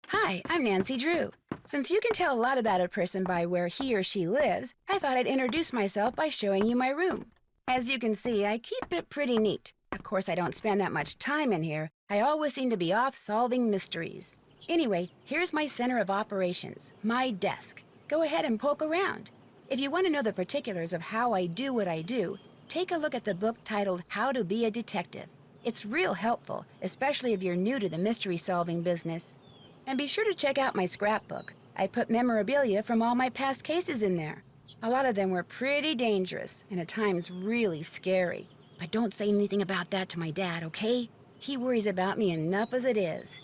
Hi, I'm Nancy Drew. Since you can tell a lot about a person by where he or she lives, I thought I'd introduce myself by showing you my room. As you can see, I keep it pretty neat. Of course, I don't spend that much time in here. I always seem to be off solving mysteries. Anyway, here's my center of operations, my desk. Go ahead and poke around. If you want to know the particulars of how I do what I do, take a look at the book titled How to Be a Detective. It's real helpful, especially if you're new to the mystery-solving business. And be sure to check out my scrapbook. I put memorabilia from all my past cases in there. A lot of them were pretty dangerous, and at times really scary. But don't say anything about that to my dad, okay? He worries about me enough as it is.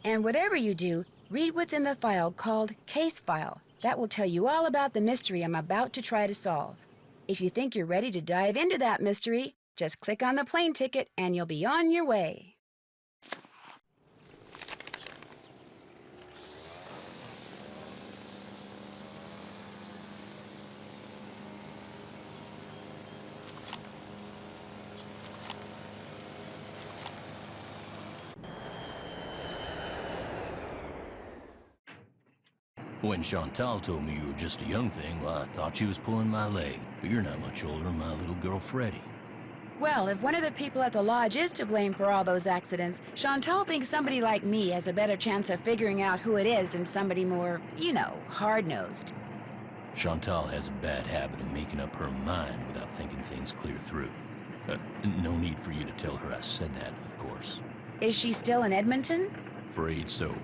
And whatever you do, read what's in the file called Case File. That will tell you all about the mystery I'm about to try to solve. If you think you're ready to dive into that mystery, just click on the plane ticket and you'll be on your way. When Chantal told me you were just a young thing, well, I thought she was pulling my leg. But you're not much older than my little girl, Freddie. Well, if one of the people at the lodge is to blame for all those accidents, Chantal thinks somebody like me has a better chance of figuring out who it is than somebody more, hard-nosed. Chantal has a bad habit of making up her mind without thinking things clear through. No need for you to tell her I said that, of course. Is she still in Edmonton? Afraid so.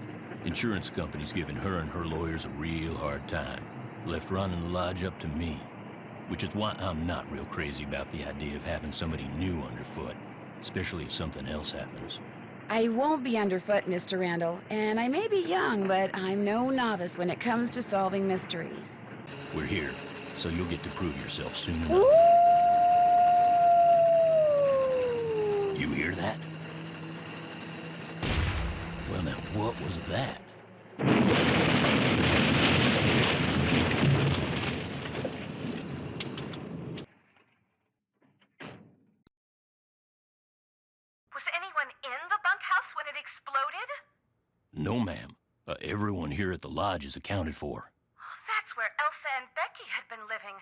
Insurance company's giving her and her lawyers a real hard time. Left running the lodge up to me. Which is why I'm not real crazy about the idea of having somebody new underfoot, especially if something else happens. I won't be underfoot, Mr. Randall, and I may be young, but I'm no novice when it comes to solving mysteries. We're here, so you'll get to prove yourself soon enough. You hear that? Well, now, what was that? Was anyone in the bunkhouse when it exploded? No, ma'am. Everyone here at the lodge is accounted for. That's where Elsa and Becky had been living.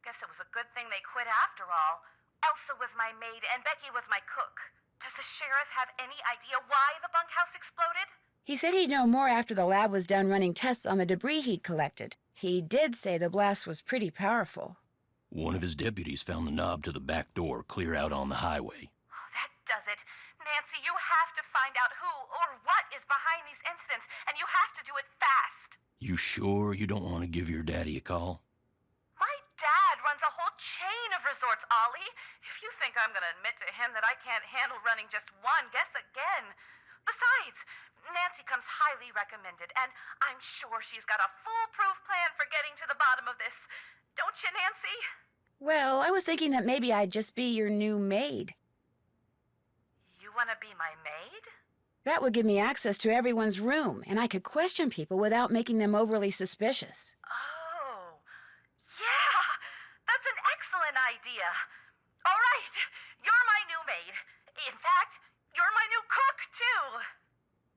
Guess it was a good thing they quit after all. Elsa was my maid and Becky was my cook. Does the sheriff have any idea why the bunkhouse exploded? He said he'd know more after the lab was done running tests on the debris he'd collected. He did say the blast was pretty powerful. One of his deputies found the knob to the back door clear out on the highway. Oh, that does it. Nancy, you have to find out who or what is behind these incidents, and you have to do it fast. You sure you don't want to give your daddy a call? My dad runs a whole chain of resorts, Ollie. If you think I'm going to admit to him that I can't handle running just one, guess again. Besides, Nancy comes highly recommended, and I'm sure she's got a foolproof plan for getting to the bottom of this. Don't you, Nancy? Well, I was thinking that maybe I'd just be your new maid. You want to be my maid? That would give me access to everyone's room, and I could question people without making them overly suspicious. Oh, yeah, that's an excellent idea. All right, you're my new maid. In fact, you're my new cook, too.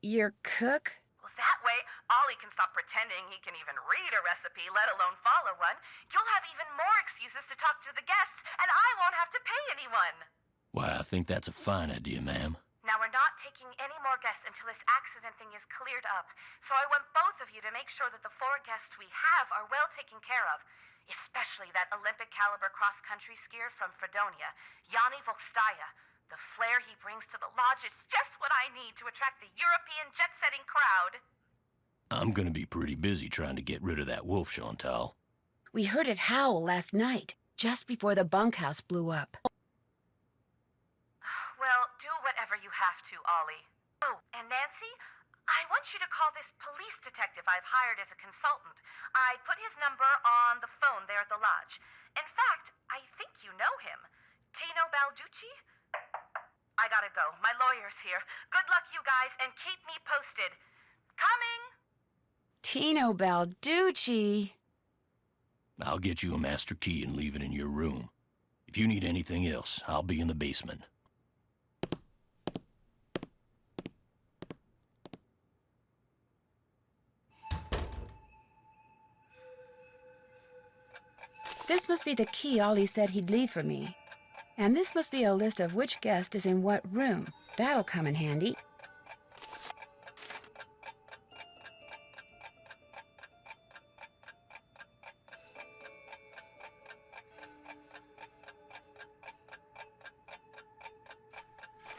Your cook? Well, that way, Ollie can stop pretending he can even read a recipe, let alone follow one. You'll have even more excuses to talk to the guests, and I won't have to pay anyone. Why, I think that's a fine idea, ma'am. Now, we're not taking any more guests until this accident thing is cleared up. So I want both of you to make sure that the 4 guests we have are well taken care of. Especially that Olympic-caliber cross-country skier from Fredonia, Yanni Volstaya. The flair he brings to the lodge is just what I need to attract the European jet-setting crowd. I'm gonna be pretty busy trying to get rid of that wolf, Chantal. We heard it howl last night, just before the bunkhouse blew up. Well, do whatever you have to, Ollie. Oh, and Nancy, I want you to call this police detective I've hired as a consultant. I put his number on the phone there at the lodge. In fact, I think you know him. Tino Balducci? I gotta go. My lawyer's here. Good luck, you guys, and keep me posted. Coming! Tino Balducci. I'll get you a master key and leave it in your room. If you need anything else, I'll be in the basement. must be the key Ollie said he'd leave for me. And this must be a list of which guest is in what room. That'll come in handy.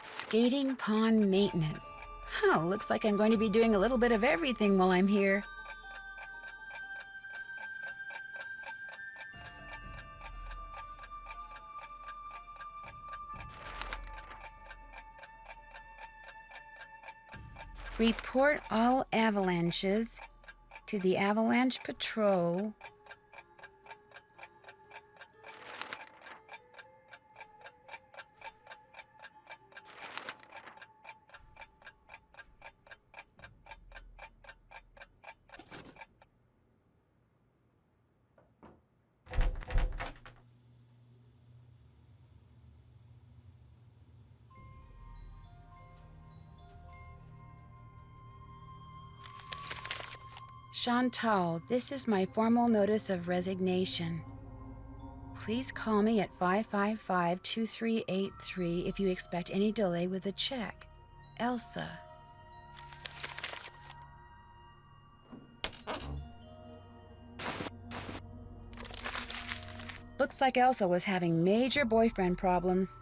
Skating pond maintenance. Oh, looks like I'm going to be doing a little bit of everything while I'm here. Report all avalanches to the Avalanche Patrol. Chantal, this is my formal notice of resignation. Please call me at 555-2383 if you expect any delay with a check. Elsa. Looks like Elsa was having major boyfriend problems.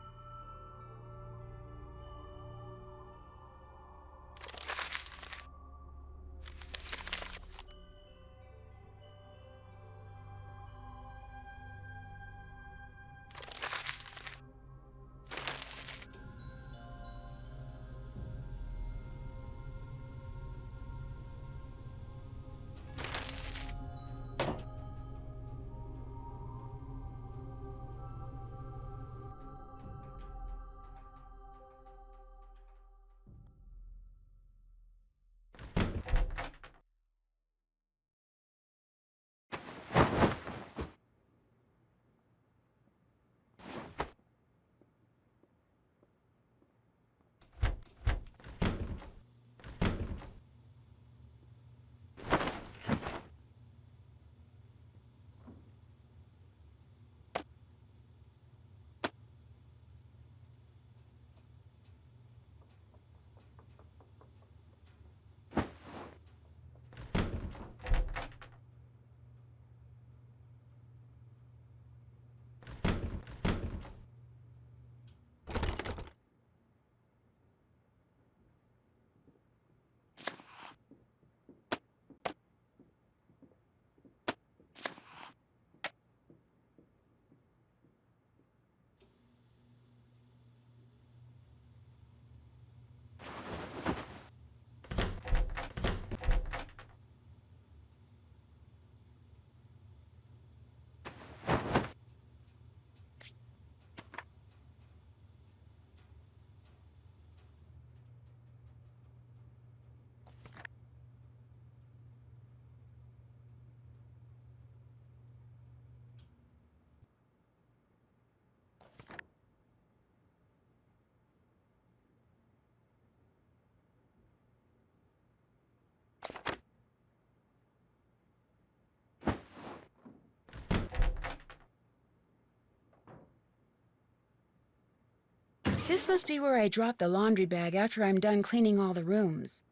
This must be where I drop the laundry bag after I'm done cleaning all the rooms.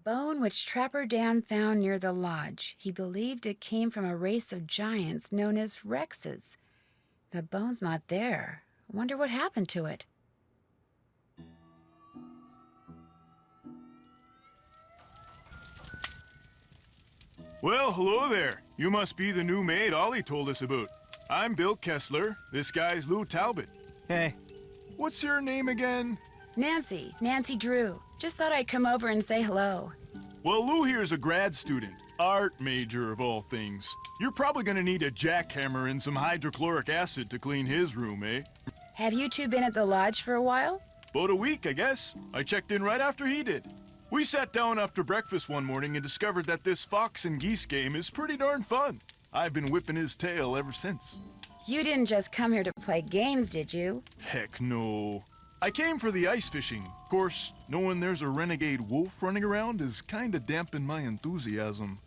Bone which Trapper Dan found near the lodge. He believed it came from a race of giants known as Rexes. The bone's not there. I wonder what happened to it. Well, hello there. You must be the new maid Ollie told us about. I'm Bill Kessler. This guy's Lou Talbot. Hey. What's your name again? Nancy Drew. Just thought I'd come over and say hello. Well, Lou here's a grad student. Art major, of all things. You're probably gonna need a jackhammer and some hydrochloric acid to clean his room, eh? Have you two been at the lodge for a while? About a week, I guess. I checked in right after he did. We sat down after breakfast one morning and discovered that this fox and geese game is pretty darn fun. I've been whipping his tail ever since. You didn't just come here to play games, did you? Heck no. I came for the ice fishing. Of course, knowing there's a renegade wolf running around is kinda dampened my enthusiasm.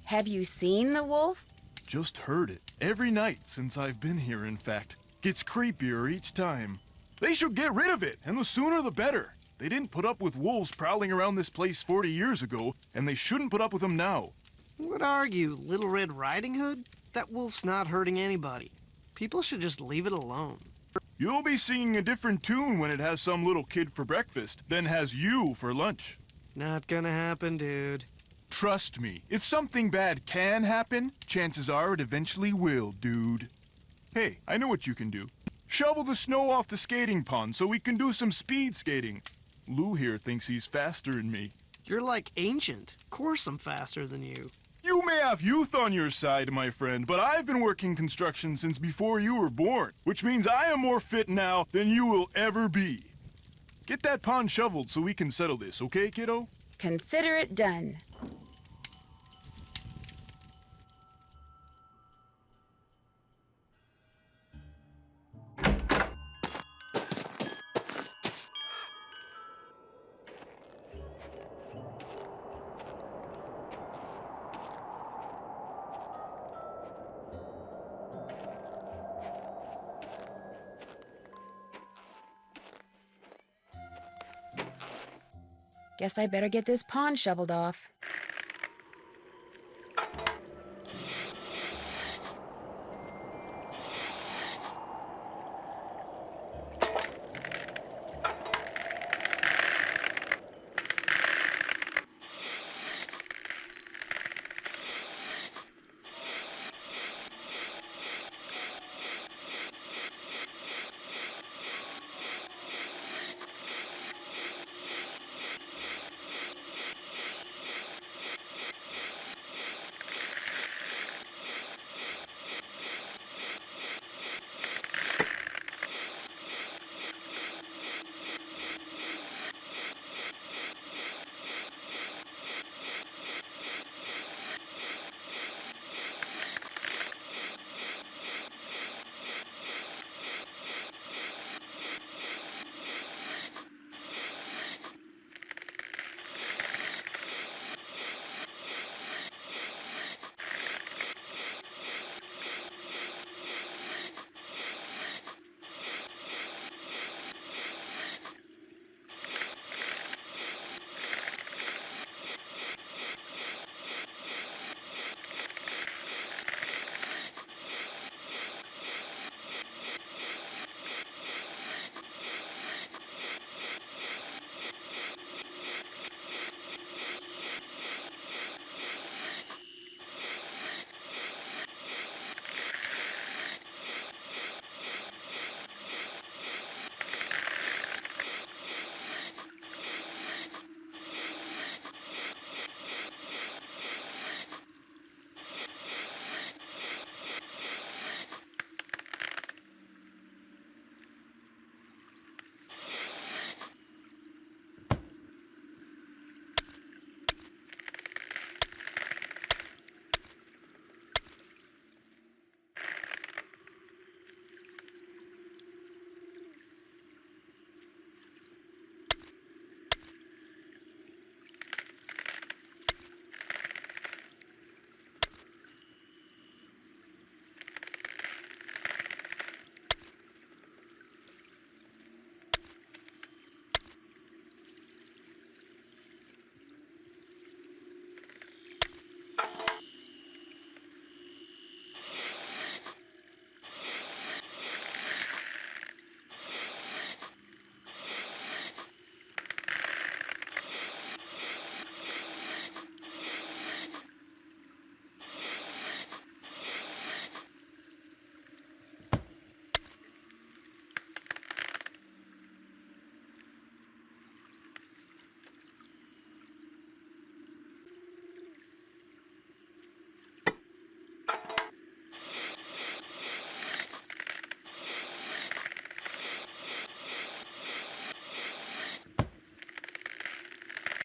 Have you seen the wolf? Just heard it. Every night since I've been here, in fact. Gets creepier each time. They should get rid of it, and the sooner the better. They didn't put up with wolves prowling around this place 40 years ago, and they shouldn't put up with them now. What are you, Little Red Riding Hood? That wolf's not hurting anybody. People should just leave it alone. You'll be singing a different tune when it has some little kid for breakfast, then has you for lunch. Not gonna happen, dude. Trust me, if something bad can happen, chances are it eventually will, dude. Hey, I know what you can do. Shovel the snow off the skating pond so we can do some speed skating. Lou here thinks he's faster than me. You're like ancient. Of course I'm faster than you. You may have youth on your side, my friend, but I've been working construction since before you were born, which means I am more fit now than you will ever be. Get that pond shoveled so we can settle this, okay, kiddo? Consider it done. Guess I better get this pond shoveled off.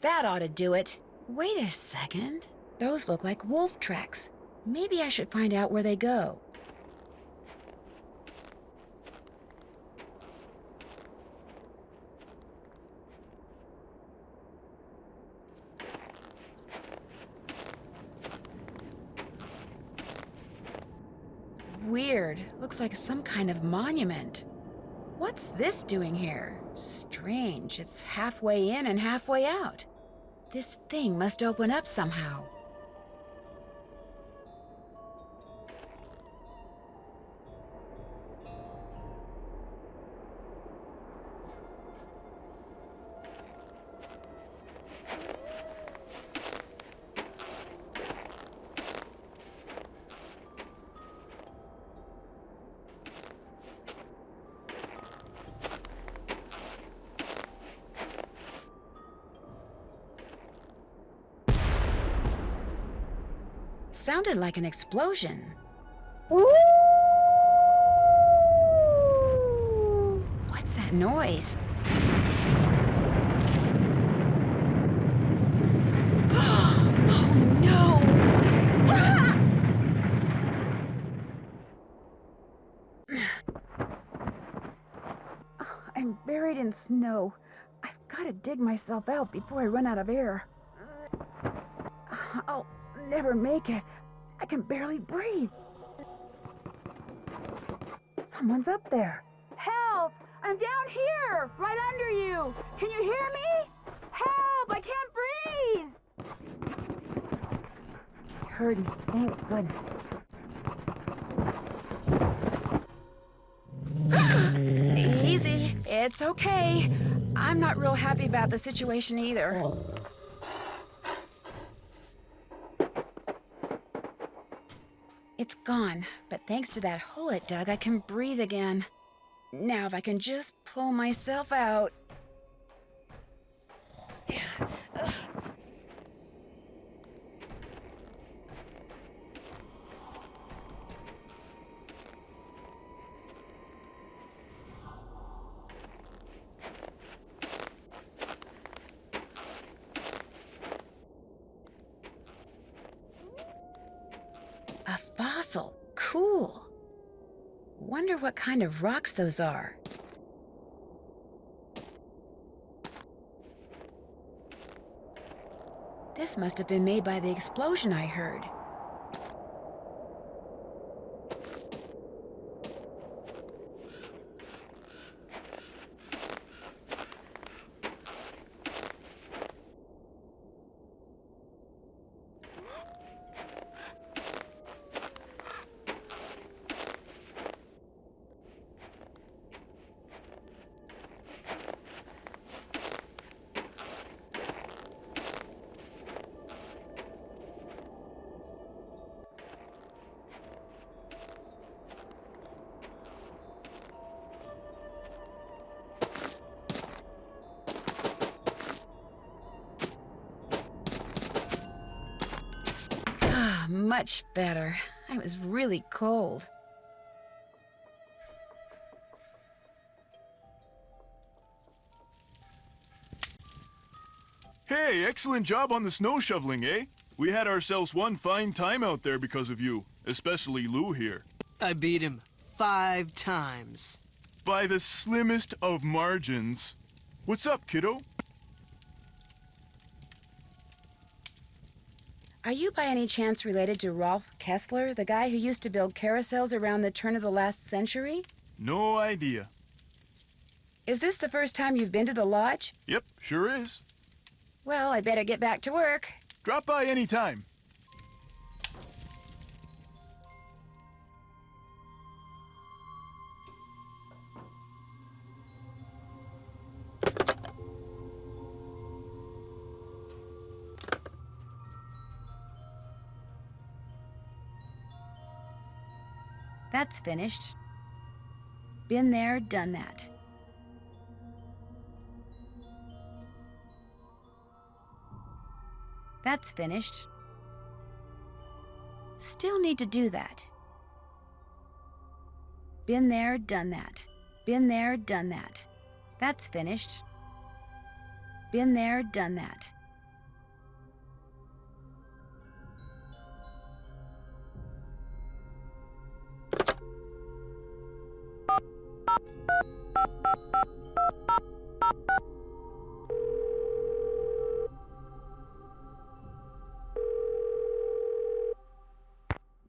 That ought to do it. Wait a second. Those look like wolf tracks. Maybe I should find out where they go. Weird. Looks like some kind of monument. What's this doing here? Strange. It's halfway in and halfway out. This thing must open up somehow. Sounded like an explosion. What's that noise? Oh no! I'm buried in snow. I've got to dig myself out before I run out of air. I'll never make it. I can barely breathe. Someone's up there. Help! I'm down here, right under you. Can you hear me? Help! I can't breathe. You heard me. Thank goodness. Easy. It's okay. I'm not real happy about the situation either. It's gone, but thanks to that hole it dug, I can breathe again. Now if I can just pull myself out. A fossil. Cool. Wonder what kind of rocks those are. This must have been made by the explosion I heard. Much better. I was really cold. Hey, excellent job on the snow shoveling, eh? We had ourselves one fine time out there because of you, especially Lou here. I beat him 5 times. By the slimmest of margins. What's up, kiddo? Are you by any chance related to Rolf Kessler, the guy who used to build carousels around the turn of the last century? No idea. Is this the first time you've been to the lodge? Yep, sure is. Well, I better get back to work. Drop by any time. That's finished. Been there, done that. That's finished. Still need to do that. Been there, done that. Been there, done that. That's finished. Been there, done that.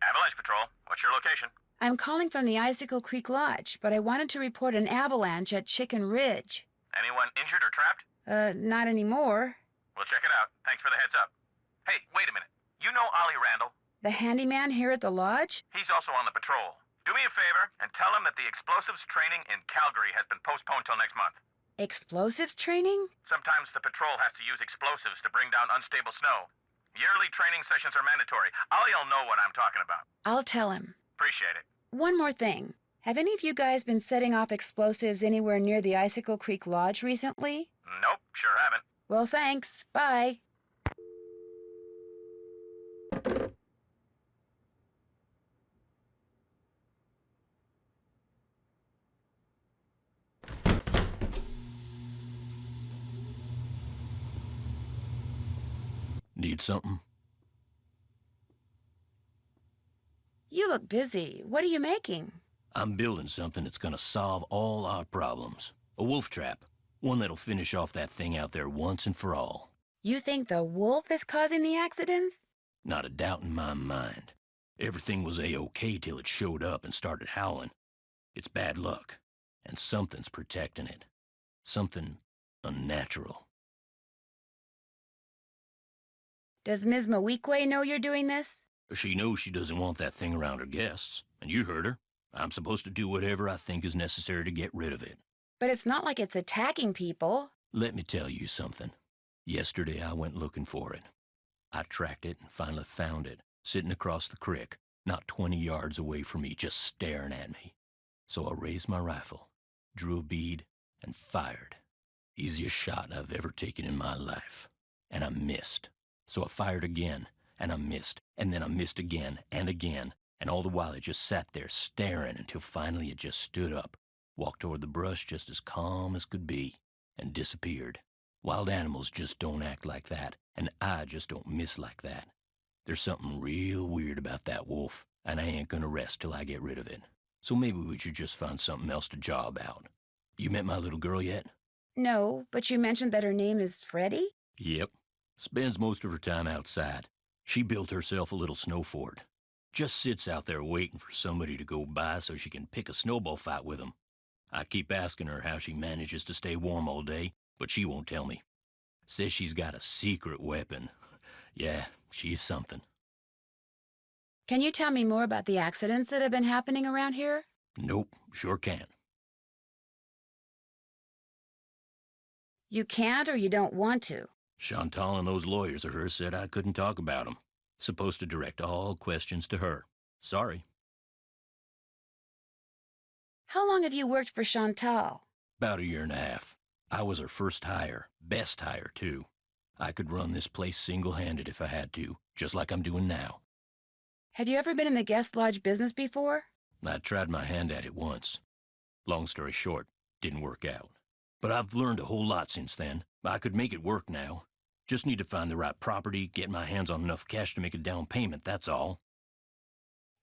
Avalanche Patrol, what's your location? I'm calling from the Icicle Creek Lodge, but I wanted to report an avalanche at Chicken Ridge. Anyone injured or trapped? Not anymore. We'll check it out. Thanks for the heads up. Hey, wait a minute. You know Ollie Randall? The handyman here at the lodge? He's also on the patrol. Do me a favor and tell him that the explosives training in Calgary has been postponed till next month. Explosives training? Sometimes the patrol has to use explosives to bring down unstable snow. Yearly training sessions are mandatory. Ollie'll know what I'm talking about. I'll tell him. Appreciate it. One more thing. Have any of you guys been setting off explosives anywhere near the Icicle Creek Lodge recently? Nope, sure haven't. Well, thanks. Bye. Need something? You look busy. What are you making? I'm building something that's gonna solve all our problems. A wolf trap. One that'll finish off that thing out there once and for all. You think the wolf is causing the accidents? Not a doubt in my mind. Everything was A-OK till it showed up and started howling. It's bad luck, and something's protecting it. Something unnatural. Does Ms. Maweekwe know you're doing this? She knows she doesn't want that thing around her guests, and you heard her. I'm supposed to do whatever I think is necessary to get rid of it. But it's not like it's attacking people. Let me tell you something. Yesterday I went looking for it. I tracked it and finally found it, sitting across the creek, not 20 yards away from me, just staring at me. So I raised my rifle, drew a bead, and fired. Easiest shot I've ever taken in my life. And I missed. So I fired again, and I missed, and then I missed again, and all the while it just sat there staring until finally it just stood up, walked toward the brush just as calm as could be, and disappeared. Wild animals just don't act like that, and I just don't miss like that. There's something real weird about that wolf, and I ain't gonna rest till I get rid of it. So maybe we should just find something else to job out. You met my little girl yet? No, but you mentioned that her name is Freddie? Yep. Spends most of her time outside. She built herself a little snow fort. Just sits out there waiting for somebody to go by so she can pick a snowball fight with them. I keep asking her how she manages to stay warm all day, but she won't tell me. Says she's got a secret weapon. Yeah, she's something. Can you tell me more about the accidents that have been happening around here? Nope, sure can't. You can't or you don't want to? Chantal and those lawyers of hers said I couldn't talk about them. Supposed to direct all questions to her. Sorry. How long have you worked for Chantal? About 1.5 years. I was her first hire, best hire, too. I could run this place single-handed if I had to, just like I'm doing now. Have you ever been in the guest lodge business before? I tried my hand at it once. Long story short, didn't work out. But I've learned a whole lot since then. I could make it work now. Just need to find the right property, get my hands on enough cash to make a down payment, that's all.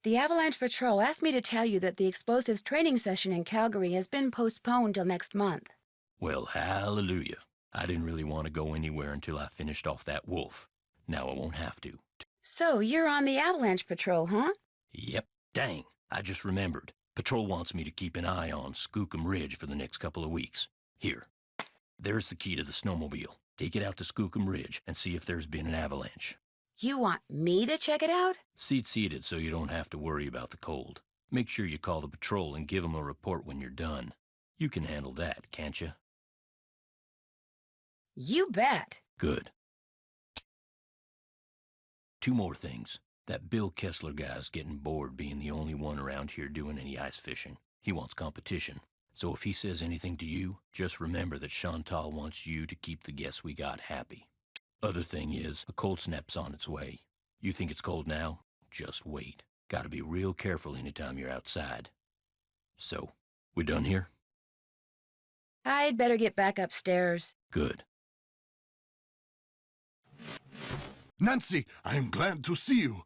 The Avalanche Patrol asked me to tell you that the explosives training session in Calgary has been postponed till next month. Well, hallelujah. I didn't really want to go anywhere until I finished off that wolf. Now I won't have to. So you're on the Avalanche Patrol, huh? Yep. Dang, I just remembered. Patrol wants me to keep an eye on Skookum Ridge for the next couple of weeks. Here. There's the key to the snowmobile. Take it out to Skookum Ridge and see if there's been an avalanche. You want me to check it out? Seat it so you don't have to worry about the cold. Make sure you call the patrol and give them a report when you're done. You can handle that, can't you? You bet. Good. 2 more things. That Bill Kessler guy's getting bored being the only one around here doing any ice fishing. He wants competition. So if he says anything to you, just remember that Chantal wants you to keep the guests we got happy. Other thing is, a cold snap's on its way. You think it's cold now? Just wait. Gotta be real careful anytime you're outside. So, we done here? I'd better get back upstairs. Good. Nancy, I am glad to see you.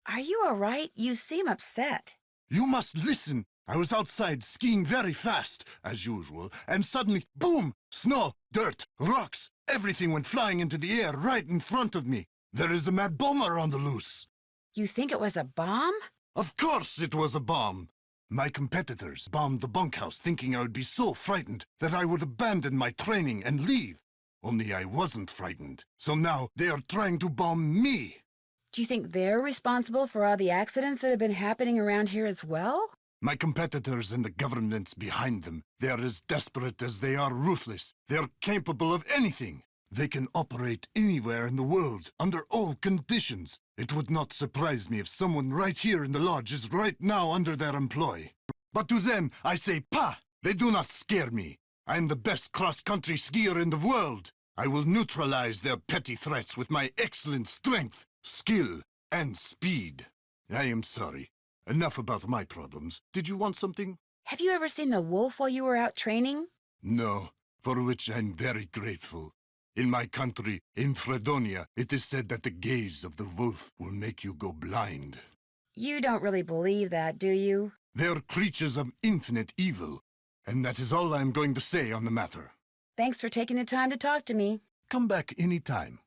Are you all right? You seem upset. You must listen. I was outside skiing very fast, as usual, and suddenly, boom! Snow, dirt, rocks, everything went flying into the air right in front of me. There is a mad bomber on the loose. You think it was a bomb? Of course it was a bomb. My competitors bombed the bunkhouse thinking I would be so frightened that I would abandon my training and leave. Only I wasn't frightened, so now they are trying to bomb me. Do you think they're responsible for all the accidents that have been happening around here as well? My competitors and the governments behind them, they are as desperate as they are ruthless. They are capable of anything. They can operate anywhere in the world, under all conditions. It would not surprise me if someone right here in the lodge is right now under their employ. But to them, I say, "Pah!" They do not scare me. I am the best cross-country skier in the world. I will neutralize their petty threats with my excellent strength, skill, and speed. I am sorry. Enough about my problems. Did you want something? Have you ever seen the wolf while you were out training? No, for which I'm very grateful. In my country, in Fredonia, it is said that the gaze of the wolf will make you go blind. You don't really believe that, do you? They are creatures of infinite evil, and that is all I am going to say on the matter. Thanks for taking the time to talk to me. Come back any time.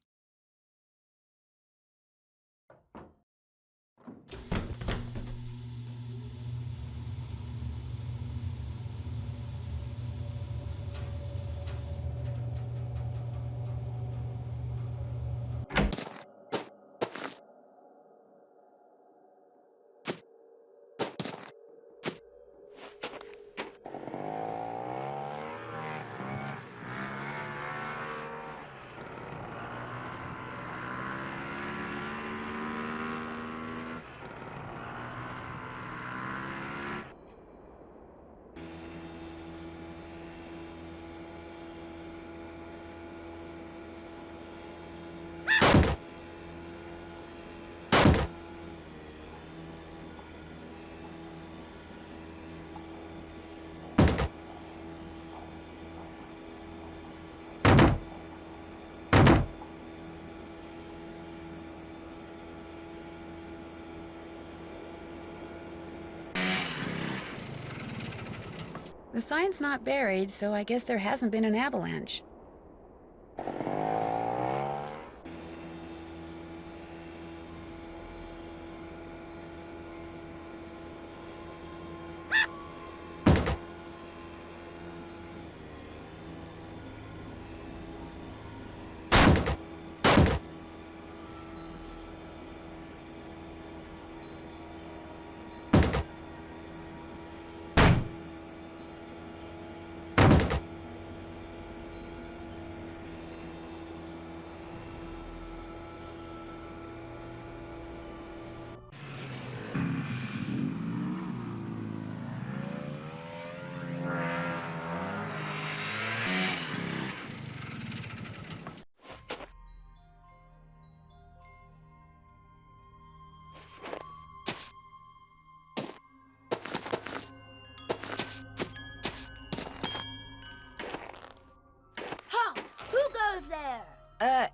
The sign's not buried, so I guess there hasn't been an avalanche.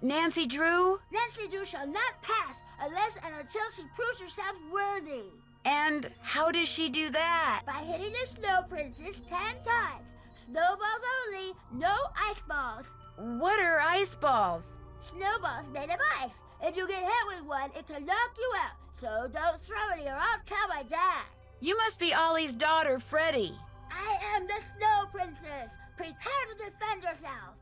Nancy Drew? Nancy Drew shall not pass unless and until she proves herself worthy. And how does she do that? By hitting the Snow Princess 10 times. Snowballs only, no ice balls. What are ice balls? Snowballs made of ice. If you get hit with one, it can knock you out. So don't throw any or I'll tell my dad. You must be Ollie's daughter, Freddie. I am the Snow Princess. Prepare to defend yourself.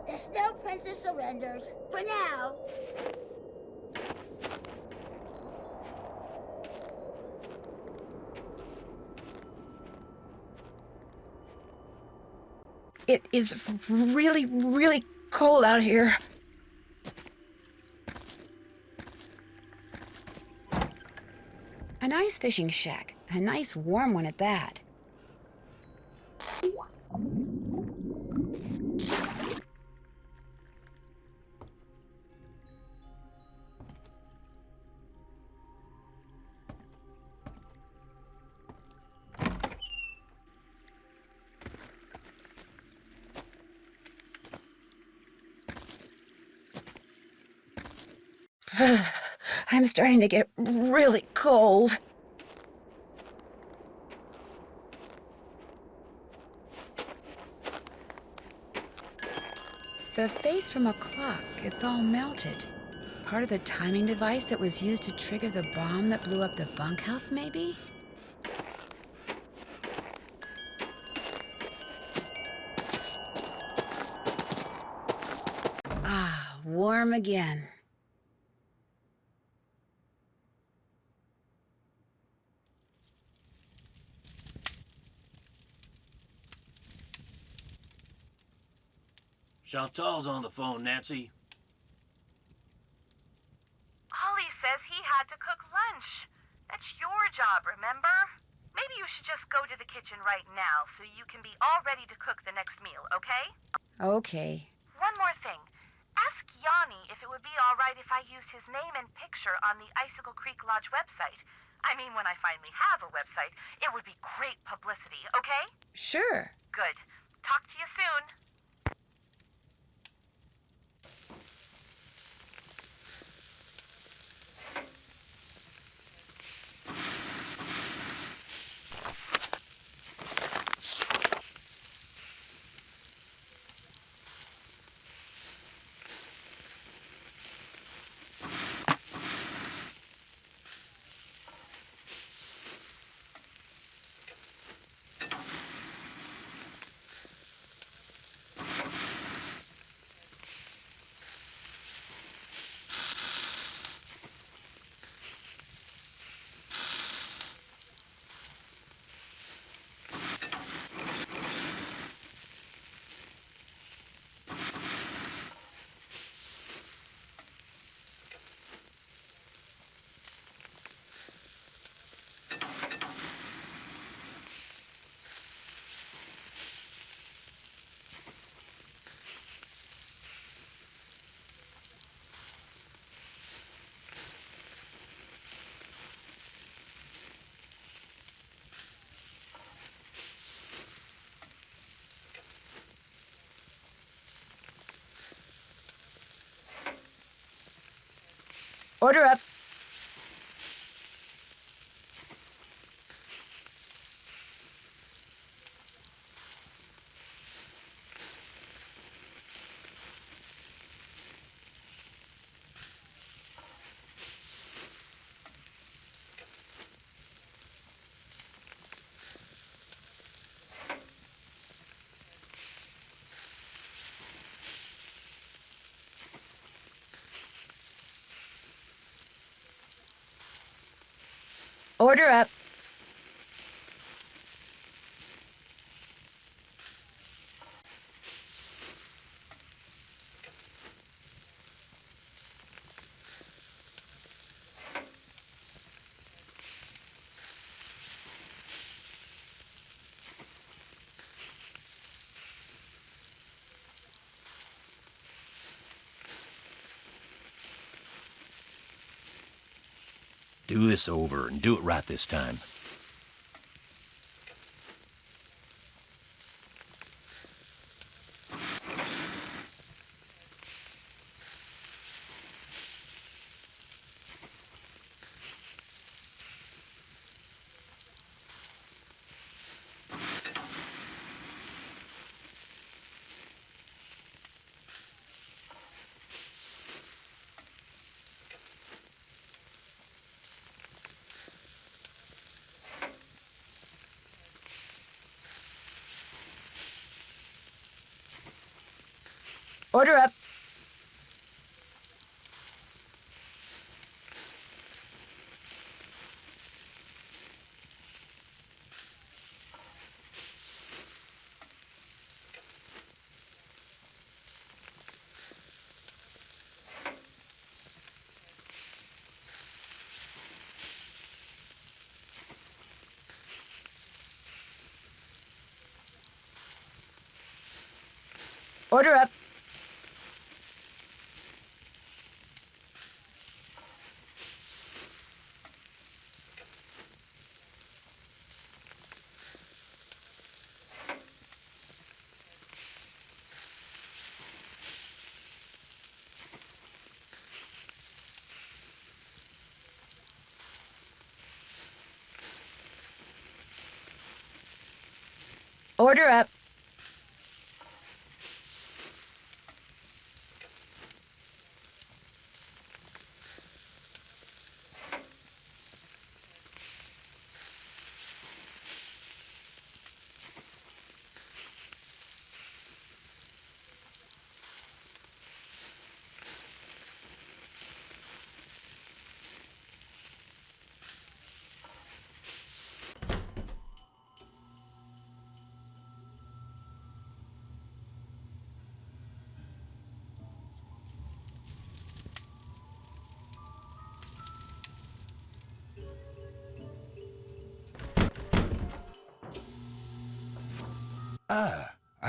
The Snow Princess surrenders, for now. It is really, really cold out here. An ice fishing shack. A nice warm one at that. I'm starting to get really cold. The face from a clock, it's all melted. Part of the timing device that was used to trigger the bomb that blew up the bunkhouse, maybe? Ah, warm again. Chantal's on the phone, Nancy. Ollie says he had to cook lunch. That's your job, remember? Maybe you should just go to the kitchen right now so you can be all ready to cook the next meal, okay? Okay. One more thing. Ask Yanni if it would be all right if I used his name and picture on the Icicle Creek Lodge website. I mean, when I finally have a website, it would be great publicity, okay? Sure. Good. Talk to you soon. Order up. Order up. Do this over and do it right this time. Order up. Order up. Order up.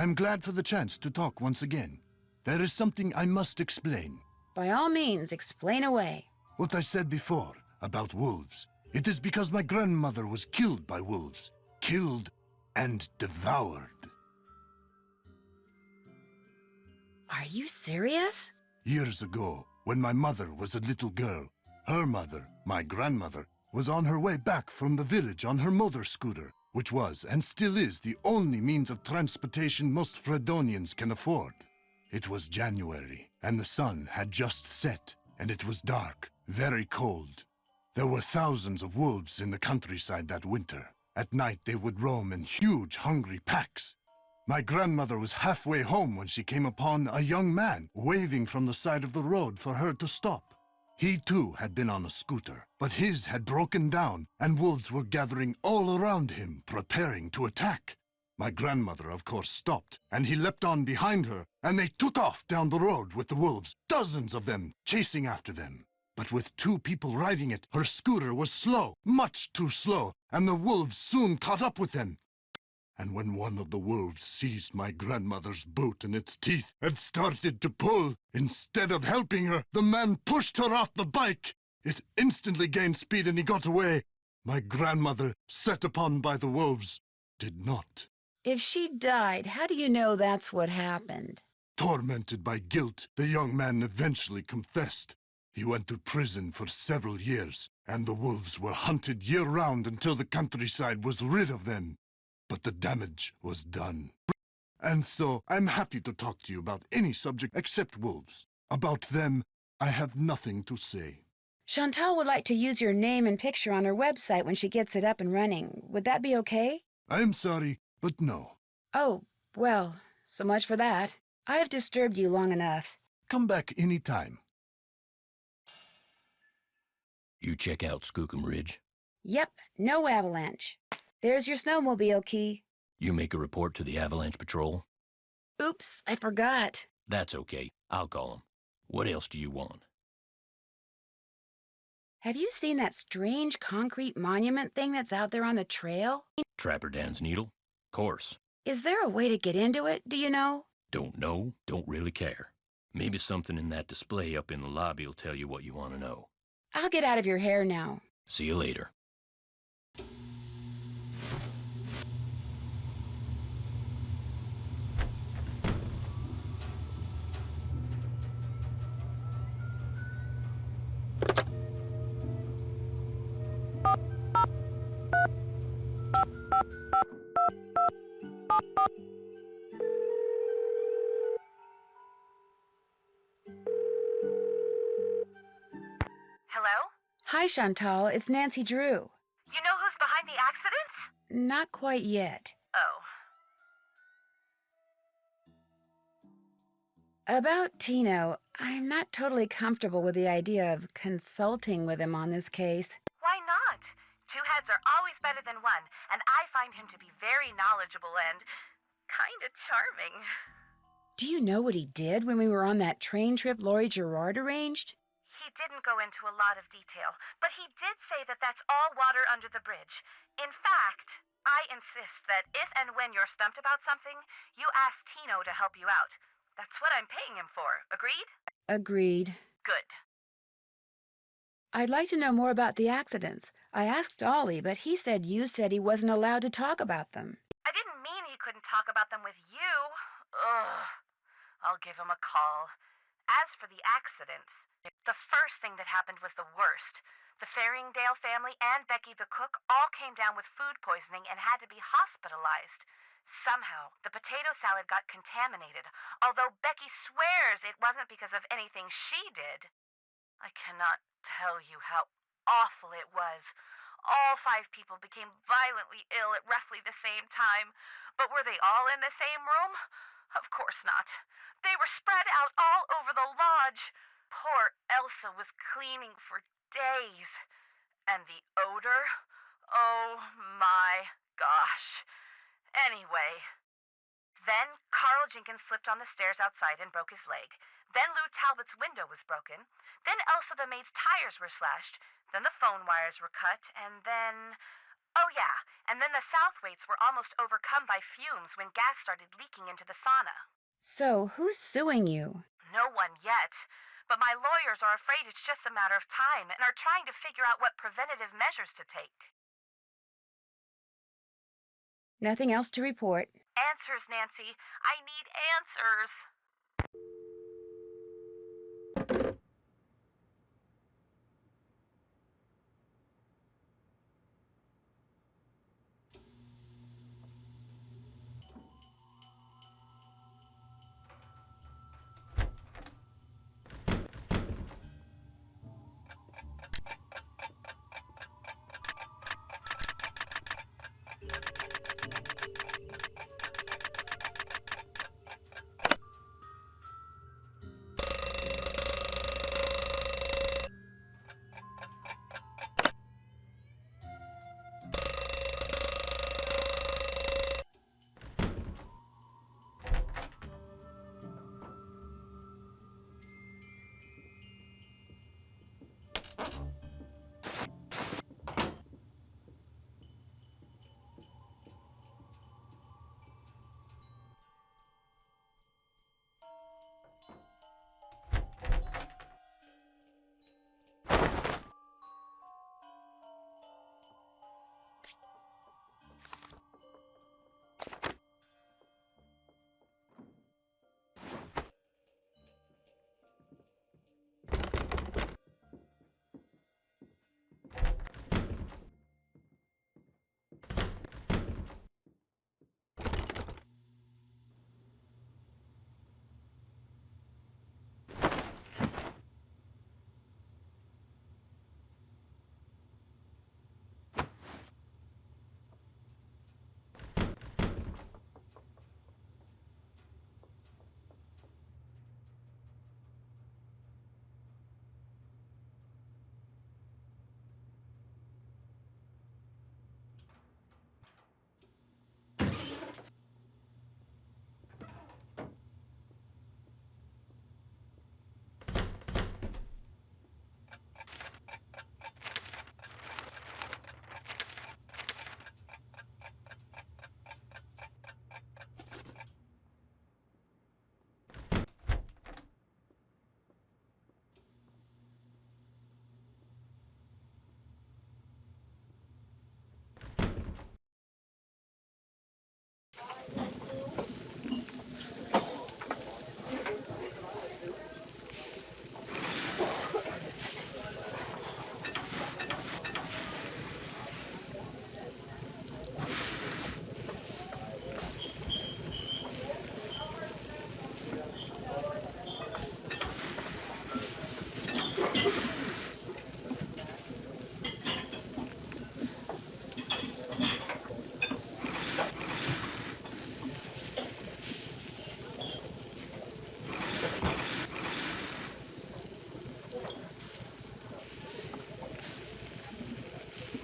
I'm glad for the chance to talk once again. There is something I must explain. By all means, explain away. What I said before about wolves. It is because my grandmother was killed by wolves. Killed and devoured. Are you serious? Years ago, when my mother was a little girl, her mother, my grandmother, was on her way back from the village on her motor scooter, which was and still is the only means of transportation most Fredonians can afford. It was January, and the sun had just set, and it was dark, very cold. There were thousands of wolves in the countryside that winter. At night they would roam in huge, hungry packs. My grandmother was halfway home when she came upon a young man waving from the side of the road for her to stop. He too had been on a scooter, but his had broken down, and wolves were gathering all around him, preparing to attack. My grandmother, of course, stopped, and he leapt on behind her, and they took off down the road with the wolves, dozens of them, chasing after them. But with two people riding it, her scooter was slow, much too slow, and the wolves soon caught up with them. And when one of the wolves seized my grandmother's boot in its teeth and started to pull, instead of helping her, the man pushed her off the bike. It instantly gained speed and he got away. My grandmother, set upon by the wolves, did not. If she died, how do you know that's what happened? Tormented by guilt, the young man eventually confessed. He went to prison for several years, and the wolves were hunted year-round until the countryside was rid of them. But the damage was done. And so, I'm happy to talk to you about any subject except wolves. About them, I have nothing to say. Chantal would like to use your name and picture on her website when she gets it up and running. Would that be okay? I'm sorry, but no. Oh, well, so much for that. I've disturbed you long enough. Come back any time. You check out Skookum Ridge. Yep, no avalanche. There's your snowmobile key. You make a report to the Avalanche Patrol. Oops, I forgot. That's okay. I'll call them. What else do you want? Have you seen that strange concrete monument thing that's out there on the trail? Trapper Dan's Needle? Course. Is there a way to get into it, do you know? Don't know, don't really care. Maybe something in that display up in the lobby will tell you what you want to know. I'll get out of your hair now. See you later. Hello? Hi, Chantal. It's Nancy Drew. You know who's behind the accidents? Not quite yet. Oh. About Tino, I'm not totally comfortable with the idea of consulting with him on this case. Why not? Two heads are always better than one, and I find him to be very knowledgeable and kinda charming. Do you know what he did when we were on that train trip Laurie Gerard arranged? He didn't go into a lot of detail, but he did say that that's all water under the bridge. In fact, I insist that if and when you're stumped about something, you ask Tino to help you out. That's what I'm paying him for. Agreed? Agreed. Good. I'd like to know more about the accidents. I asked Ollie, but he said you said he wasn't allowed to talk about them. I didn't mean he couldn't talk about them with you. Ugh. I'll give him a call. As for the accidents, the first thing that happened was the worst. The Faringdale family and Becky the cook all came down with food poisoning and had to be hospitalized. Somehow, the potato salad got contaminated, although Becky swears it wasn't because of anything she did. I cannot tell you how awful it was. All 5 people became violently ill at roughly the same time. But were they all in the same room? Of course not. They were spread out all over the lodge. Poor Elsa was cleaning for days. And the odor? Oh my gosh. Anyway, then Carl Jenkins slipped on the stairs outside and broke his leg. Then Lou Talbot's window was broken. Then Elsa the maid's tires were slashed. Then the phone wires were cut. And then... oh yeah, and then the Southwaites were almost overcome by fumes when gas started leaking into the sauna. So, who's suing you? No one yet. But my lawyers are afraid it's just a matter of time and are trying to figure out what preventative measures to take. Nothing else to report. Answers, Nancy. I need answers.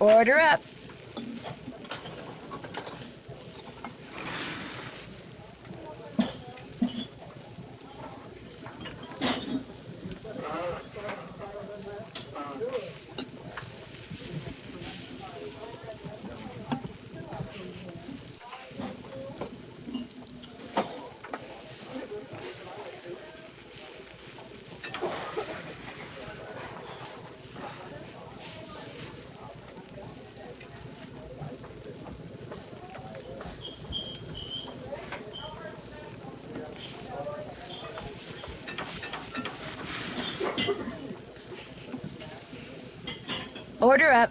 Order up. Order up.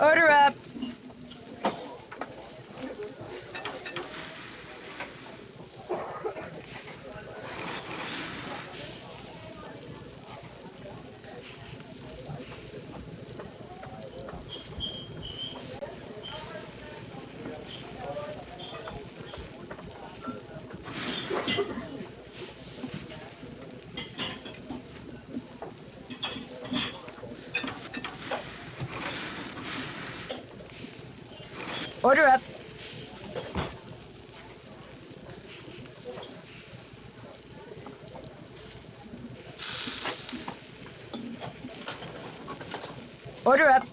Order up. Order up. Order up.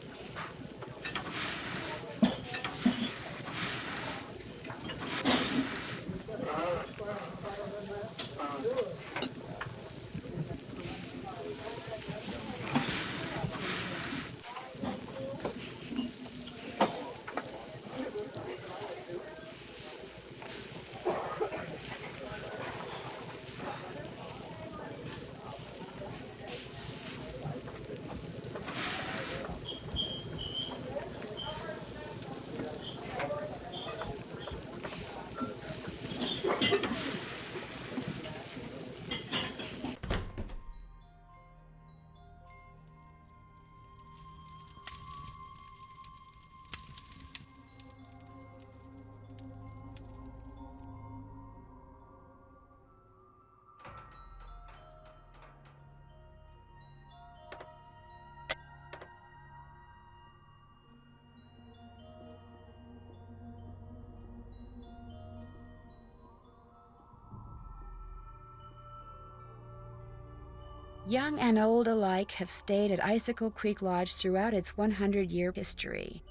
Young and old alike have stayed at Icicle Creek Lodge throughout its 100-year history.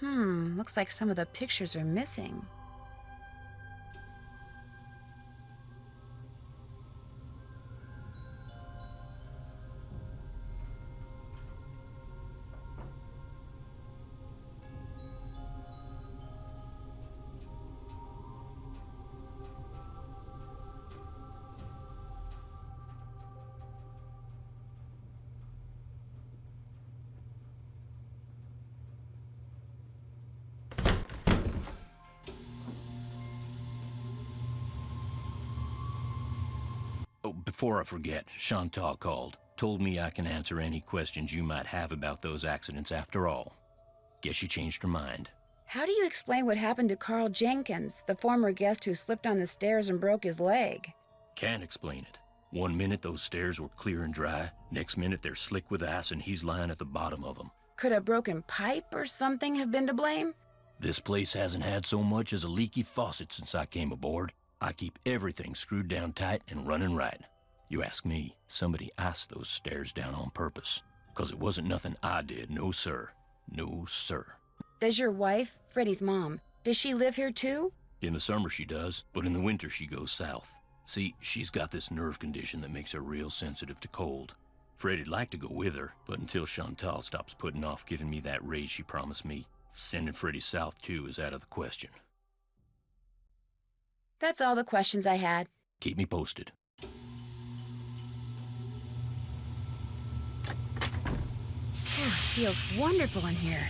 Looks like some of the pictures are missing. Oh, before I forget, Chantal called. Told me I can answer any questions you might have about those accidents after all. Guess she changed her mind. How do you explain what happened to Carl Jenkins, the former guest who slipped on the stairs and broke his leg? Can't explain it. One minute those stairs were clear and dry, next minute they're slick with ice and he's lying at the bottom of them. Could a broken pipe or something have been to blame? This place hasn't had so much as a leaky faucet since I came aboard. I keep everything screwed down tight and running right. You ask me, somebody iced those stairs down on purpose. 'Cause it wasn't nothing I did, no sir. No sir. Does your wife, Freddie's mom, does she live here too? In the summer she does, but in the winter she goes south. See, she's got this nerve condition that makes her real sensitive to cold. Freddie'd like to go with her, but until Chantal stops putting off giving me that raise she promised me, sending Freddie south too is out of the question. That's all the questions I had. Keep me posted. It feels wonderful in here.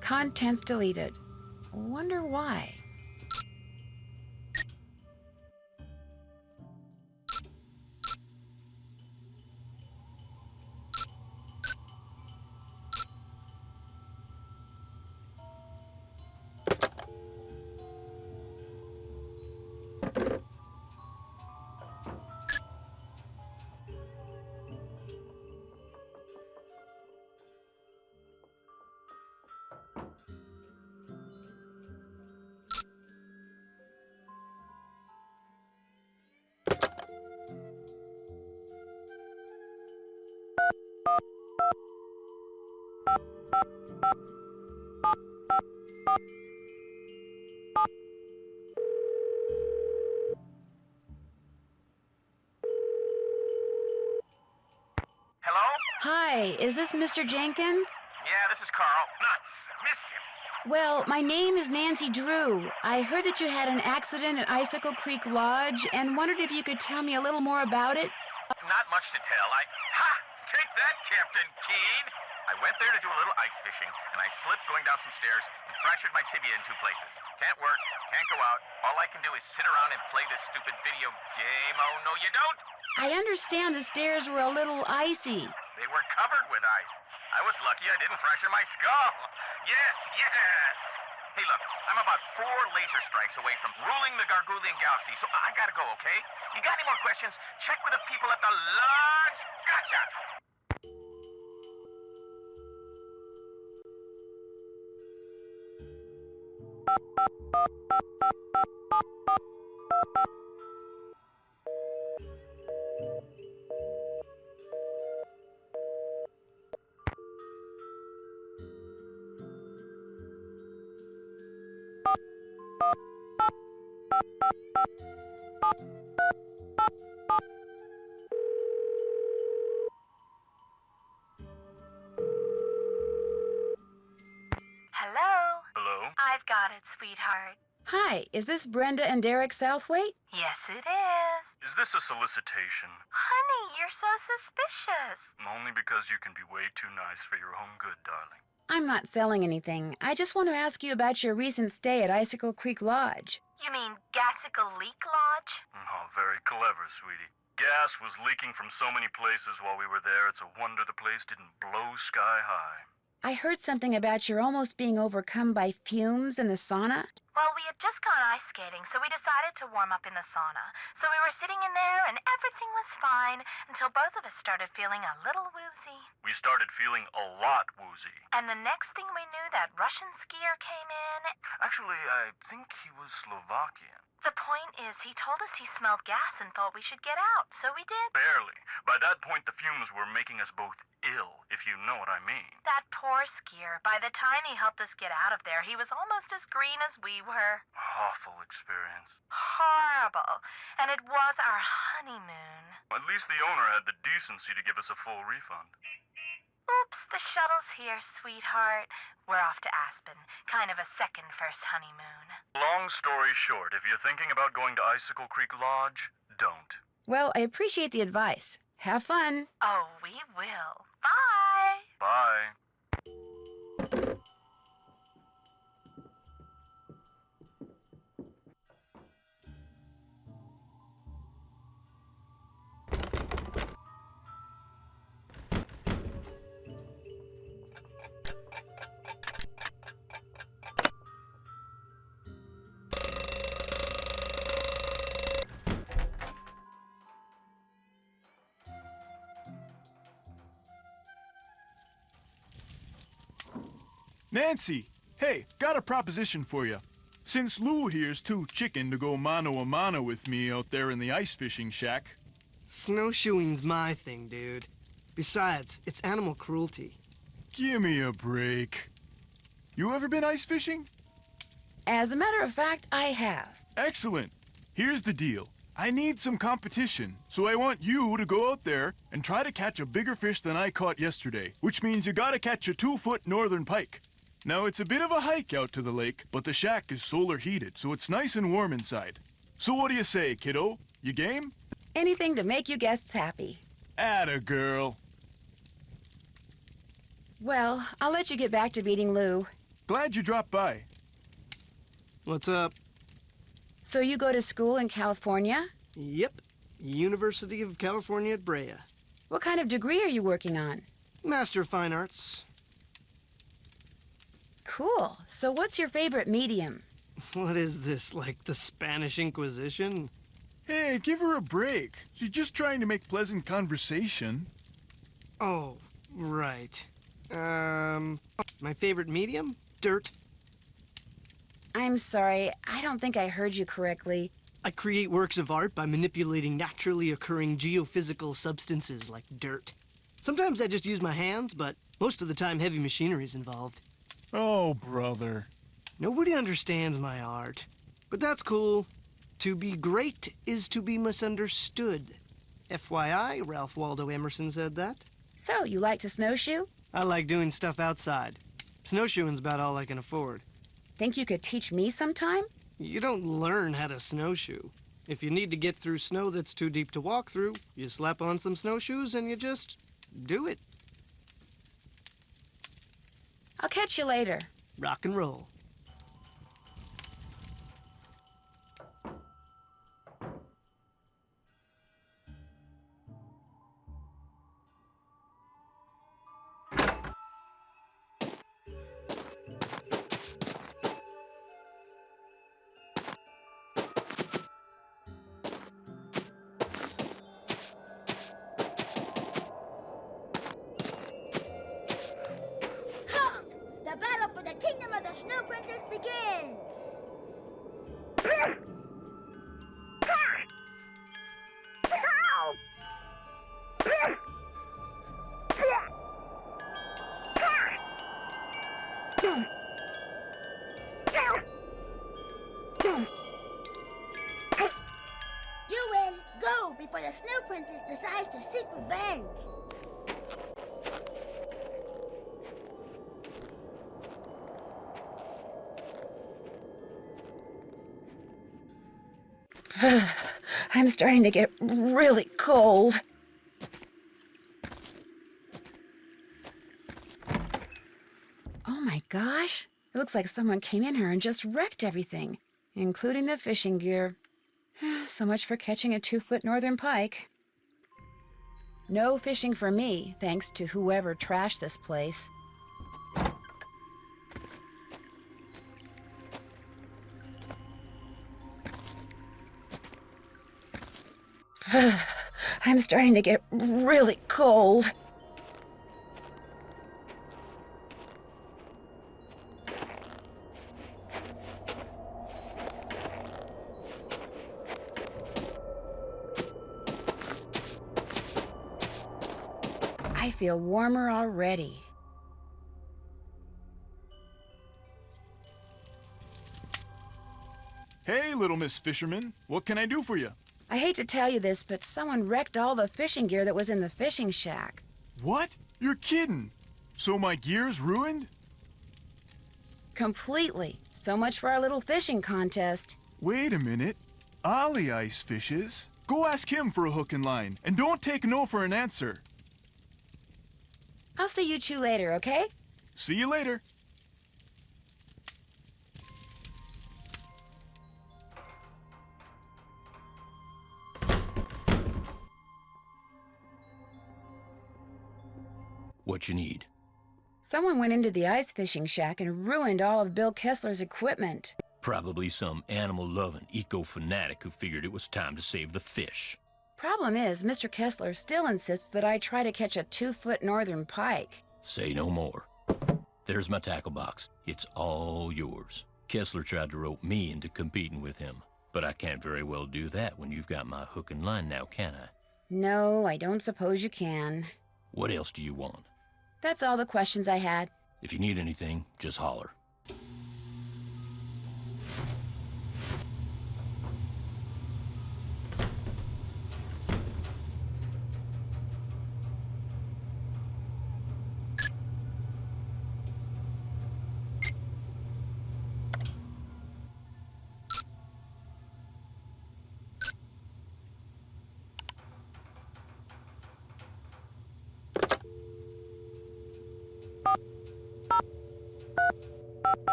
Contents deleted. Wonder why. Hi, is this Mr. Jenkins? Yeah, this is Carl. Nuts. Missed him. Well, my name is Nancy Drew. I heard that you had an accident at Icicle Creek Lodge and wondered if you could tell me a little more about it. Not much to tell. Ha! Take that, Captain Keen! I went there to do a little ice fishing, and I slipped going down some stairs and fractured my tibia in 2 places. Can't work, can't go out. All I can do is sit around and play this stupid video game. Oh, no, you don't! I understand the stairs were a little icy. They were covered with ice. I was lucky I didn't fracture my skull. Yes, yes! Hey, look, I'm about 4 laser strikes away from ruling the Gargoylian Galaxy, so I gotta go, okay? You got any more questions? Check with the people at the lodge. Gotcha! Hello? Hello? I've got it, sweetheart. Hi, is this Brenda and Derek Southwaite? Yes, it is. Is this a solicitation? Honey, you're so suspicious. Only because you can be way too nice for your own good, darling. I'm not selling anything. I just want to ask you about your recent stay at Icicle Creek Lodge. You mean Gassicle Leak Lodge? Oh, very clever, sweetie. Gas was leaking from so many places while we were there, it's a wonder the place didn't blow sky high. I heard something about your almost being overcome by fumes in the sauna. Well, we had just gone ice skating, so we decided to warm up in the sauna. So we were sitting in there, and everything was fine until both of us started feeling a little woozy. We started feeling a lot woozy. And the next thing we knew, that Russian skier came in. Actually, I think he was Slovakian. The point is, he told us he smelled gas and thought we should get out, so we did. Barely. By that point, the fumes were making us both ill, if you know what I mean. That poor skier. By the time he helped us get out of there, he was almost as green as we were. Awful experience. Horrible. And it was our honeymoon. At least the owner had the decency to give us a full refund. Oops, the shuttle's here, sweetheart. We're off to Aspen. Kind of a second first honeymoon. Long story short, if you're thinking about going to Icicle Creek Lodge, don't. Well, I appreciate the advice. Have fun. Oh, we will. Bye. Bye. Nancy! Hey, got a proposition for you. Since Lou here's too chicken to go mano a mano with me out there in the ice fishing shack. Snowshoeing's my thing, dude. Besides, it's animal cruelty. Give me a break. You ever been ice fishing? As a matter of fact, I have. Excellent. Here's the deal. I need some competition, so I want you to go out there and try to catch a bigger fish than I caught yesterday, which means you gotta catch a 2-foot northern pike. Now, it's a bit of a hike out to the lake, but the shack is solar heated, so it's nice and warm inside. So what do you say, kiddo? You game? Anything to make you guests happy. Atta girl. Well, I'll let you get back to beating Lou. Glad you dropped by. What's up? So you go to school in California? Yep. University of California at Brea. What kind of degree are you working on? Master of Fine Arts. Cool. So what's your favorite medium? What is this, like the Spanish Inquisition? Hey, give her a break. She's just trying to make pleasant conversation. Oh, right. My favorite medium? Dirt. I'm sorry, I don't think I heard you correctly. I create works of art by manipulating naturally occurring geophysical substances like dirt. Sometimes I just use my hands, but most of the time heavy machinery's involved. Oh, brother. Nobody understands my art. But that's cool. To be great is to be misunderstood. FYI, Ralph Waldo Emerson said that. So, you like to snowshoe? I like doing stuff outside. Snowshoeing's about all I can afford. Think you could teach me sometime? You don't learn how to snowshoe. If you need to get through snow that's too deep to walk through, you slap on some snowshoes and you just do it. I'll catch you later. Rock and roll. Halt! The battle for the kingdom of the Snow Princess begins! You win! Go before the Snow Princess decides to seek revenge! I'm starting to get really cold. Oh my gosh. It looks like someone came in here and just wrecked everything, including the fishing gear. So much for catching a 2-foot northern pike. No fishing for me, thanks to whoever trashed this place. I'm starting to get really cold. I feel warmer already. Hey, little Miss Fisherman. What can I do for you? I hate to tell you this, but someone wrecked all the fishing gear that was in the fishing shack. What? You're kidding. So my gear's ruined? Completely. So much for our little fishing contest. Wait a minute. Ollie ice fishes. Go ask him for a hook and line, and don't take no for an answer. I'll see you two later, okay? See you later. What you need? Someone went into the ice fishing shack and ruined all of Bill Kessler's equipment. Probably some animal-loving eco-fanatic who figured it was time to save the fish. Problem is, Mr. Kessler still insists that I try to catch a 2-foot northern pike. Say no more. There's my tackle box. It's all yours. Kessler tried to rope me into competing with him, but I can't very well do that when you've got my hook and line now, can I? No, I don't suppose you can. What else do you want? That's all the questions I had. If you need anything, just holler.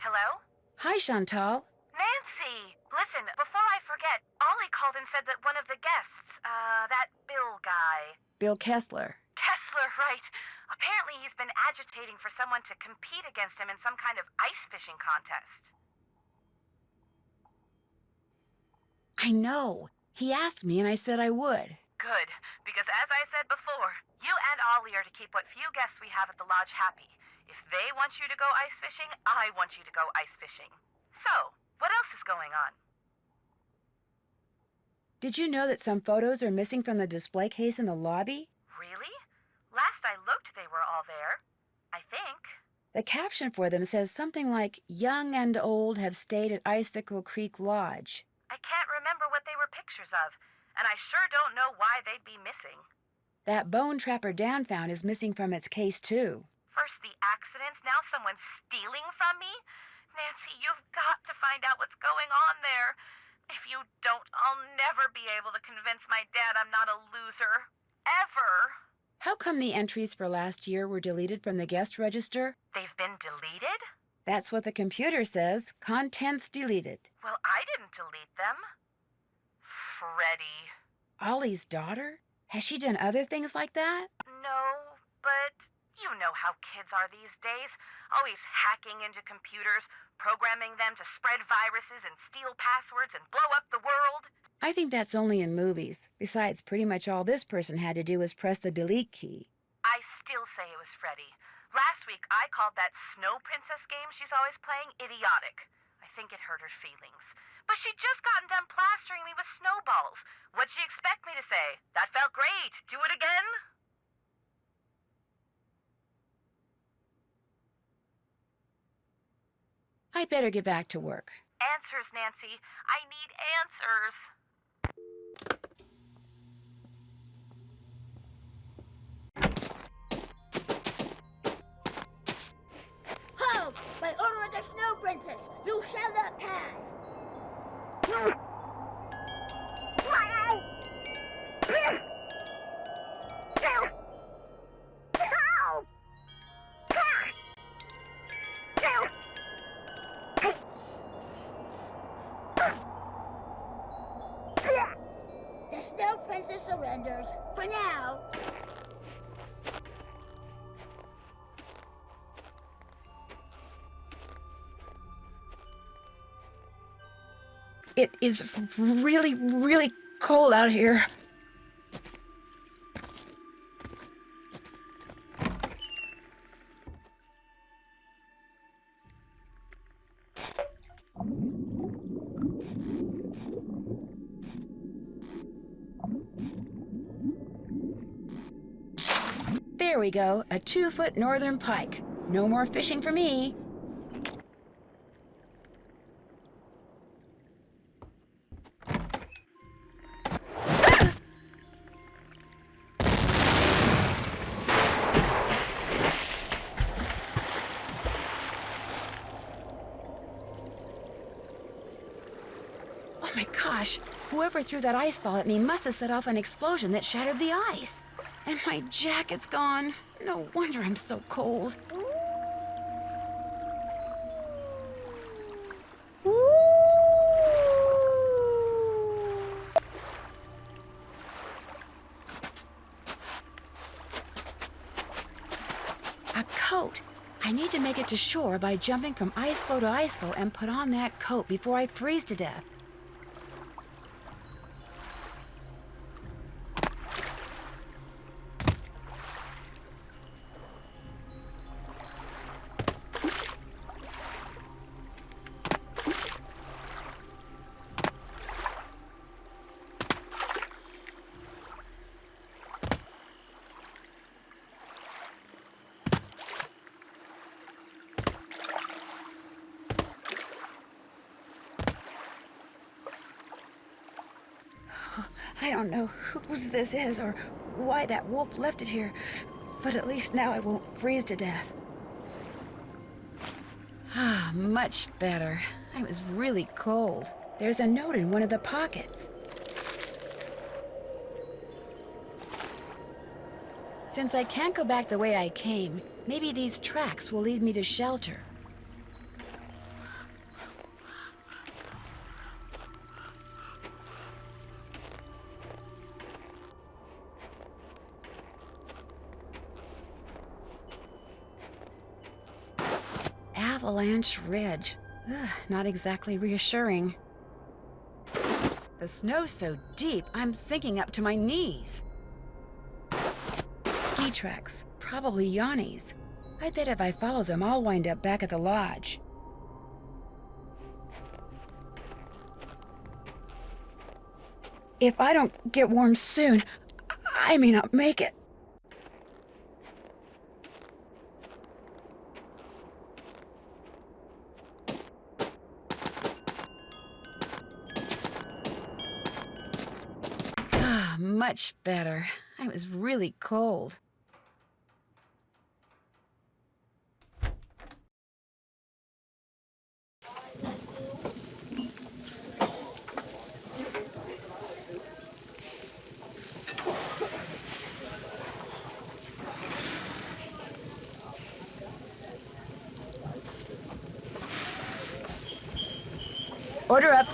Hello? Hi, Chantal. Nancy! Listen, before I forget, Ollie called and said that one of the guests, that Bill guy. Bill Kessler. Kessler, right. Apparently he's been agitating for someone to compete against him in some kind of ice fishing contest. I know. He asked me and I said I would. Good, because as I said before, you and Ollie are to keep what few guests we have at the lodge happy. If they want you to go ice fishing, I want you to go ice fishing. So, what else is going on? Did you know that some photos are missing from the display case in the lobby? Really? Last I looked, they were all there. I think. The caption for them says something like, "Young and old have stayed at Icicle Creek Lodge." I can't remember what they were pictures of, and I sure don't know why they'd be missing. That bone Trapper Dan found is missing from its case, too. First the accidents, now someone's stealing from me? Nancy, you've got to find out what's going on there. If you don't, I'll never be able to convince my dad I'm not a loser. Ever. How come the entries for last year were deleted from the guest register? They've been deleted? That's what the computer says. Contents deleted. Well, I didn't delete them. Freddie. Ollie's daughter? Has she done other things like that? No, but you know how kids are these days. Always hacking into computers, programming them to spread viruses and steal passwords and blow up the world. I think that's only in movies. Besides, pretty much all this person had to do was press the delete key. I still say it was Freddie. Last week, I called that Snow Princess game she's always playing idiotic. I think it hurt her feelings. But she'd just gotten done plastering me with snowballs. What'd she expect me to say? That felt great. Do it again? I'd better get back to work. Answers, Nancy. I need answers. Ho! By order of the Snow Princess, you shall not pass! The Snow Princess surrenders, for now. It is really, really cold out here. There we go, a 2-foot northern pike. No more fishing for me. Oh my gosh, whoever threw that ice ball at me must have set off an explosion that shattered the ice. And my jacket's gone. No wonder I'm so cold. A coat. I need to make it to shore by jumping from ice floe to ice floe and put on that coat before I freeze to death. I don't know whose this is or why that wolf left it here, but at least now I won't freeze to death. Ah, much better. I was really cold. There's a note in one of the pockets. Since I can't go back the way I came, maybe these tracks will lead me to shelter. Avalanche Ridge. Ugh, not exactly reassuring. The snow's so deep, I'm sinking up to my knees. Ski tracks, probably Yanni's. I bet if I follow them, I'll wind up back at the lodge. If I don't get warm soon, I may not make it. Ah, much better. I was really cold. Order up.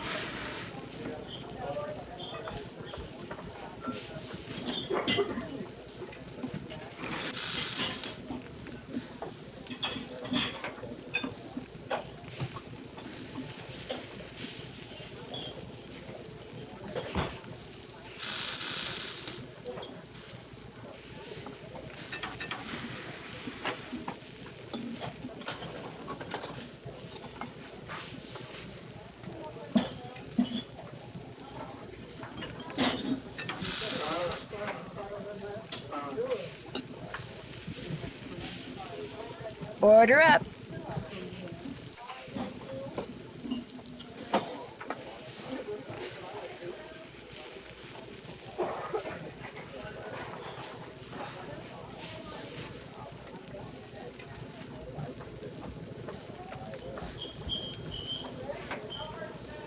Order up.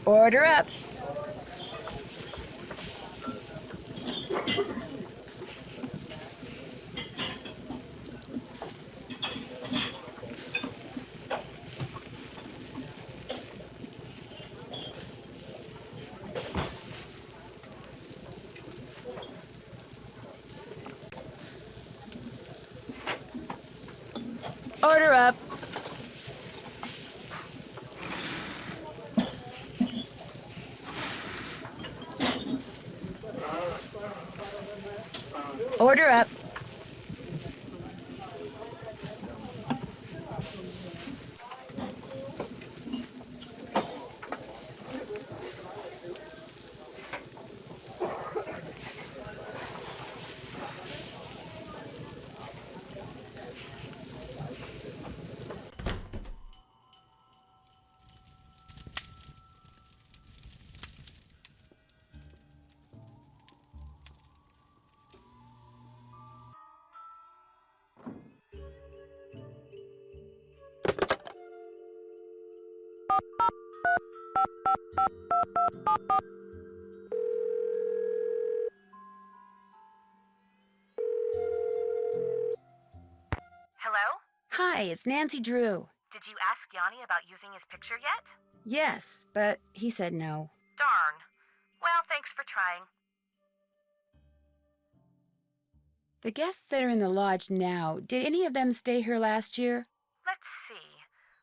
Order up. Order up. Order up. Hello? Hi, it's Nancy Drew. Did you ask Yanni about using his picture yet? Yes, but he said no. Darn. Well, thanks for trying. The guests that are in the lodge now, did any of them stay here last year? Let's see.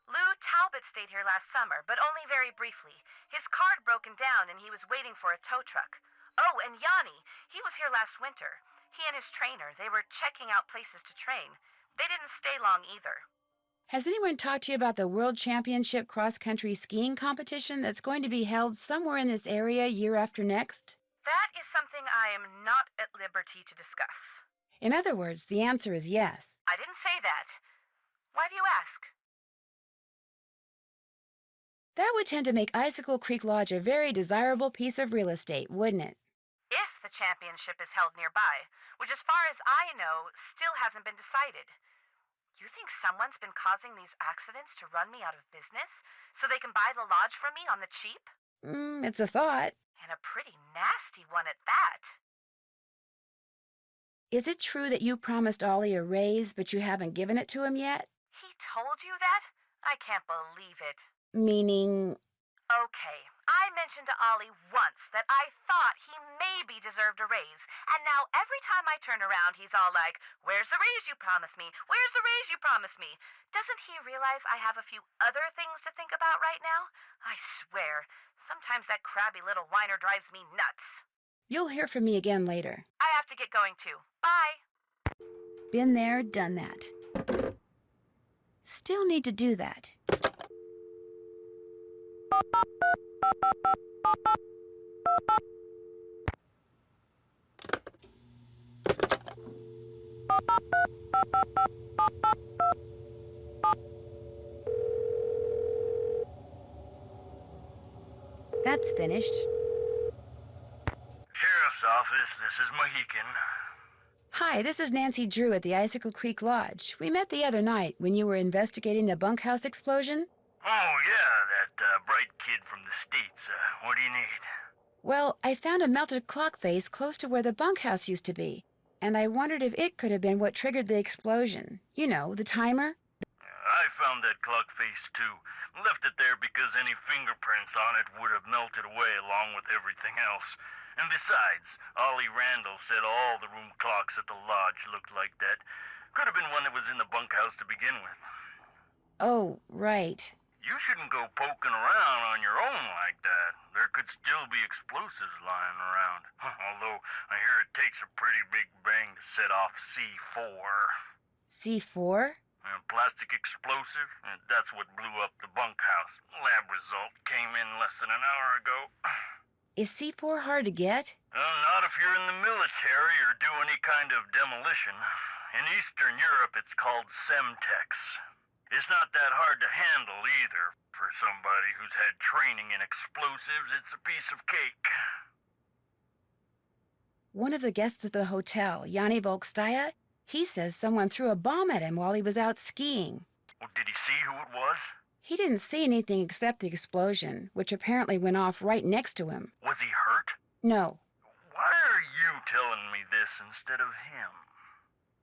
Lou Talbot stayed here last summer, but only very briefly. His car had broken down and he was waiting for a tow truck. Oh, and Yanni, he was here last winter. He and his trainer, they were checking out places to train. They didn't stay long either. Has anyone talked to you about the World Championship cross-country skiing competition that's going to be held somewhere in this area year after next? That is something I am not at liberty to discuss. In other words, the answer is yes. I didn't say that. Why do you ask? That would tend to make Icicle Creek Lodge a very desirable piece of real estate, wouldn't it? If the championship is held nearby, which as far as I know, still hasn't been decided. You think someone's been causing these accidents to run me out of business so they can buy the lodge from me on the cheap? It's a thought. And a pretty nasty one at that. Is it true that you promised Ollie a raise, but you haven't given it to him yet? He told you that? I can't believe it. Meaning... Okay, I mentioned to Ollie once that I thought he maybe deserved a raise, and now every time I turn around, he's all like, "Where's the raise you promised me? Where's the raise you promised me?" Doesn't he realize I have a few other things to think about right now? I swear, sometimes that crabby little whiner drives me nuts. You'll hear from me again later. I have to get going too. Bye. Been there, done that. Still need to do that. That's finished. Sheriff's office, this is Mohican. Hi, this is Nancy Drew at the Icicle Creek Lodge. We met the other night when you were investigating the bunkhouse explosion. Oh, yeah, that bright kid from the States. What do you need? Well, I found a melted clock face close to where the bunkhouse used to be, and I wondered if it could have been what triggered the explosion. You know, the timer. I found that clock face, too. Left it there because any fingerprints on it would have melted away along with everything else. And besides, Ollie Randall said all the room clocks at the lodge looked like that. Could have been one that was in the bunkhouse to begin with. Oh, right. You shouldn't go poking around on your own like that. There could still be explosives lying around. Although, I hear it takes a pretty big bang to set off C4. C4? A plastic explosive? That's what blew up the bunkhouse. Lab result came in less than an hour ago. Is C4 hard to get? Not if you're in the military or do any kind of demolition. In Eastern Europe, it's called Semtex. It's not that hard to handle either. For somebody who's had training in explosives, it's a piece of cake. One of the guests at the hotel, Yanni Volkstaya, he says someone threw a bomb at him while he was out skiing. Well, did he see who it was? He didn't see anything except the explosion, which apparently went off right next to him. Was he hurt? No, Why are you telling me this instead of him?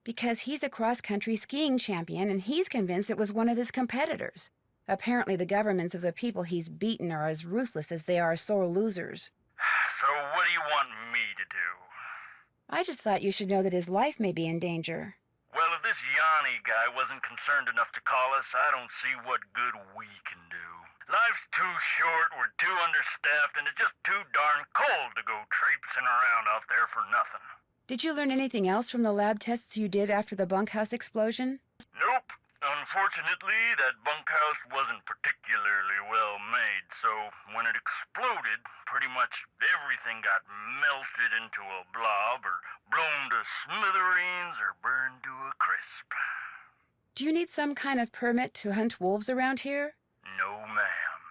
because he's a cross-country skiing champion and he's convinced it was one of his competitors. Apparently the governments of the people he's beaten are as ruthless as they are sore losers. So what do you want me to do? I just thought you should know that his life may be in danger. Well, if this Yanni guy wasn't concerned enough to call us, I don't see what good we can do. Life's too short, we're too understaffed, and it's just too darn cold to go traipsing around out there for nothing. Did you learn anything else from the lab tests you did after the bunkhouse explosion? Nope. Unfortunately, that bunkhouse wasn't particularly well made, so when it exploded, pretty much everything got melted into a blob or blown to smithereens or burned to a crisp. Do you need some kind of permit to hunt wolves around here? No, ma'am.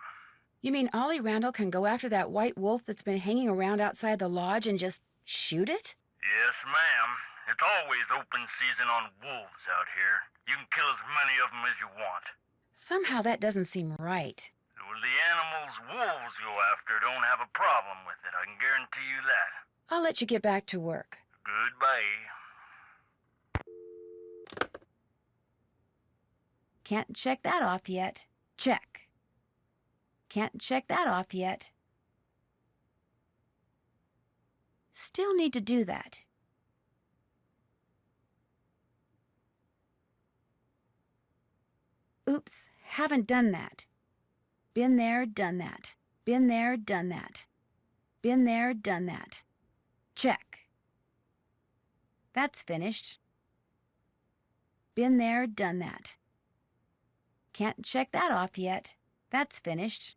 You mean Ollie Randall can go after that white wolf that's been hanging around outside the lodge and just shoot it? Yes, ma'am. It's always open season on wolves out here. You can kill as many of them as you want. Somehow that doesn't seem right. Well, the animals wolves go after don't have a problem with it, I can guarantee you that. I'll let you get back to work. Goodbye. Can't check that off yet. Check. Can't check that off yet. Still need to do that. Oops, haven't done that. Been there, done that. Been there, done that. Been there, done that. Check. That's finished. Been there, done that. Can't check that off yet. That's finished.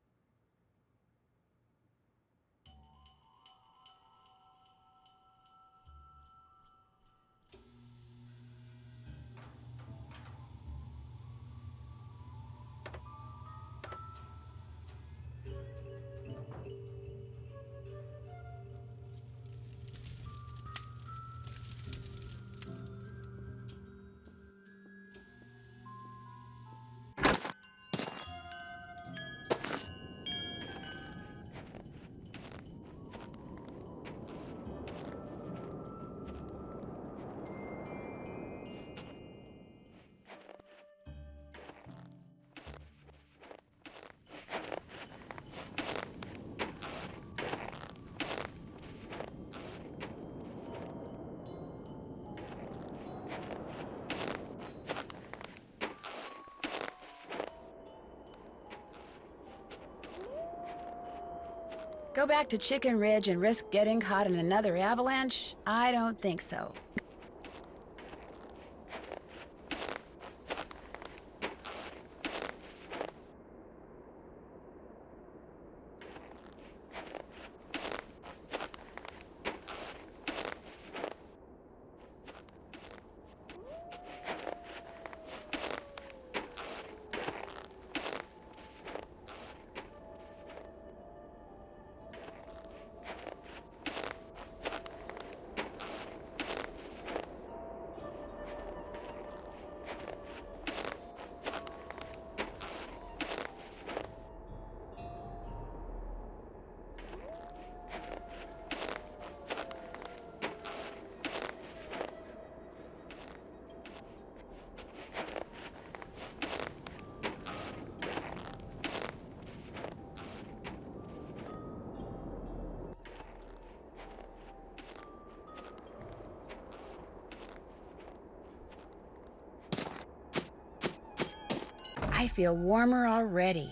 Go back to Chicken Ridge and risk getting caught in another avalanche? I don't think so. I feel warmer already.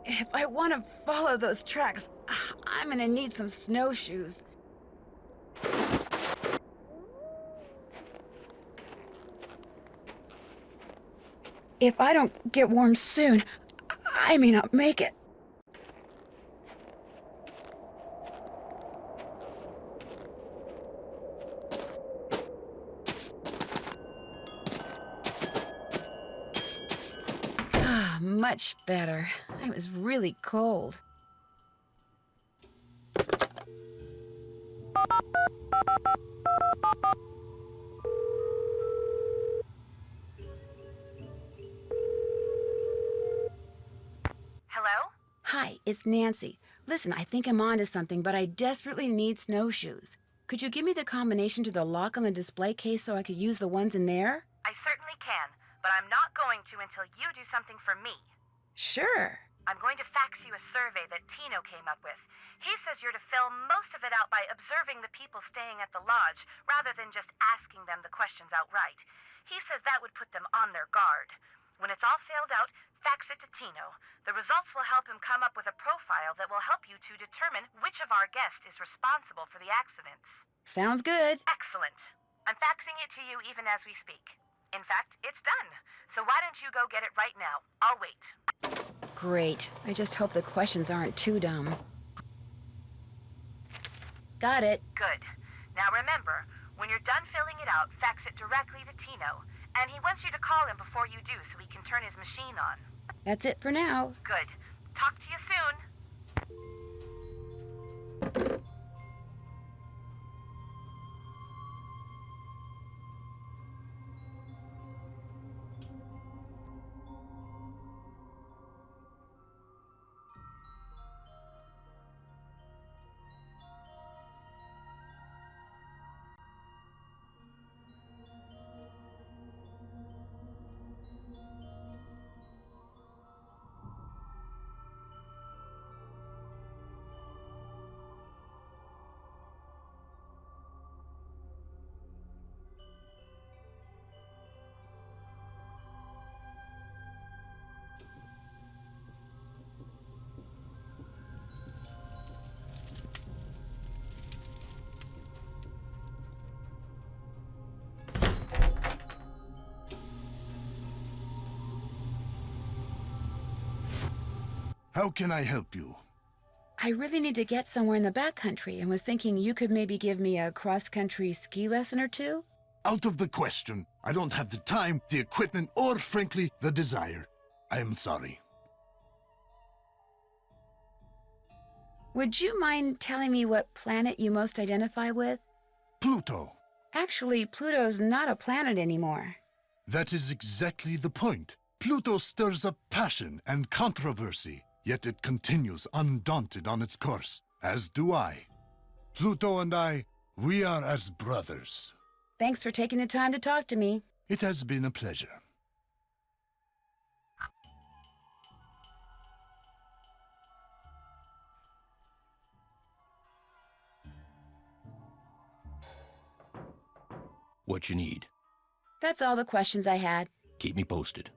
If I want to follow those tracks, I'm gonna need some snowshoes. If I don't get warm soon, I may not make it. Much better. I was really cold. Hello? Hi, it's Nancy. Listen, I think I'm onto something, but I desperately need snowshoes. Could you give me the combination to the lock on the display case so I could use the ones in there? I certainly can, but I'm not going to until you do something for me. Sure. I'm going to fax you a survey that Tino came up with. He says you're to fill most of it out by observing the people staying at the lodge, rather than just asking them the questions outright. He says that would put them on their guard. When it's all filled out, fax it to Tino. The results will help him come up with a profile that will help you to determine which of our guests is responsible for the accidents. Sounds good. Excellent. I'm faxing it to you even as we speak. In fact, it's done. So why don't you go get it right now? I'll wait. Great. I just hope the questions aren't too dumb. Got it. Good. Now remember, when you're done filling it out, fax it directly to Tino. And he wants you to call him before you do so he can turn his machine on. That's it for now. Good. Talk to you soon. How can I help you? I really need to get somewhere in the backcountry and was thinking you could maybe give me a cross-country ski lesson or two? Out of the question. I don't have the time, the equipment, or frankly, the desire. I am sorry. Would you mind telling me what planet you most identify with? Pluto. Actually, Pluto's not a planet anymore. That is exactly the point. Pluto stirs up passion and controversy, yet it continues undaunted on its course, as do I. Pluto and I, we are as brothers. Thanks for taking the time to talk to me. It has been a pleasure. What you need? That's all the questions I had. Keep me posted.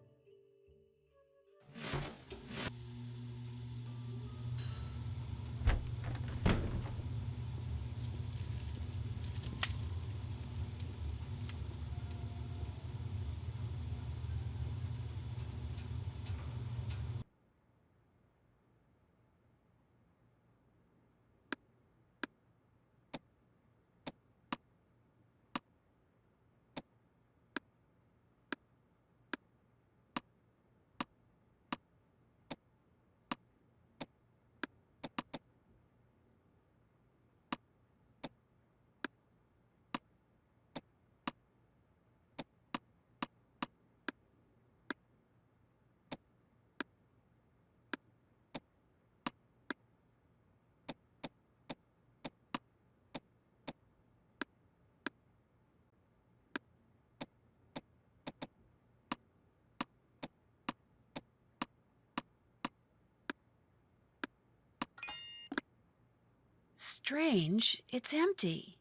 Strange, it's empty.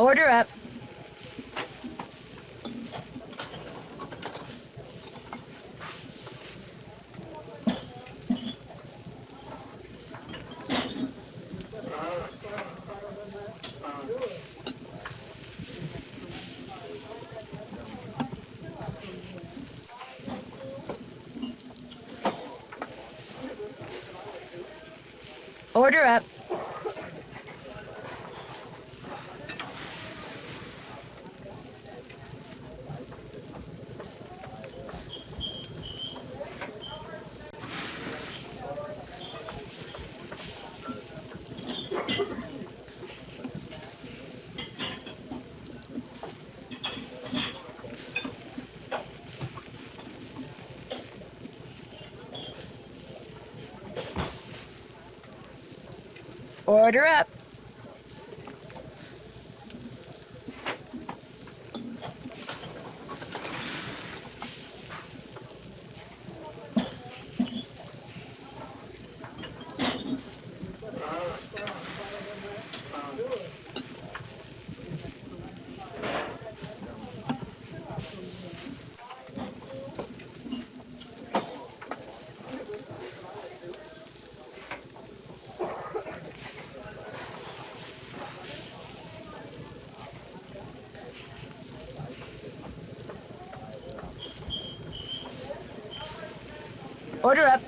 Order up. Order up. Order up. Order up.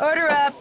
Order up.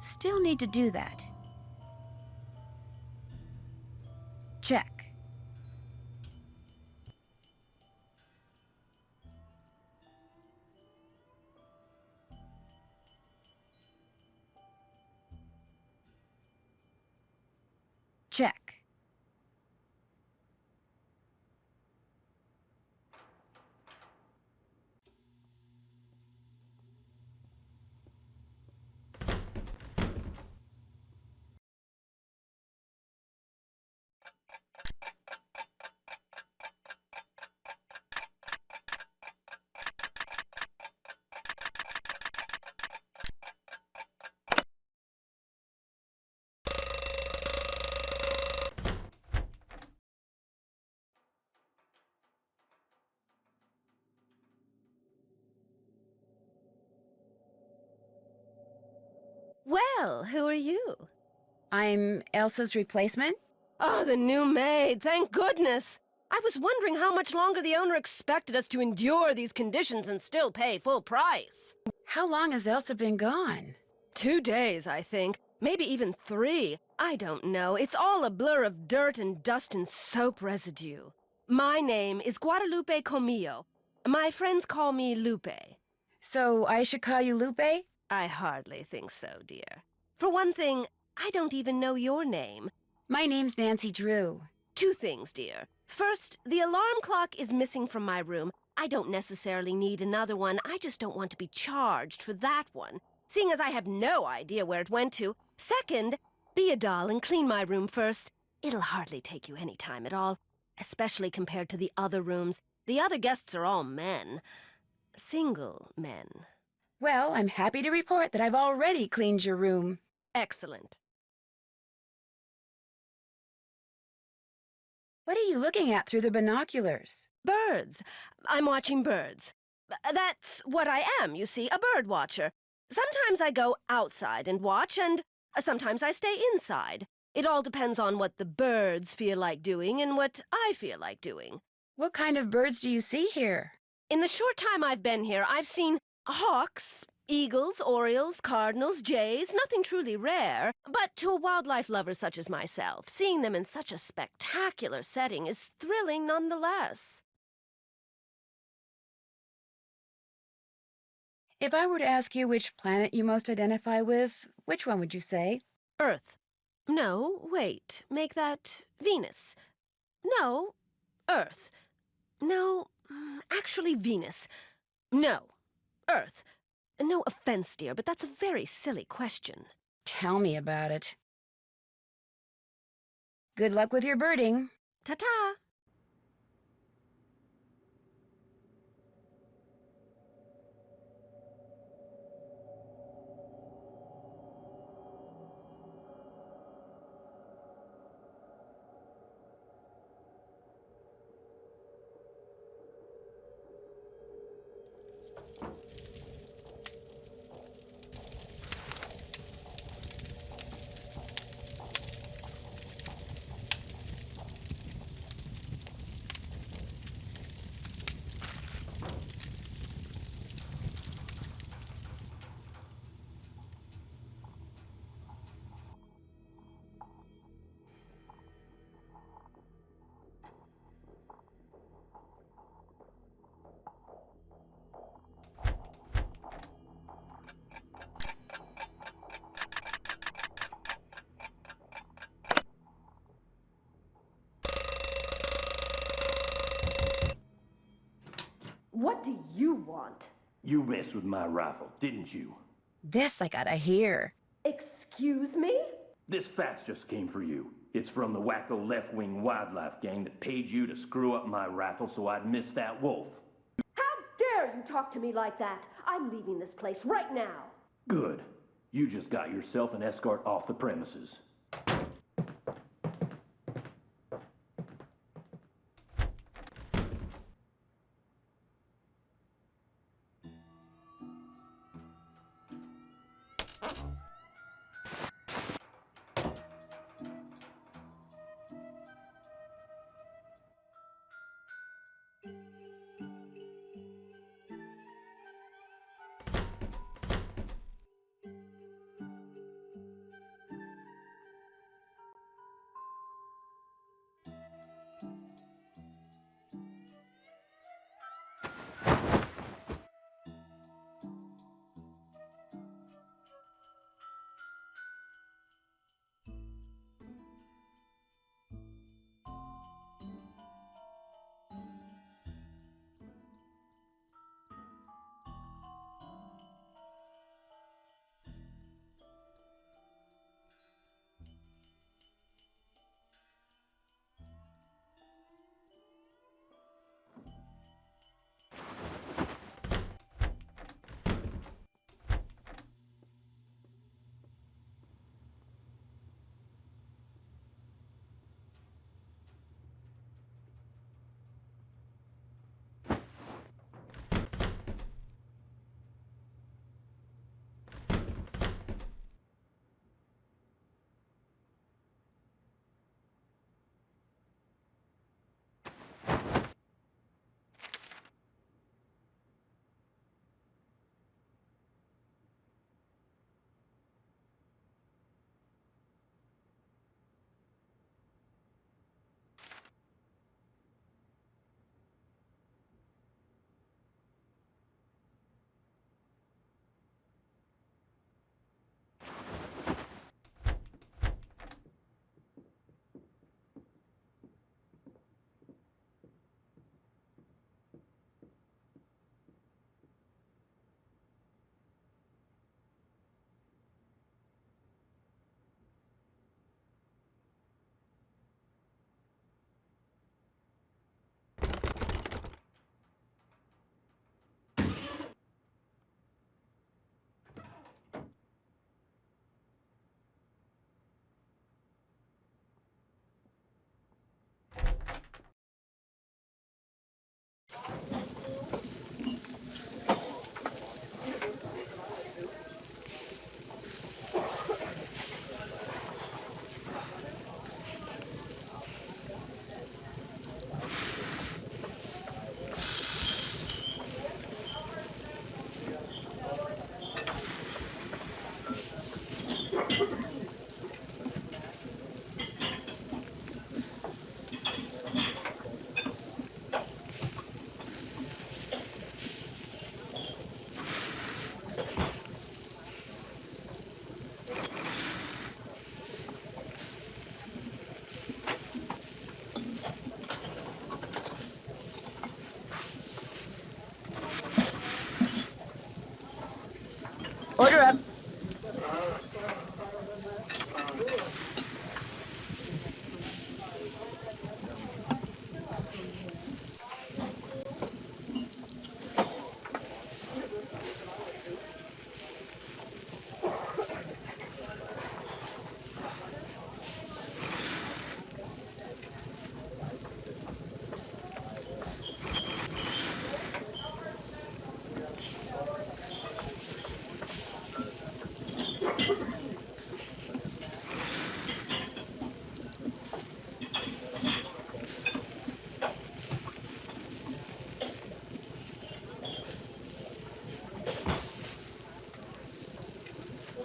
Still need to do that. Check. Check. Well, who are you? I'm Elsa's replacement. Oh, the new maid, thank goodness! I was wondering how much longer the owner expected us to endure these conditions and still pay full price. How long has Elsa been gone? 2 days, I think. Maybe even 3. I don't know. It's all a blur of dirt and dust and soap residue. My name is Guadalupe Comillo. My friends call me Lupe. So I should call you Lupe? I hardly think so, dear. For one thing, I don't even know your name. My name's Nancy Drew. 2 things, dear. First, the alarm clock is missing from my room. I don't necessarily need another one. I just don't want to be charged for that one, seeing as I have no idea where it went to. Second, be a doll and clean my room first. It'll hardly take you any time at all, especially compared to the other rooms. The other guests are all men. Single men. Well, I'm happy to report that I've already cleaned your room. Excellent. What are you looking at through the binoculars? Birds. I'm watching birds. That's what I am, you see, a bird watcher. Sometimes I go outside and watch, and sometimes I stay inside. It all depends on what the birds feel like doing and what I feel like doing. What kind of birds do you see here? In the short time I've been here, I've seen hawks, eagles, orioles, cardinals, jays, nothing truly rare. But to a wildlife lover such as myself, seeing them in such a spectacular setting is thrilling nonetheless. If I were to ask you which planet you most identify with, which one would you say? Earth. No, wait, make that Venus. No, Earth. No, actually Venus. No, Earth. No offense, dear, but that's a very silly question. Tell me about it. Good luck with your birding. Ta-ta! What do you want? You messed with my rifle, didn't you? This I gotta hear. Excuse me? This fax just came for you. It's from the wacko left-wing wildlife gang that paid you to screw up my rifle so I'd miss that wolf. How dare you talk to me like that? I'm leaving this place right now. Good. You just got yourself an escort off the premises.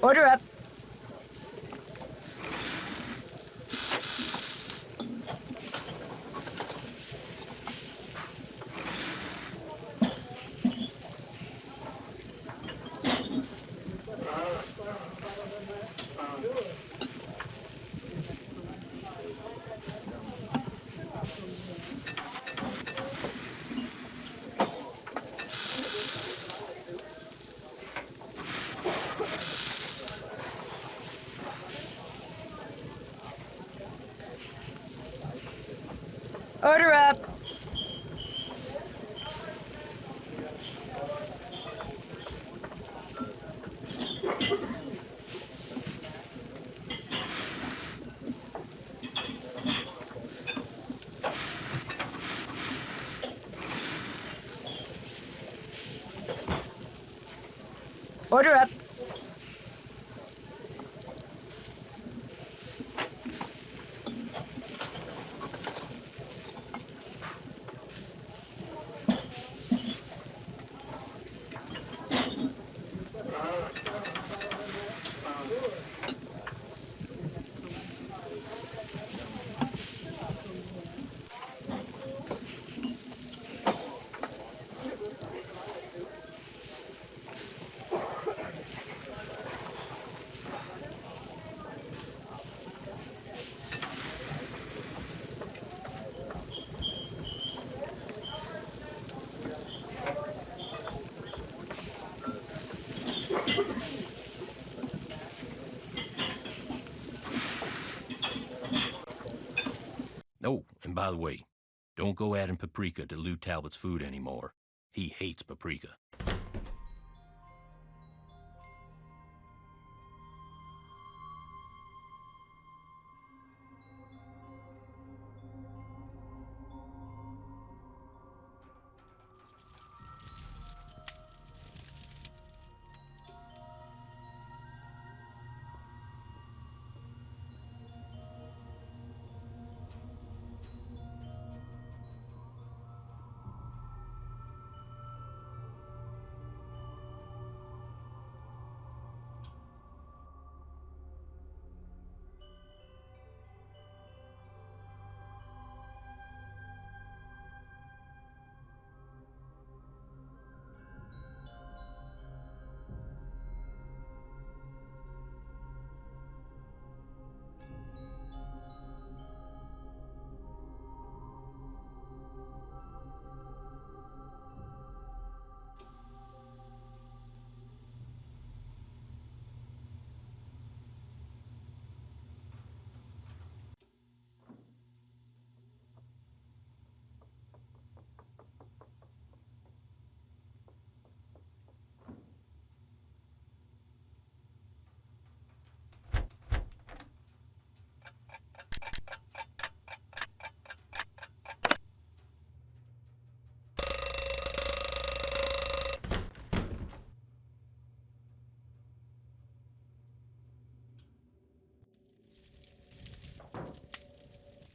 Order up. Order up. Order up. Oh, and by the way, don't go adding paprika to Lou Talbot's food anymore. He hates paprika.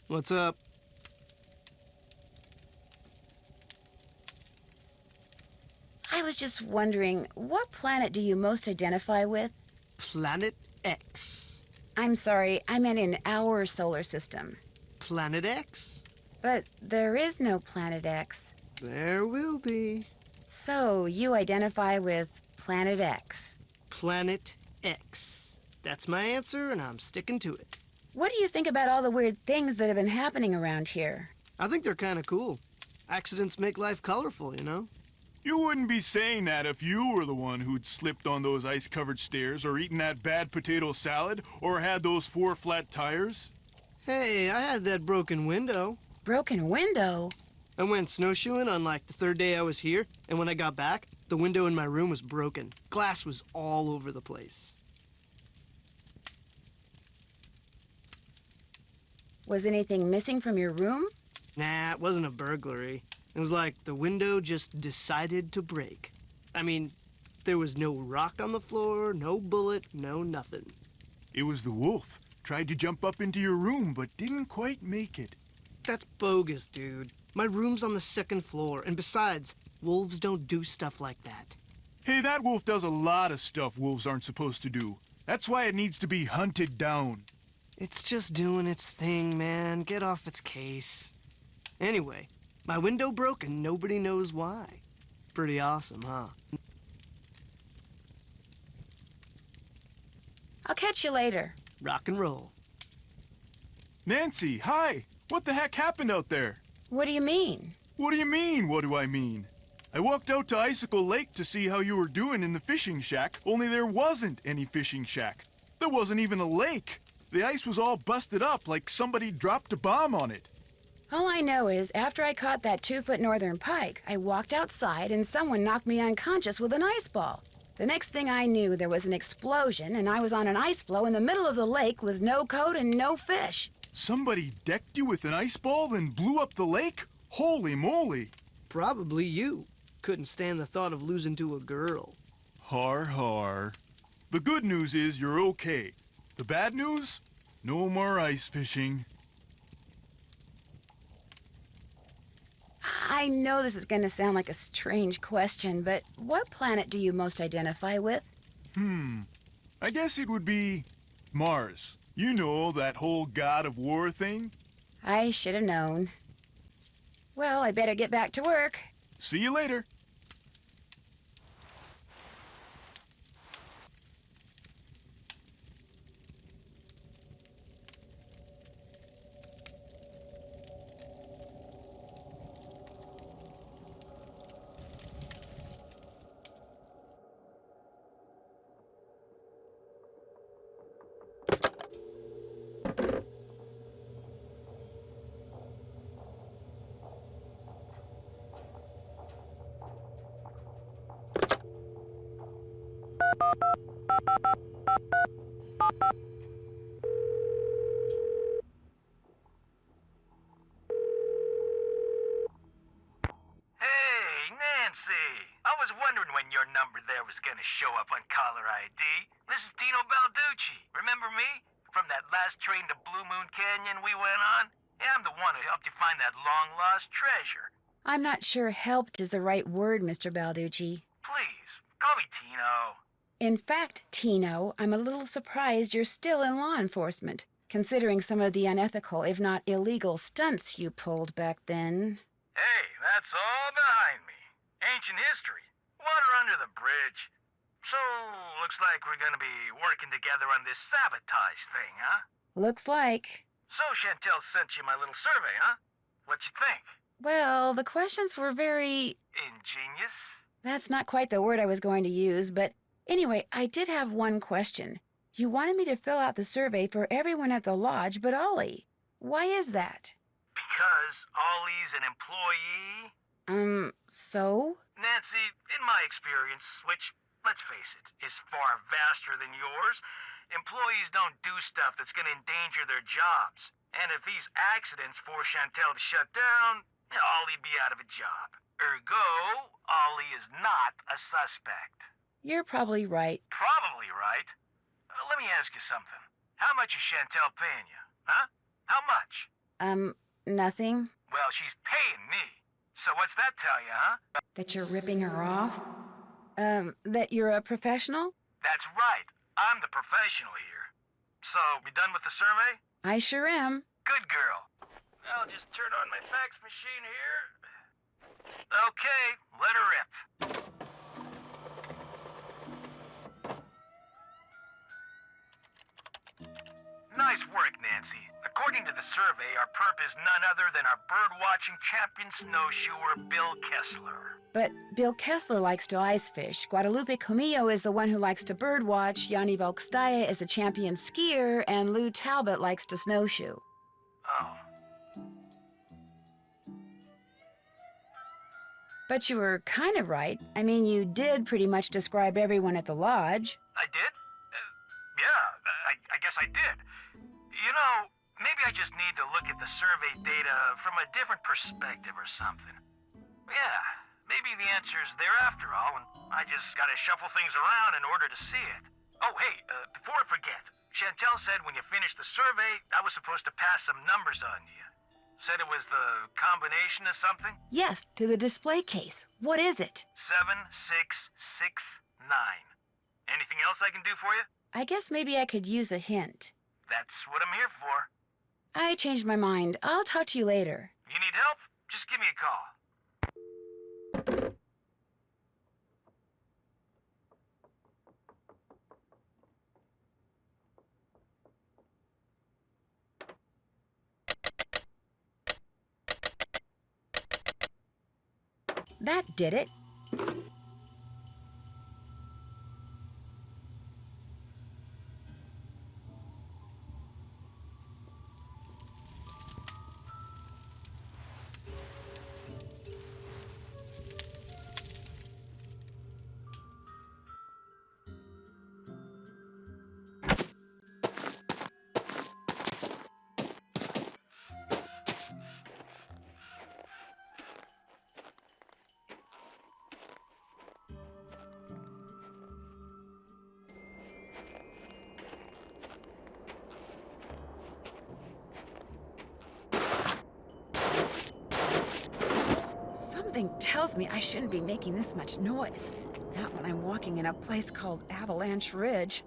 What's up? I was just wondering, what planet do you most identify with? Planet X. I'm sorry, I meant in our solar system. Planet X? But there is no Planet X. There will be. So you identify with Planet X. Planet X. That's my answer, and I'm sticking to it. What do you think about all the weird things that have been happening around here? I think they're kind of cool. Accidents make life colorful, you know? You wouldn't be saying that if you were the one who'd slipped on those ice-covered stairs or eaten that bad potato salad or had those 4 flat tires. Hey, I had that broken window. Broken window? I went snowshoeing on like the 3rd day I was here, and when I got back, the window in my room was broken. Glass was all over the place. Was anything missing from your room? Nah, it wasn't a burglary. It was like the window just decided to break. I mean, there was no rock on the floor, no bullet, no nothing. It was the wolf. Tried to jump up into your room, but didn't quite make it. That's bogus, dude. My room's on the 2nd floor, and besides, wolves don't do stuff like that. Hey, that wolf does a lot of stuff wolves aren't supposed to do. That's why it needs to be hunted down. It's just doing its thing, man. Get off its case. Anyway, my window broke and nobody knows why. Pretty awesome, huh? I'll catch you later. Rock and roll. Nancy, hi! What the heck happened out there? What do you mean? What do you mean, what do I mean? I walked out to Icicle Lake to see how you were doing in the fishing shack, only there wasn't any fishing shack. There wasn't even a lake. The ice was all busted up like somebody dropped a bomb on it. All I know is after I caught that 2-foot northern pike, I walked outside and someone knocked me unconscious with an ice ball. The next thing I knew, there was an explosion and I was on an ice floe in the middle of the lake with no coat and no fish. Somebody decked you with an ice ball and blew up the lake? Holy moly! Probably you. Couldn't stand the thought of losing to a girl. Har har. The good news is you're okay. The bad news? No more ice fishing. I know this is going to sound like a strange question, but what planet do you most identify with? I guess it would be Mars. You know, that whole god of war thing? I should have known. Well, I better get back to work. See you later. I was wondering when your number there was gonna show up on caller ID. This is Tino Balducci. Remember me? From that last train to Blue Moon Canyon we went on? Yeah, I'm the one who helped you find that long-lost treasure. I'm not sure helped is the right word, Mr. Balducci. Please, call me Tino. In fact, Tino, I'm a little surprised you're still in law enforcement, considering some of the unethical, if not illegal, stunts you pulled back then. Hey, that's all behind me. Ancient history. Water under the bridge. So, looks like we're gonna be working together on this sabotage thing, huh? Looks like. So Chantel sent you my little survey, huh? What you think? Well, the questions were very... Ingenious? That's not quite the word I was going to use, but anyway, I did have one question. You wanted me to fill out the survey for everyone at the lodge but Ollie. Why is that? Because Ollie's an employee? So? Nancy, in my experience, which, let's face it, is far vaster than yours, employees don't do stuff that's gonna endanger their jobs. And if these accidents force Chantel to shut down, Ollie'd be out of a job. Ergo, Ollie is not a suspect. You're probably right. Probably right. Let me ask you something. How much is Chantel paying you? Huh? How much? Nothing. Well, she's paying me. So what's that tell you, huh? That you're ripping her off? That you're a professional? That's right. I'm the professional here. So, we done with the survey? I sure am. Good girl. I'll just turn on my fax machine here. Okay, let her rip. Nice work, Nancy. According to the survey, our perp is none other than our bird-watching champion snowshoer, Bill Kessler. But Bill Kessler likes to ice fish. Guadalupe Comillo is the one who likes to birdwatch. Yanni Volkstaya is a champion skier. And Lou Talbot likes to snowshoe. Oh. But you were kind of right. I mean, you did pretty much describe everyone at the lodge. I did? I guess I did. You know, maybe I just need to look at the survey data from a different perspective or something. Yeah, maybe the answer's there after all, and I just gotta shuffle things around in order to see it. Oh, hey, before I forget, Chantel said when you finished the survey, I was supposed to pass some numbers on to you. Said it was the combination of something? Yes, to the display case. What is it? 7669. Anything else I can do for you? I guess maybe I could use a hint. That's what I'm here for. I changed my mind. I'll talk to you later. You need help? Just give me a call. That did it. Something tells me I shouldn't be making this much noise. Not when I'm walking in a place called Avalanche Ridge.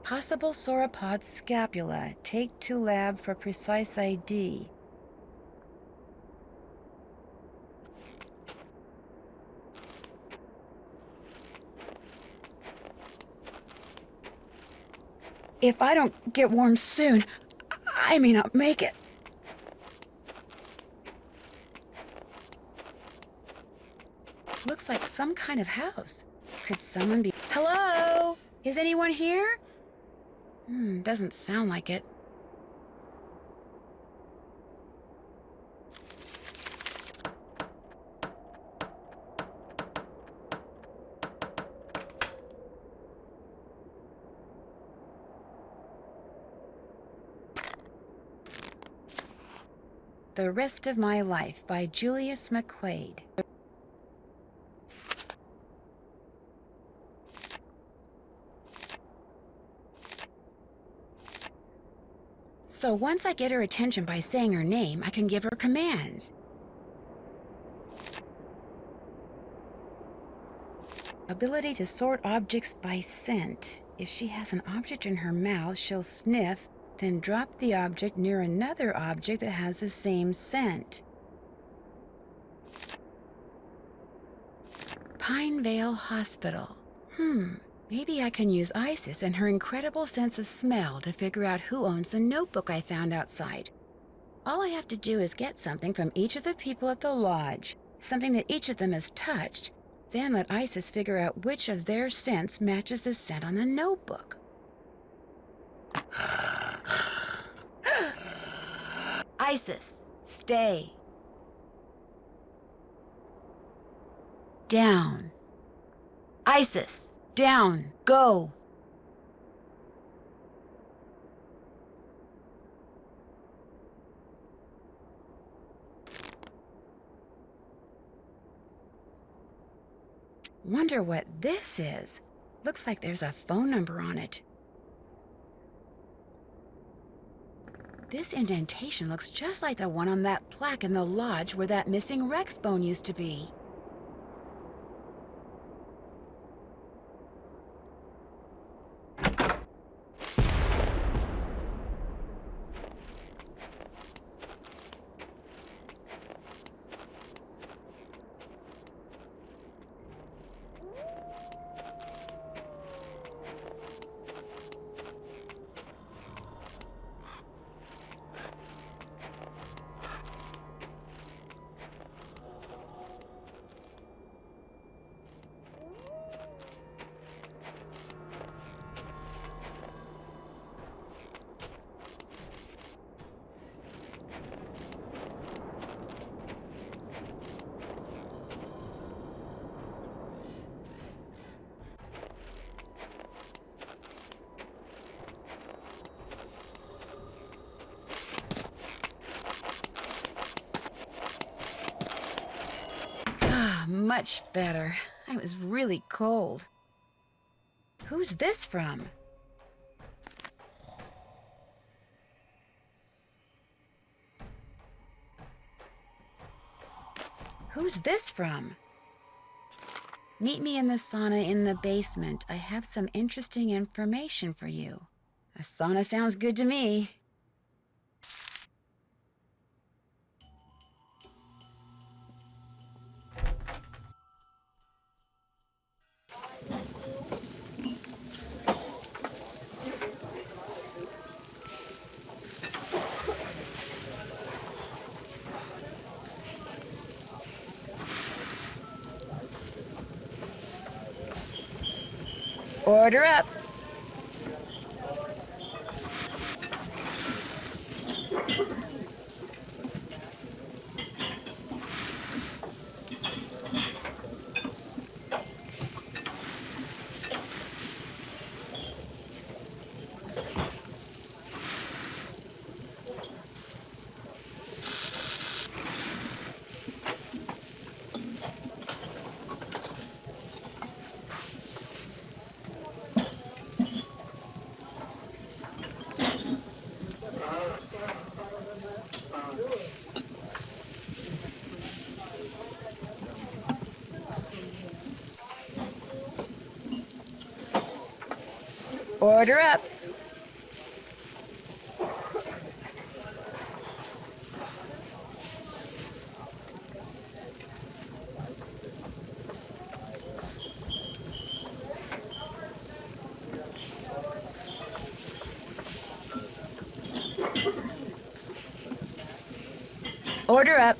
Possible sauropod scapula. Take to lab for precise ID. If I don't get warm soon, I may not make it. Looks like some kind of house. Could someone be... Hello? Is anyone here? Doesn't sound like it. The Rest of My Life by Julius McQuaid. So once I get her attention by saying her name, I can give her commands. Ability to sort objects by scent. If she has an object in her mouth, she'll sniff, then drop the object near another object that has the same scent. Pinevale Hospital. Maybe I can use Isis and her incredible sense of smell to figure out who owns the notebook I found outside. All I have to do is get something from each of the people at the lodge, something that each of them has touched, then let Isis figure out which of their scents matches the scent on the notebook. Isis, stay. Down. Isis, down. Go. Wonder what this is. Looks like there's a phone number on it. This indentation looks just like the one on that plaque in the lodge where that missing Rex bone used to be. Much better. I was really cold. Who's this from? Who's this from? Meet me in the sauna in the basement. I have some interesting information for you. A sauna sounds good to me. Order up. Order up. Order up.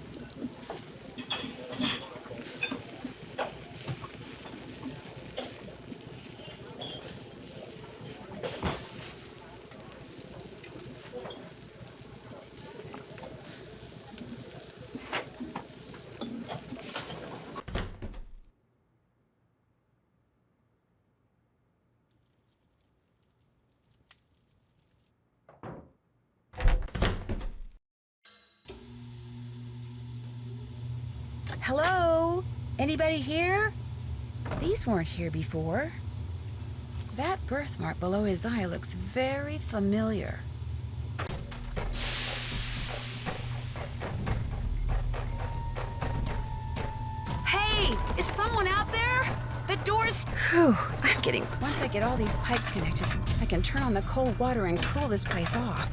Hello? Anybody here? These weren't here before. That birthmark below his eye looks very familiar. Hey! Is someone out there? The door's... Whew, I'm getting... Once I get all these pipes connected, I can turn on the cold water and cool this place off.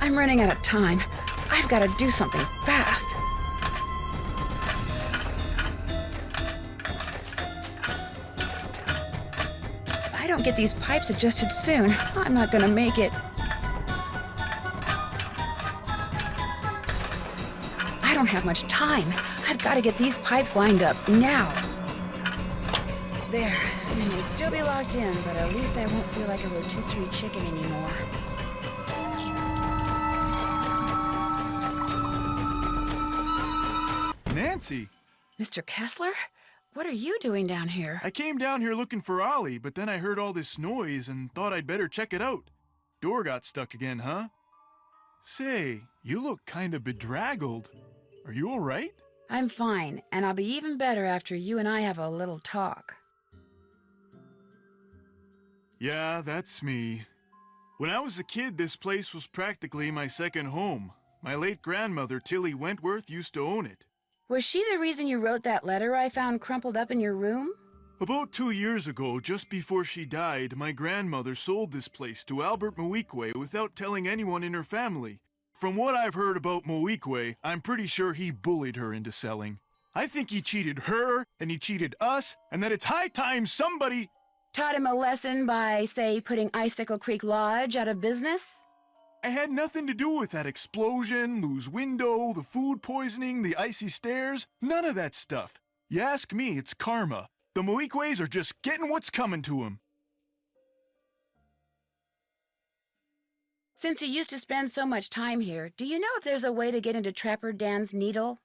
I'm running out of time. I've got to do something fast. If I don't get these pipes adjusted soon, I'm not gonna make it. I don't have much time. I've got to get these pipes lined up now. There. I may still be locked in, but at least I won't feel like a rotisserie chicken anymore. Nancy! Mr. Kessler? What are you doing down here? I came down here looking for Ollie, but then I heard all this noise and thought I'd better check it out. Door got stuck again, huh? Say, you look kind of bedraggled. Are you all right? I'm fine, and I'll be even better after you and I have a little talk. Yeah, that's me. When I was a kid, this place was practically my second home. My late grandmother, Tilly Wentworth, used to own it. Was she the reason you wrote that letter I found crumpled up in your room? About 2 years ago, just before she died, my grandmother sold this place to Albert Moeequay without telling anyone in her family. From what I've heard about Moeequay, I'm pretty sure he bullied her into selling. I think he cheated her, and he cheated us, and that it's high time somebody... Taught him a lesson by, say, putting Icicle Creek Lodge out of business? I had nothing to do with that explosion, loose window, the food poisoning, the icy stairs, none of that stuff. You ask me, it's karma. The Moeequays are just getting what's coming to them. Since you used to spend so much time here, do you know if there's a way to get into Trapper Dan's Needle?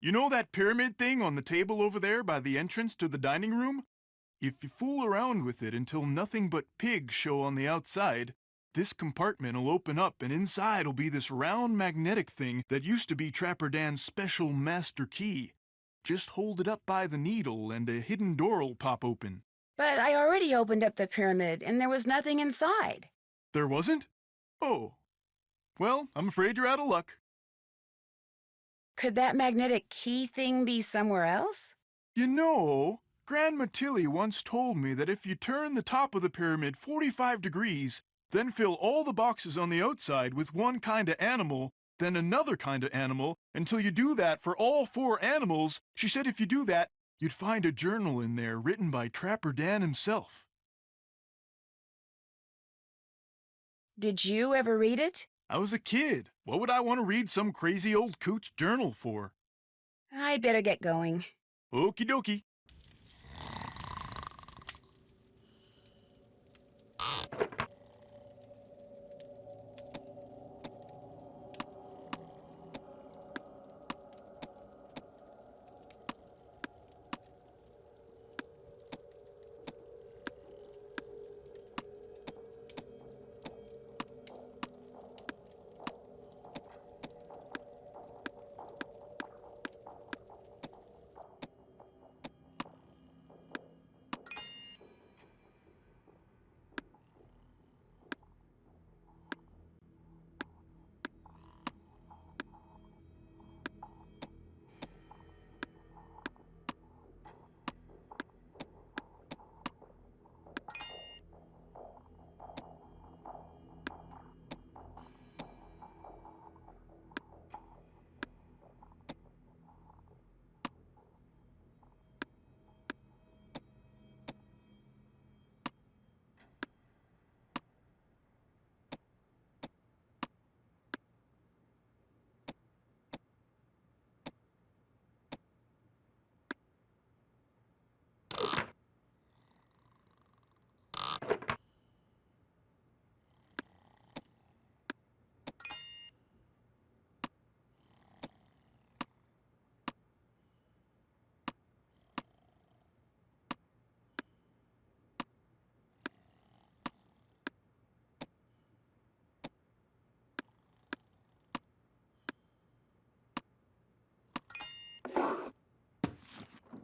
You know that pyramid thing on the table over there by the entrance to the dining room? If you fool around with it until nothing but pigs show on the outside, this compartment will open up and inside will be this round magnetic thing that used to be Trapper Dan's special master key. Just hold it up by the needle and a hidden door will pop open. But I already opened up the pyramid and there was nothing inside. There wasn't? Oh. Well, I'm afraid you're out of luck. Could that magnetic key thing be somewhere else? You know, Grandma Tilly once told me that if you turn the top of the pyramid 45 degrees, then fill all the boxes on the outside with one kind of animal, then another kind of animal, until you do that for all 4 animals, she said if you do that, you'd find a journal in there written by Trapper Dan himself. Did you ever read it? I was a kid. What would I want to read some crazy old coot's journal for? I'd better get going. Okie dokie.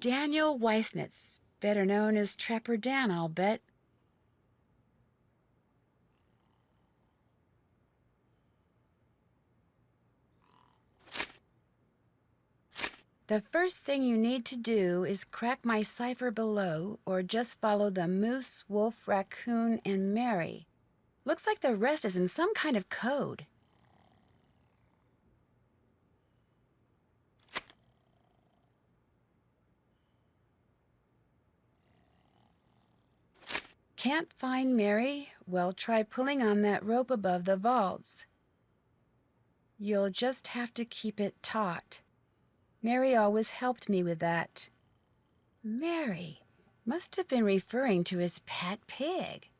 Daniel Weissnitz, better known as Trapper Dan, I'll bet. The first thing you need to do is crack my cipher below, or just follow the moose, wolf, raccoon, and Mary. Looks like the rest is in some kind of code. Can't find Mary? Well, try pulling on that rope above the vaults. You'll just have to keep it taut. Mary always helped me with that. Mary must have been referring to his pet pig.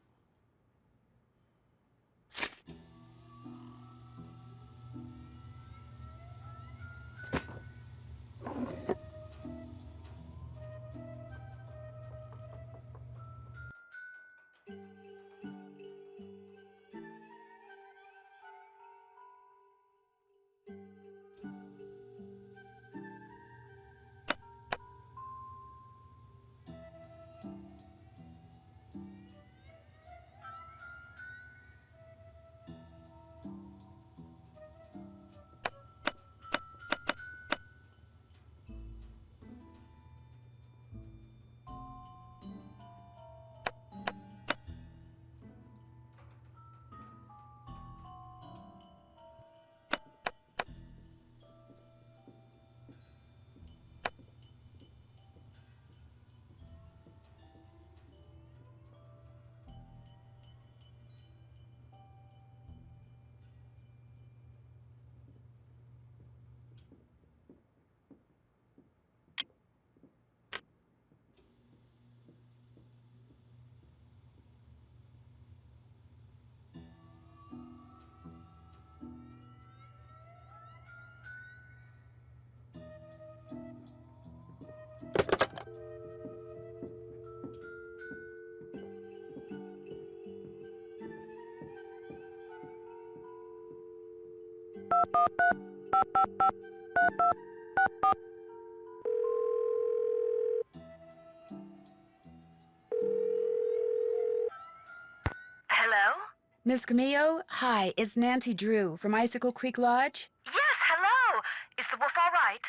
Hello? Miss Camillo, hi, it's Nancy Drew from Icicle Creek Lodge. Yes, hello. Is the wolf all right?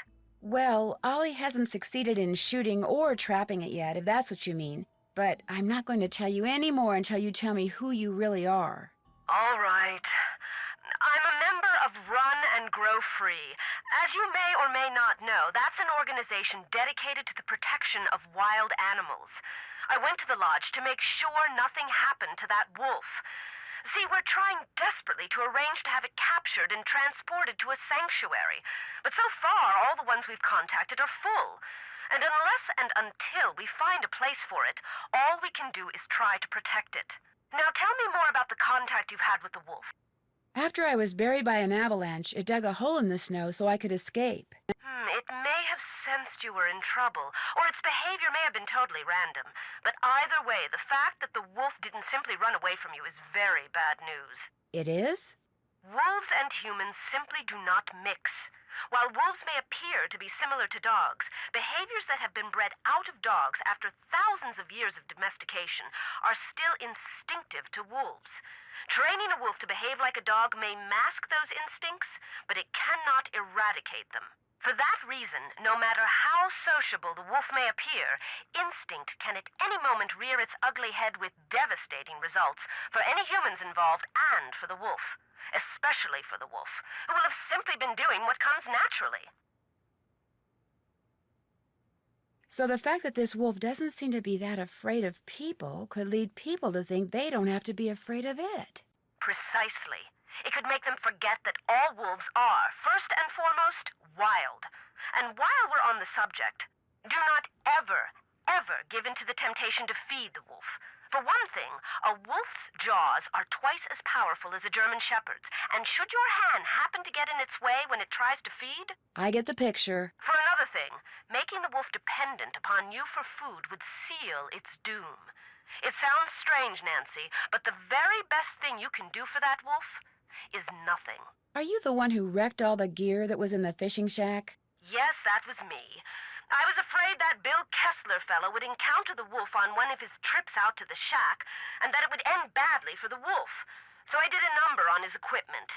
Well, Ollie hasn't succeeded in shooting or trapping it yet, if that's what you mean. But I'm not going to tell you any more until you tell me who you really are. All right. I'm a member of Run and Grow Free. As you may or may not know, that's an organization dedicated to the protection of wild animals. I went to the lodge to make sure nothing happened to that wolf. See, we're trying desperately to arrange to have it captured and transported to a sanctuary. But so far, all the ones we've contacted are full. And unless and until we find a place for it, all we can do is try to protect it. Now tell me more about the contact you've had with the wolf. After I was buried by an avalanche, it dug a hole in the snow so I could escape. It may have sensed you were in trouble, or its behavior may have been totally random. But either way, the fact that the wolf didn't simply run away from you is very bad news. It is? Wolves and humans simply do not mix. While wolves may appear to be similar to dogs, behaviors that have been bred out of dogs after thousands of years of domestication are still instinctive to wolves. Training a wolf to behave like a dog may mask those instincts, but it cannot eradicate them. For that reason, no matter how sociable the wolf may appear, instinct can at any moment rear its ugly head with devastating results for any humans involved and for the wolf. Especially for the wolf, who will have simply been doing what comes naturally. So the fact that this wolf doesn't seem to be that afraid of people could lead people to think they don't have to be afraid of it. Precisely. It could make them forget that all wolves are, first and foremost, wild. And while we're on the subject, do not ever, ever give in to the temptation to feed the wolf. For one thing, a wolf's jaws are twice as powerful as a German shepherd's, and should your hand happen to get in its way when it tries to feed? I get the picture. For another thing, making the wolf dependent upon you for food would seal its doom. It sounds strange, Nancy, but the very best thing you can do for that wolf is nothing. Are you the one who wrecked all the gear that was in the fishing shack? Yes, that was me. I was afraid that Bill Kessler fellow would encounter the wolf on one of his trips out to the shack, and that it would end badly for the wolf. So I did a number on his equipment.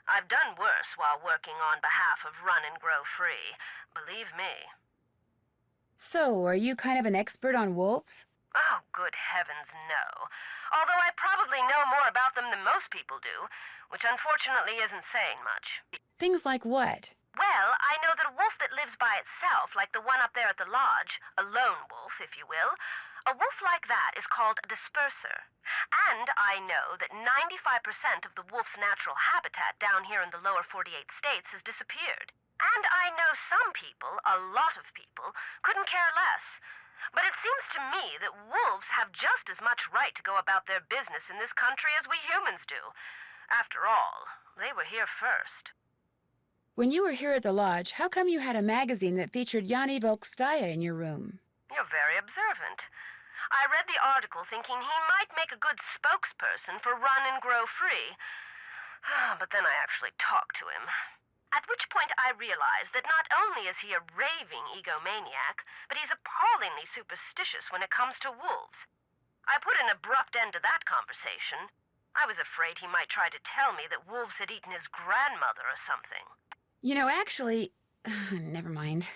I've done worse while working on behalf of Run and Grow Free. Believe me. So, are you kind of an expert on wolves? Oh, good heavens, no. Although I probably know more about them than most people do, which unfortunately isn't saying much. Things like what? Well, I know that a wolf that lives by itself, like the one up there at the lodge, a lone wolf, if you will, a wolf like that is called a disperser. And I know that 95% of the wolf's natural habitat down here in the lower 48 states has disappeared. And I know some people, a lot of people, couldn't care less. But it seems to me that wolves have just as much right to go about their business in this country as we humans do. After all, they were here first. When you were here at the lodge, how come you had a magazine that featured Yanni Volkstaya in your room? You're very observant. I read the article thinking he might make a good spokesperson for Run and Grow Free. But then I actually talked to him. At which point I realized that not only is he a raving egomaniac, but he's appallingly superstitious when it comes to wolves. I put an abrupt end to that conversation. I was afraid he might try to tell me that wolves had eaten his grandmother or something. You know, actually, never mind.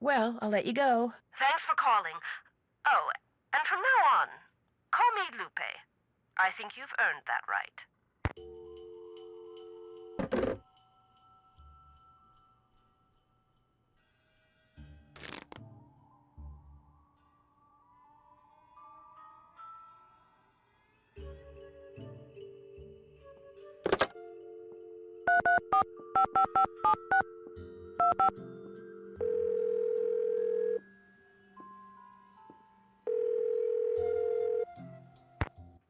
Well, I'll let you go. Thanks for calling. Oh, and from now on, call me Lupe. I think you've earned that right.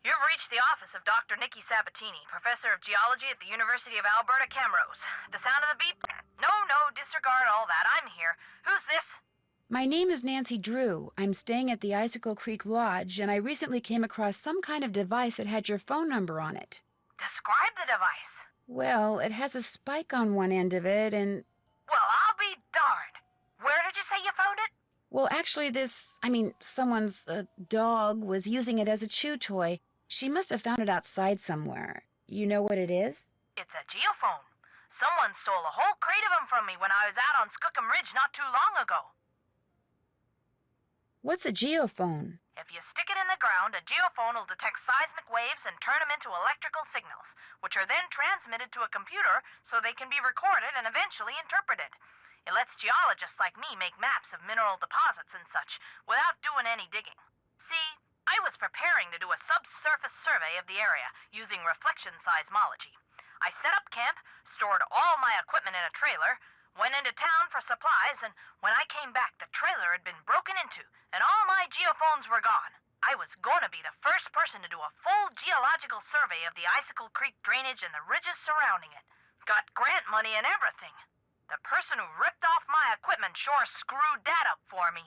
You've reached the office of Dr. Nikki Sabatini, professor of geology at the University of Alberta, Camrose. The sound of the beep? No, disregard all that. I'm here. Who's this? My name is Nancy Drew. I'm staying at the Icicle Creek Lodge, and I recently came across some kind of device that had your phone number on it. Describe the device. Well, it has a spike on one end of it, and... Well, I'll be darned. Where did you say you found it? Well, actually, someone's dog was using it as a chew toy. She must have found it outside somewhere. You know what it is? It's a geophone. Someone stole a whole crate of them from me when I was out on Skookum Ridge not too long ago. What's a geophone? If you stick it in the ground, a geophone will detect seismic waves and turn them into electrical signals, which are then transmitted to a computer so they can be recorded and eventually interpreted. It lets geologists like me make maps of mineral deposits and such without doing any digging. See, I was preparing to do a subsurface survey of the area using reflection seismology. I set up camp, stored all my equipment in a trailer, went into town for supplies, and when I came back, the trailer had been broken into, and all my geophones were gone. I was going to be the first person to do a full geological survey of the Icicle Creek drainage and the ridges surrounding it. Got grant money and everything. The person who ripped off my equipment sure screwed that up for me.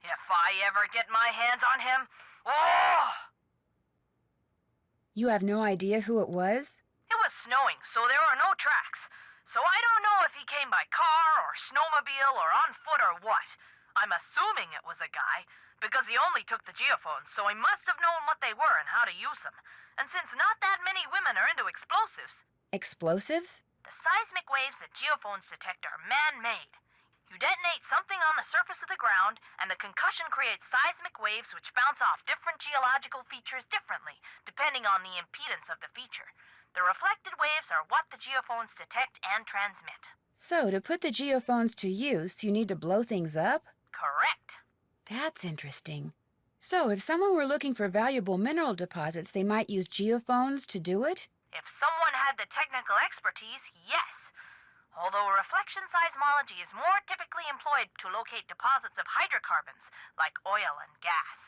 If I ever get my hands on him, oh! You have no idea who it was? It was snowing, so there were no tracks. So I don't know if he came by car or snowmobile or on foot or what. I'm assuming it was a guy, because he only took the geophones, so he must have known what they were and how to use them. And since not that many women are into explosives... Explosives? The seismic waves that geophones detect are man-made. You detonate something on the surface of the ground, and the concussion creates seismic waves which bounce off different geological features differently, depending on the impedance of the feature. The reflected waves are what the geophones detect and transmit. So, to put the geophones to use, you need to blow things up? Correct. That's interesting. So, if someone were looking for valuable mineral deposits, they might use geophones to do it? If someone had the technical expertise, yes. Although reflection seismology is more typically employed to locate deposits of hydrocarbons, like oil and gas.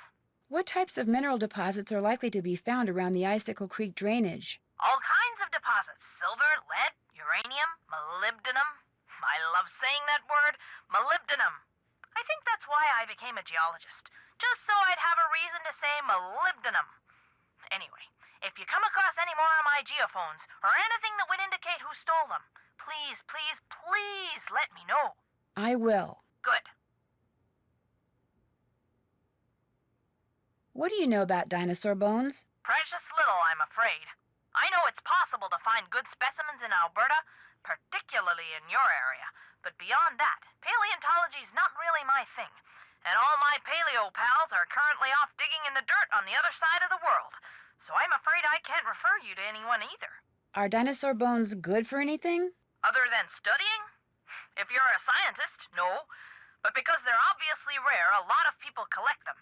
What types of mineral deposits are likely to be found around the Icicle Creek drainage? All kinds of deposits. Silver, lead, uranium, molybdenum. I love saying that word, molybdenum. I think that's why I became a geologist. Just so I'd have a reason to say molybdenum. Anyway, if you come across any more of my geophones, or anything that would indicate who stole them, please, please, please let me know. I will. Good. What do you know about dinosaur bones? Precious little, I'm afraid. I know it's possible to find good specimens in Alberta, particularly in your area, but beyond that, paleontology's not really my thing. And all my paleo pals are currently off digging in the dirt on the other side of the world, so I'm afraid I can't refer you to anyone either. Are dinosaur bones good for anything? Other than studying? If you're a scientist, no. But because they're obviously rare, a lot of people collect them.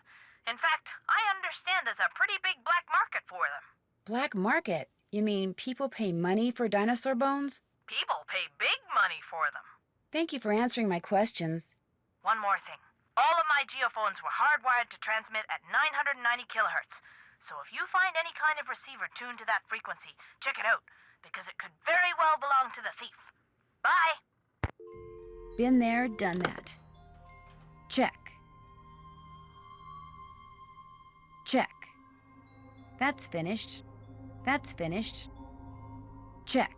In fact, I understand there's a pretty big black market for them. Black market? You mean people pay money for dinosaur bones? People pay big money for them. Thank you for answering my questions. One more thing. All of my geophones were hardwired to transmit at 990 kilohertz. So if you find any kind of receiver tuned to that frequency, check it out, because it could very well belong to the thief. Bye! Been there, done that. Check. Check. That's finished. That's finished. Check.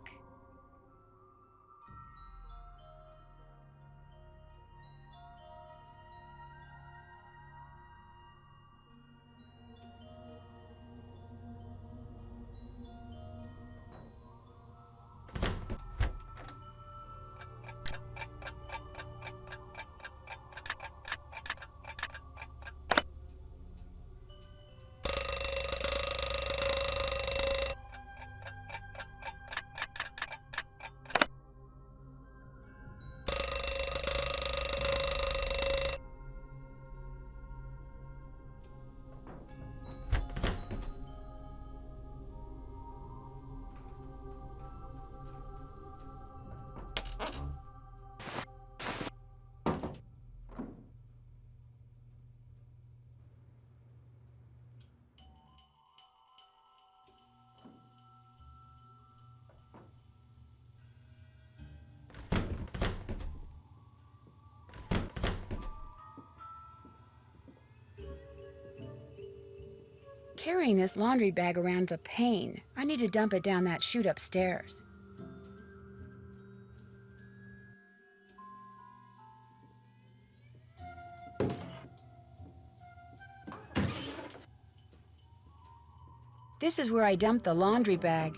Carrying this laundry bag around's a pain. I need to dump it down that chute upstairs. This is where I dumped the laundry bag.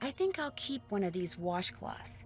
I think I'll keep one of these washcloths.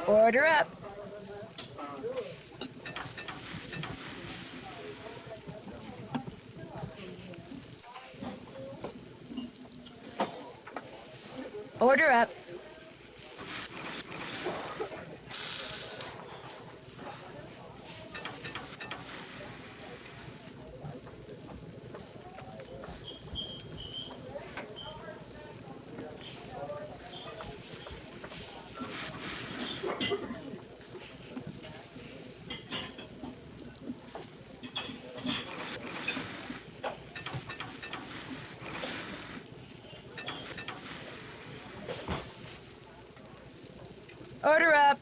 Order up. Order up. Order up.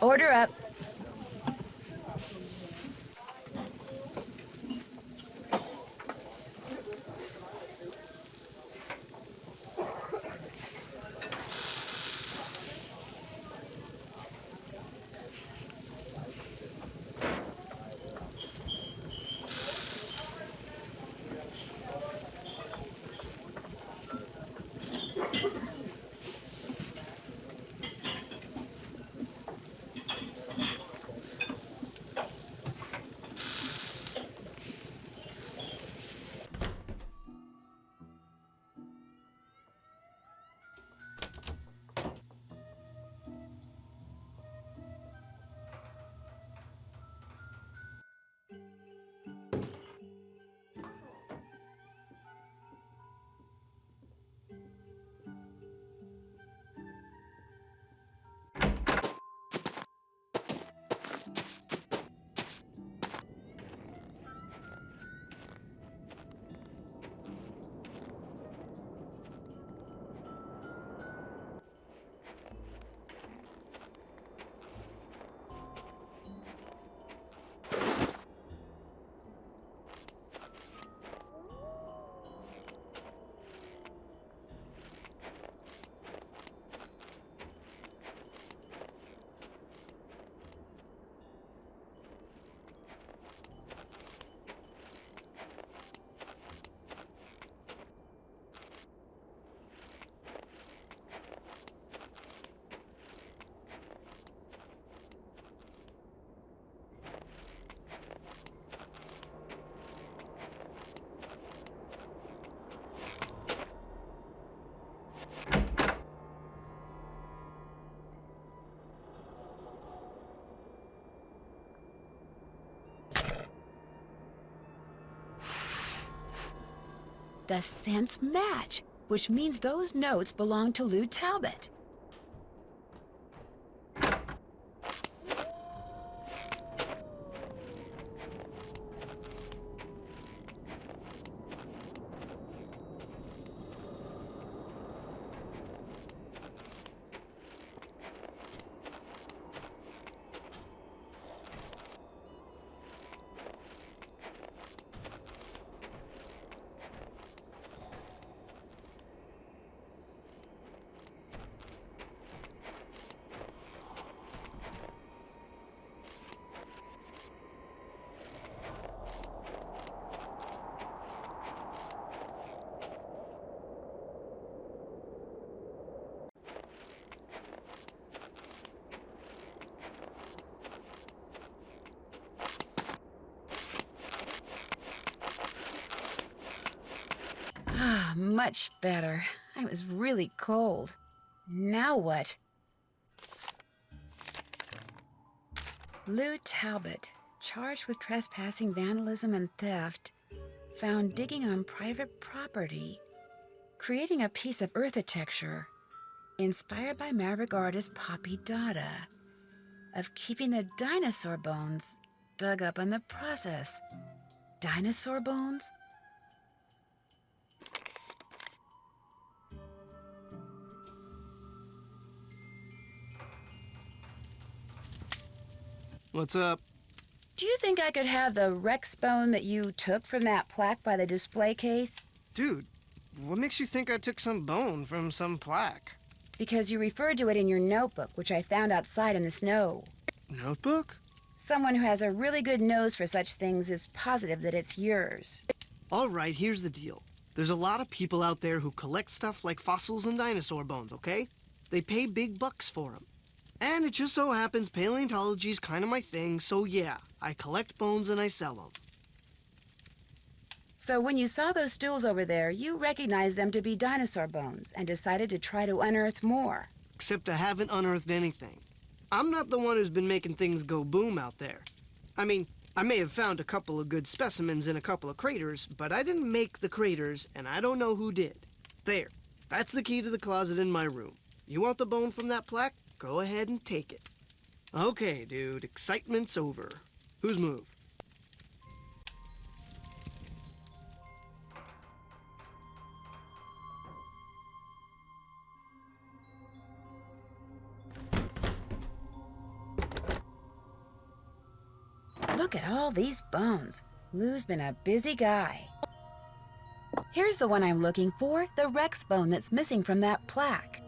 Order up. The scents match, which means those notes belong to Lou Talbot. Ah, much better. I was really cold. Now what? Lou Talbot, charged with trespassing, vandalism, and theft, found digging on private property, creating a piece of earthitecture, inspired by maverick artist Poppy Dada, of keeping the dinosaur bones dug up in the process. Dinosaur bones? What's up? Do you think I could have the Rex bone that you took from that plaque by the display case? Dude, what makes you think I took some bone from some plaque? Because you referred to it in your notebook, which I found outside in the snow. Notebook? Someone who has a really good nose for such things is positive that it's yours. All right, here's the deal. There's a lot of people out there who collect stuff like fossils and dinosaur bones, okay? They pay big bucks for them. And it just so happens paleontology's kind of my thing, so yeah, I collect bones and I sell them. So when you saw those stools over there, you recognized them to be dinosaur bones and decided to try to unearth more. Except I haven't unearthed anything. I'm not the one who's been making things go boom out there. I mean, I may have found a couple of good specimens in a couple of craters, but I didn't make the craters, and I don't know who did. There, that's the key to the closet in my room. You want the bone from that plaque? Go ahead and take it. Okay, dude, excitement's over. Whose move? Look at all these bones. Lou's been a busy guy. Here's the one I'm looking for, the Rex bone that's missing from that plaque.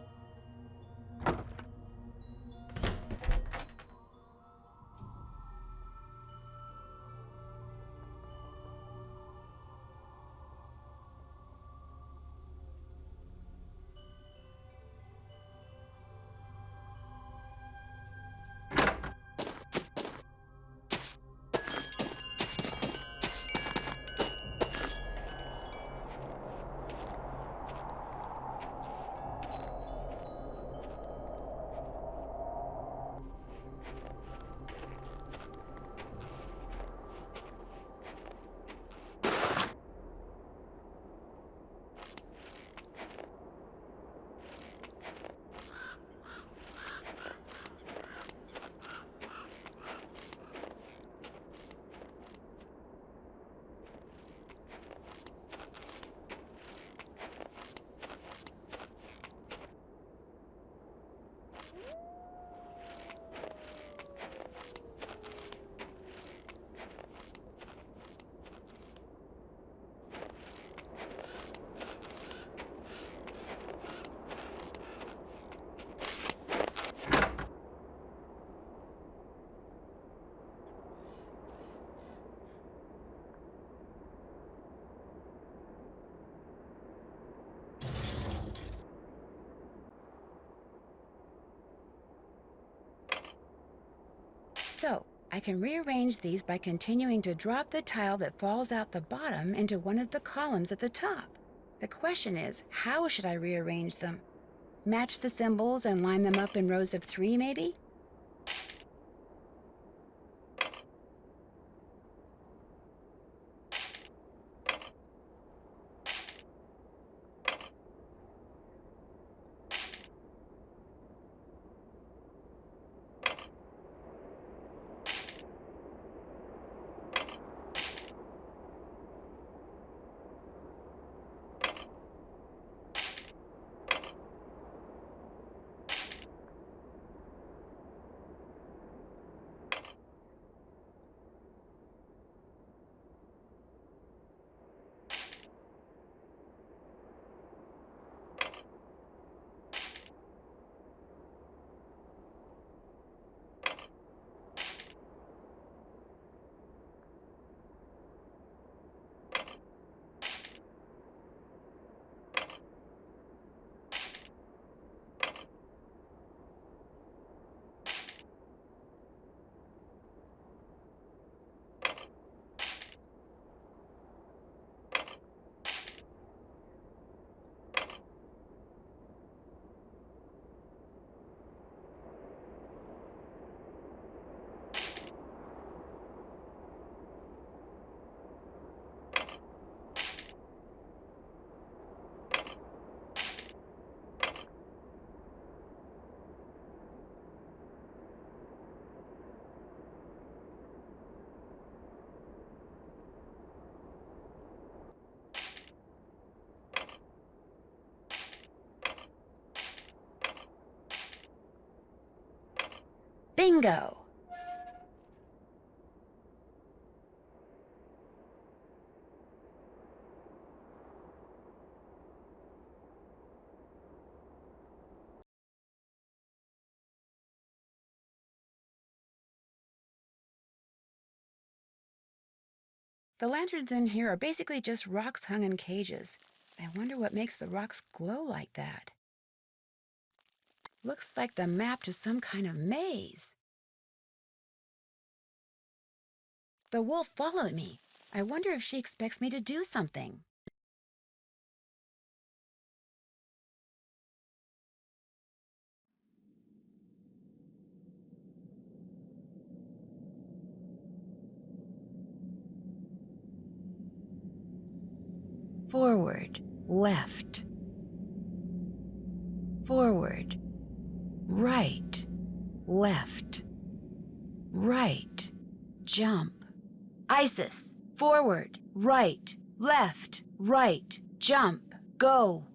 So, I can rearrange these by continuing to drop the tile that falls out the bottom into one of the columns at the top. The question is, how should I rearrange them? Match the symbols and line them up in rows of 3, maybe? Bingo! The lanterns in here are basically just rocks hung in cages. I wonder what makes the rocks glow like that. Looks like the map to some kind of maze. The wolf followed me. I wonder if she expects me to do something. Forward, left. Forward, right, left, right, jump. Isis, forward, right, left, right, jump, go.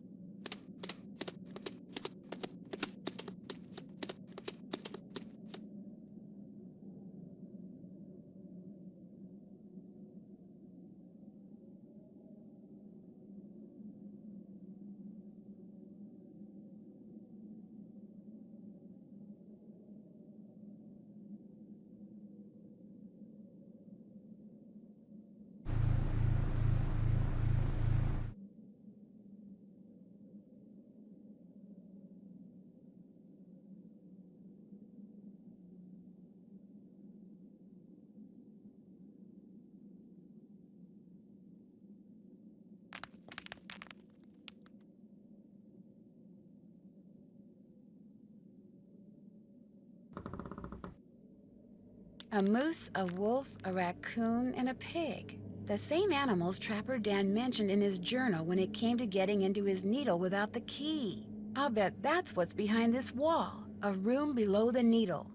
A moose, a wolf, a raccoon, and a pig. The same animals Trapper Dan mentioned in his journal when it came to getting into his needle without the key. I'll bet that's what's behind this wall, a room below the needle.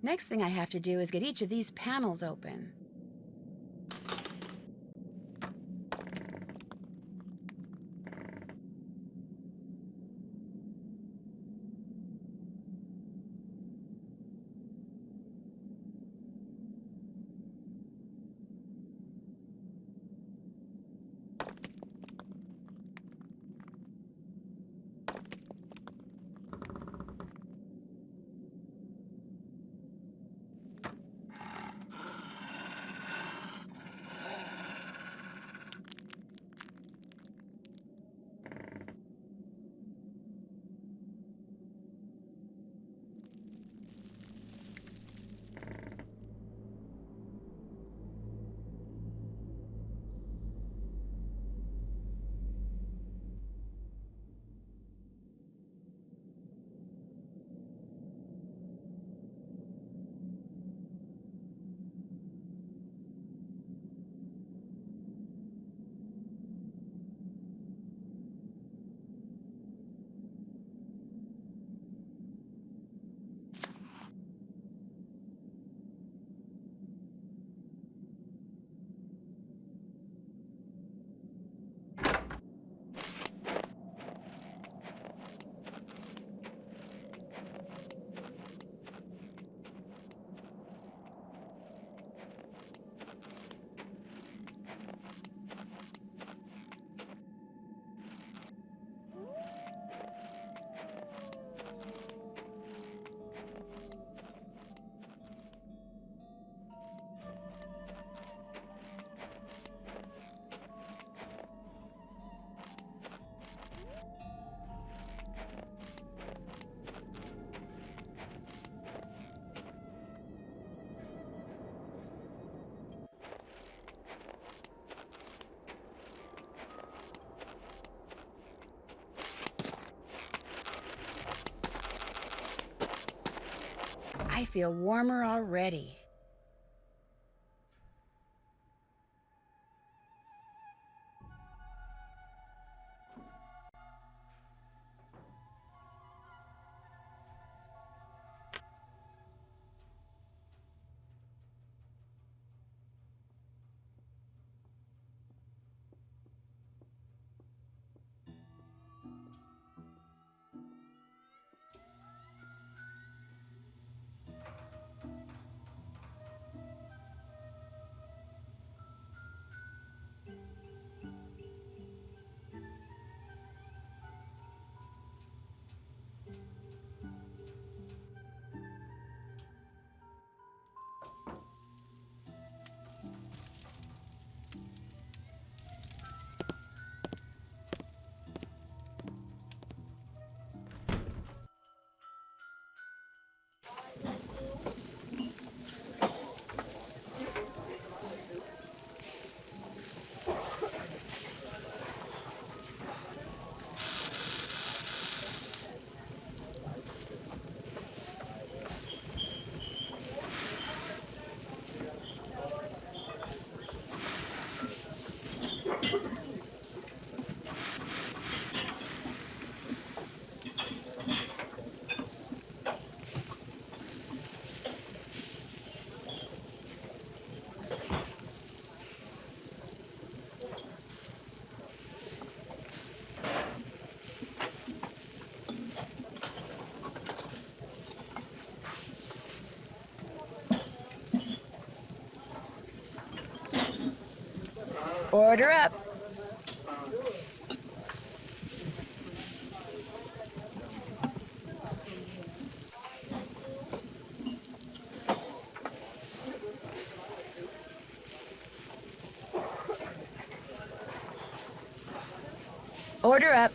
Next thing I have to do is get each of these panels open. I feel warmer already. Order up. Order up.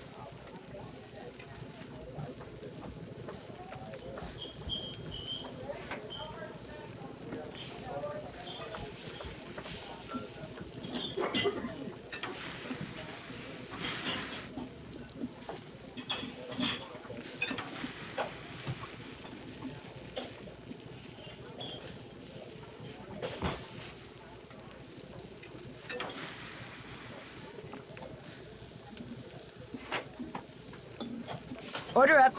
Order up.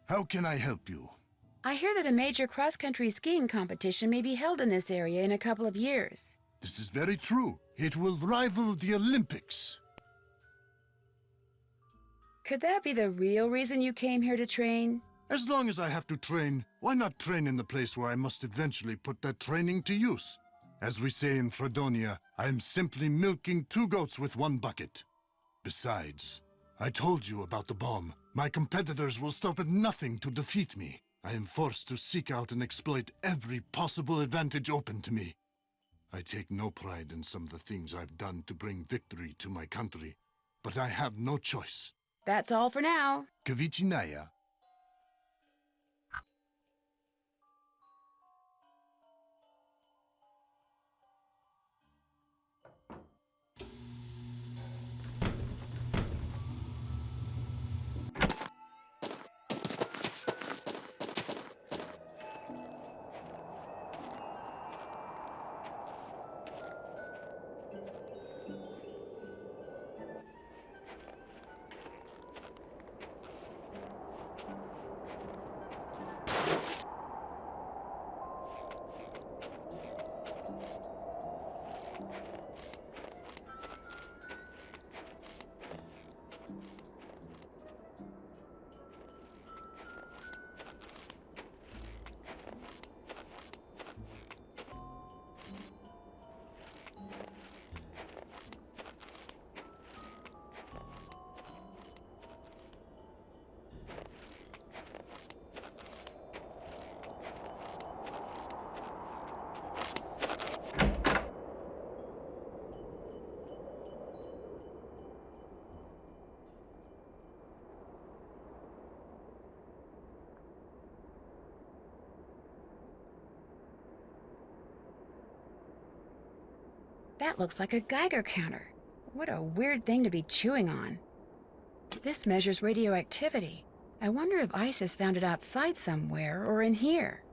How can I help you? I hear that a major cross-country skiing competition may be held in this area in a couple of years. This is very true. It will rival the Olympics. Could that be the real reason you came here to train? As long as I have to train, why not train in the place where I must eventually put that training to use? As we say in Fredonia, I am simply milking 2 goats with 1 bucket. Besides, I told you about the bomb. My competitors will stop at nothing to defeat me. I am forced to seek out and exploit every possible advantage open to me. I take no pride in some of the things I've done to bring victory to my country, but I have no choice. That's all for now. Kavichinaya. That looks like a Geiger counter. What a weird thing to be chewing on. This measures radioactivity. I wonder if Ice has found it outside somewhere or in here.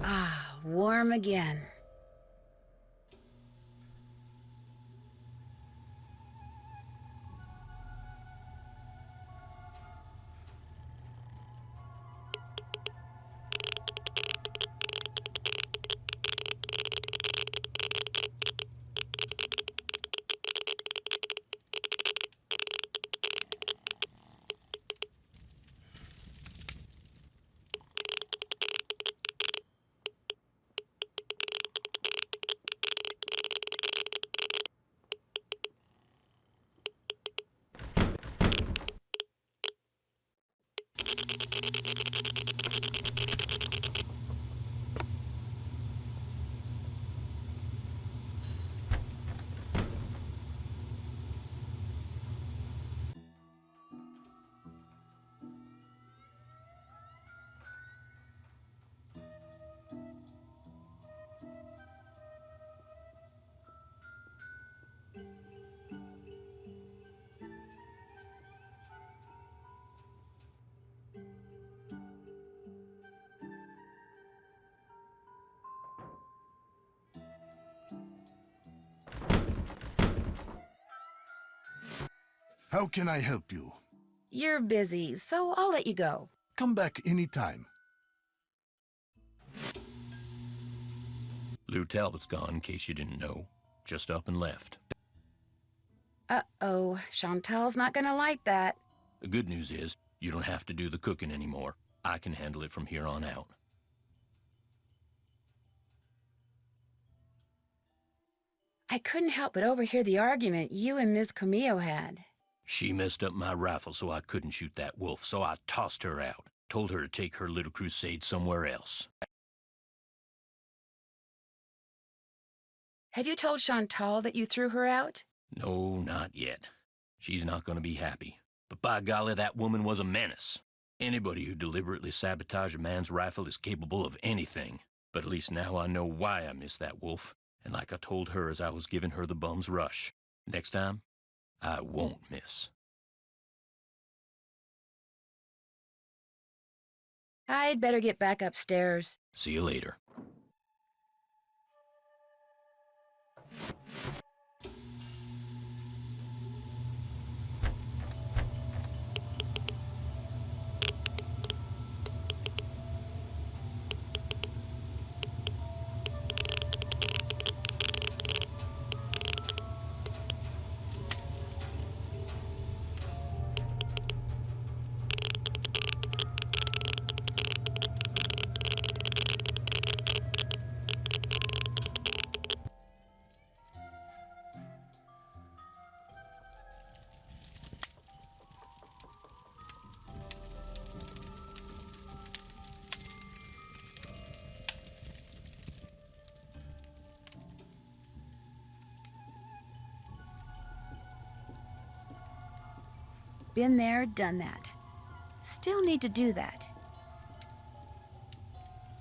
Ah, warm again. How can I help you? You're busy, so I'll let you go. Come back anytime. Lou Talbot's gone, in case you didn't know. Just up and left. Uh-oh, Chantal's not gonna like that. The good news is, you don't have to do the cooking anymore. I can handle it from here on out. I couldn't help but overhear the argument you and Miss Camillo had. She messed up my rifle so I couldn't shoot that wolf, so I tossed her out. Told her to take her little crusade somewhere else. Have you told Chantal that you threw her out? No, not yet. She's not going to be happy. But by golly, that woman was a menace. Anybody who deliberately sabotaged a man's rifle is capable of anything. But at least now I know why I missed that wolf. And like I told her as I was giving her the bum's rush, next time, I won't miss. I'd better get back upstairs. See you later. Been there, done that. Still need to do that.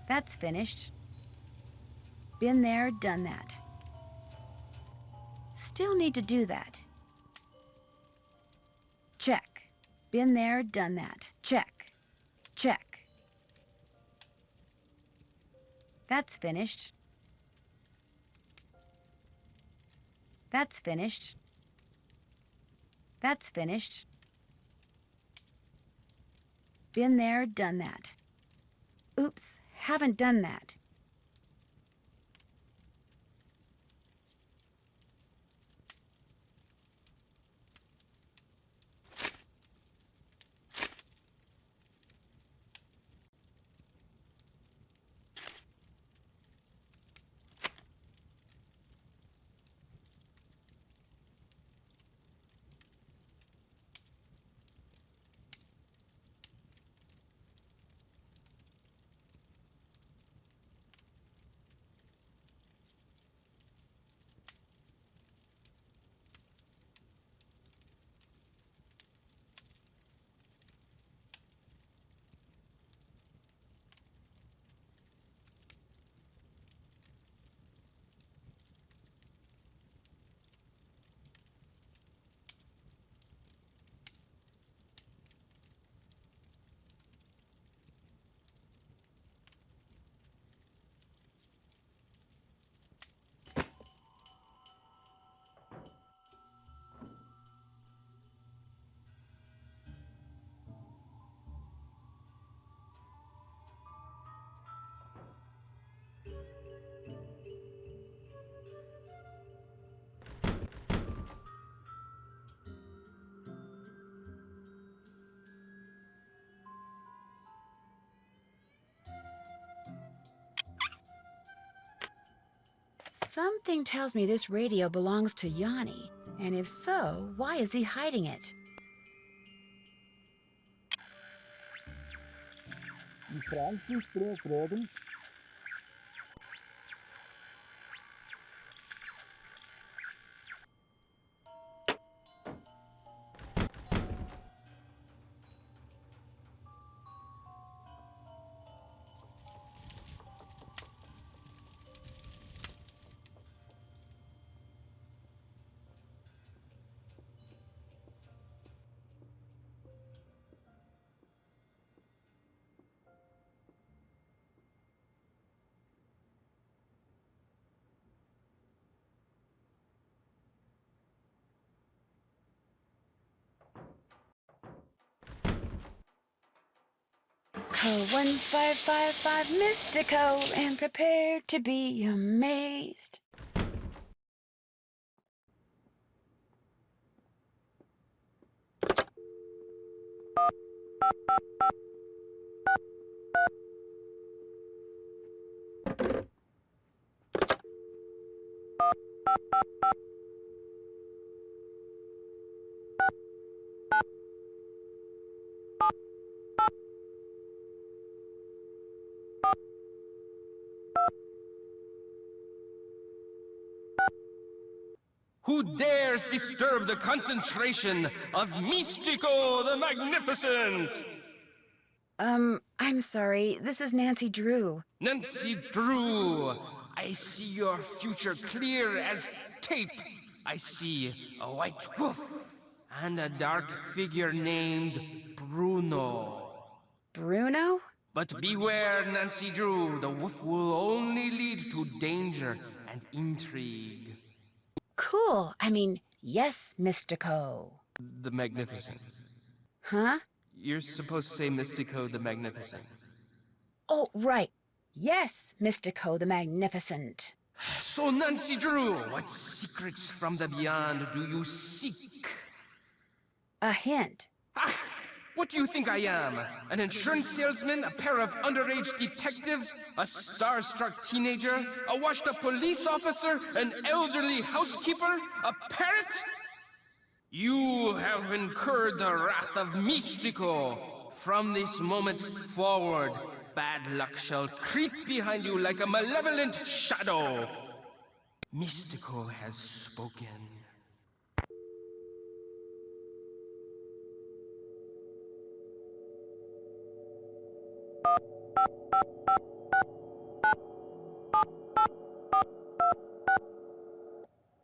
That's finished. Been there, done that. Still need to do that. Check. Been there, done that. Check. Check. That's finished. That's finished. That's finished. Been there, done that. Oops, haven't done that. Something tells me this radio belongs to Yanni, and if so, why is he hiding it? Call 1555 Mystico and prepare to be amazed. Who dares disturb the concentration of Mystico the Magnificent? I'm sorry. This is Nancy Drew. Nancy Drew, I see your future clear as tape. I see a white wolf and a dark figure named Bruno. Bruno? But beware, Nancy Drew, the wolf will only lead to danger and intrigue. Cool. I mean, yes, Mystico. The Magnificent. Huh? You're supposed to say Mystico the Magnificent. Oh, right. Yes, Mystico the Magnificent. So, Nancy Drew, what secrets from the beyond do you seek? A hint. Ah, what do you think I am? An insurance salesman, a pair of underage detectives, a starstruck teenager, a washed-up police officer, an elderly housekeeper, a parrot? You have incurred the wrath of Mystico. From this moment forward, bad luck shall creep behind you like a malevolent shadow. Mystico has spoken.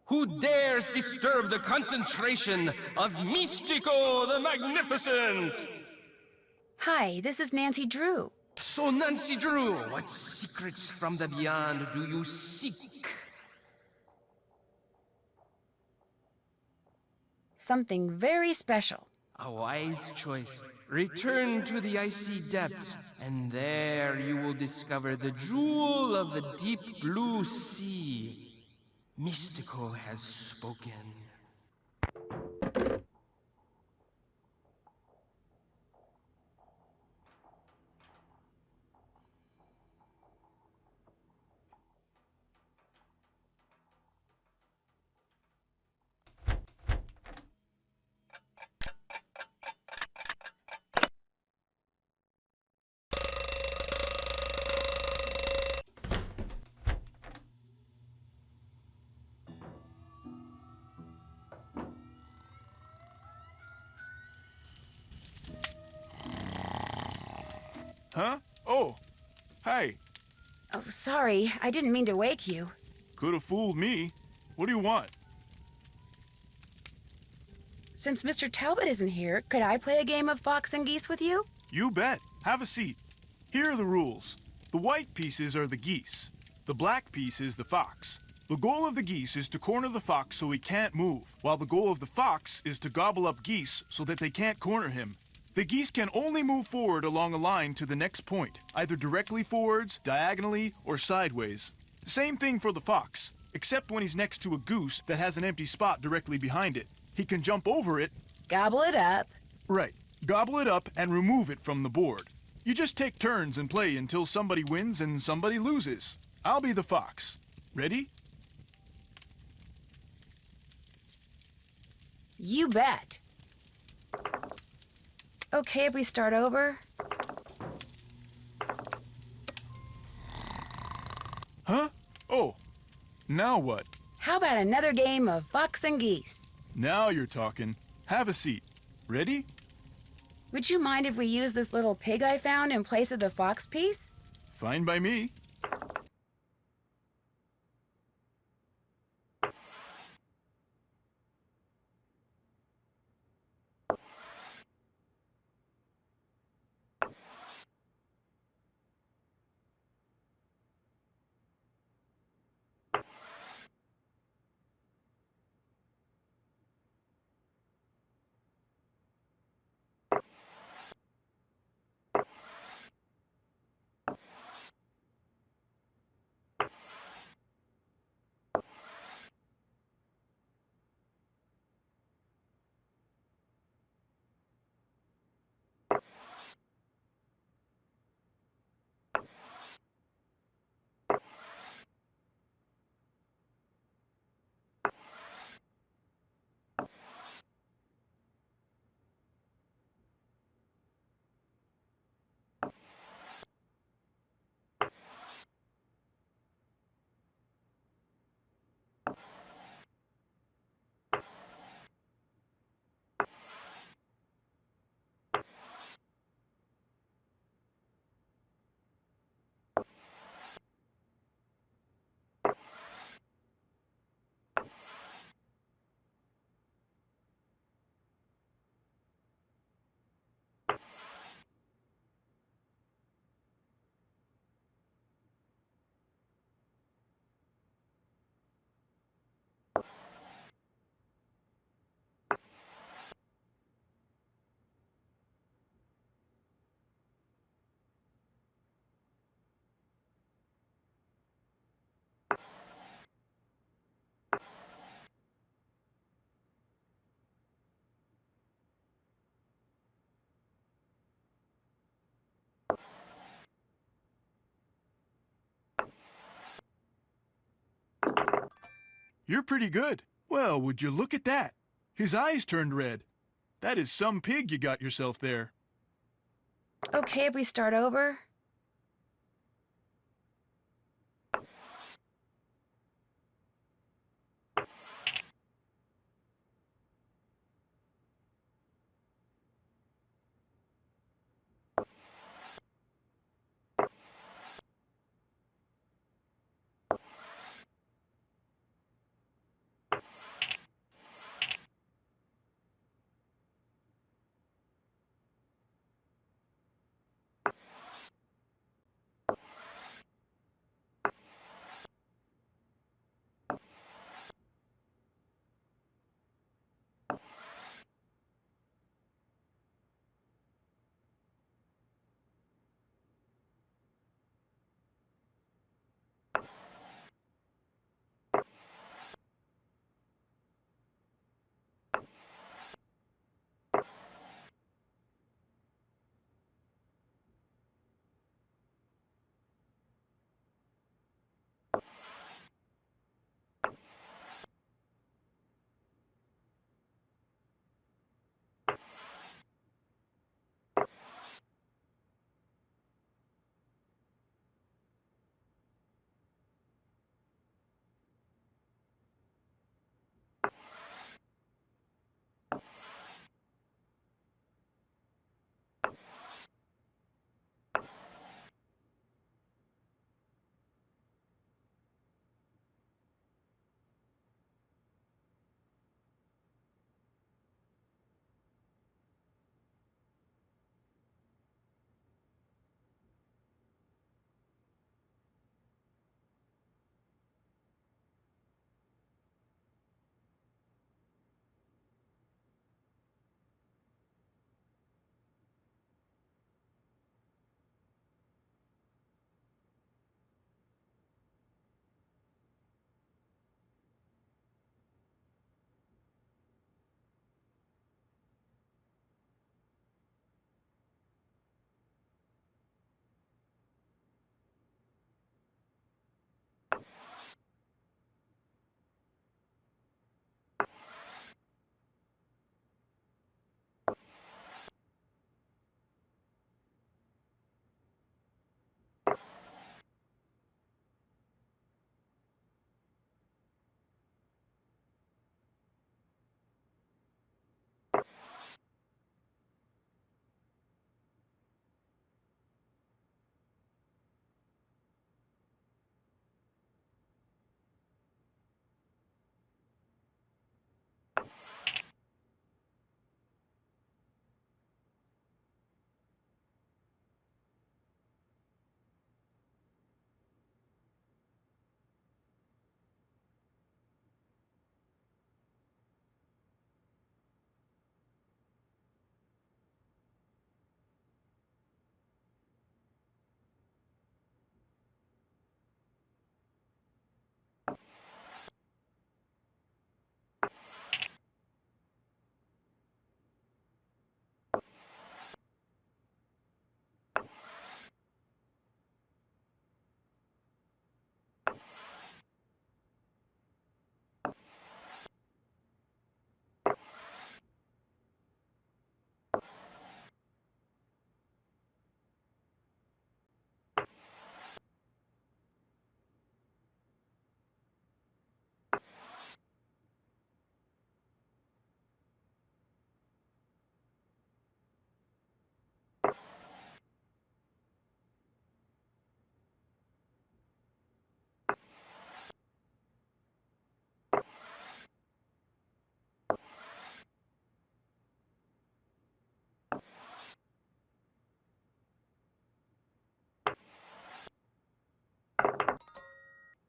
Who dares disturb the concentration of Mystico the Magnificent? Hi, this is Nancy Drew. So, Nancy Drew, what secrets from the beyond do you seek? Something very special. A wise choice. Return to the icy depths, and there you will discover the jewel of the deep blue sea. Mystico has spoken. Huh? Oh, hi. Oh, sorry. I didn't mean to wake you. Could have fooled me. What do you want? Since Mr. Talbot isn't here, could I play a game of fox and geese with you? You bet. Have a seat. Here are the rules. The white pieces are the geese. The black piece is the fox. The goal of the geese is to corner the fox so he can't move, while the goal of the fox is to gobble up geese so that they can't corner him. The geese can only move forward along a line to the next point, either directly forwards, diagonally, or sideways. Same thing for the fox, except when he's next to a goose that has an empty spot directly behind it. He can jump over it. Gobble it up. Right. Gobble it up and remove it from the board. You just take turns and play until somebody wins and somebody loses. I'll be the fox. Ready? You bet. Okay, if we start over. Now what? How about another game of fox and geese? Now you're talking. Have a seat. Ready? Would you mind if we use this little pig I found in place of the fox piece? Fine by me. You're pretty good. Well, would you look at that? His eyes turned red. That is some pig you got yourself there. Okay if we start over?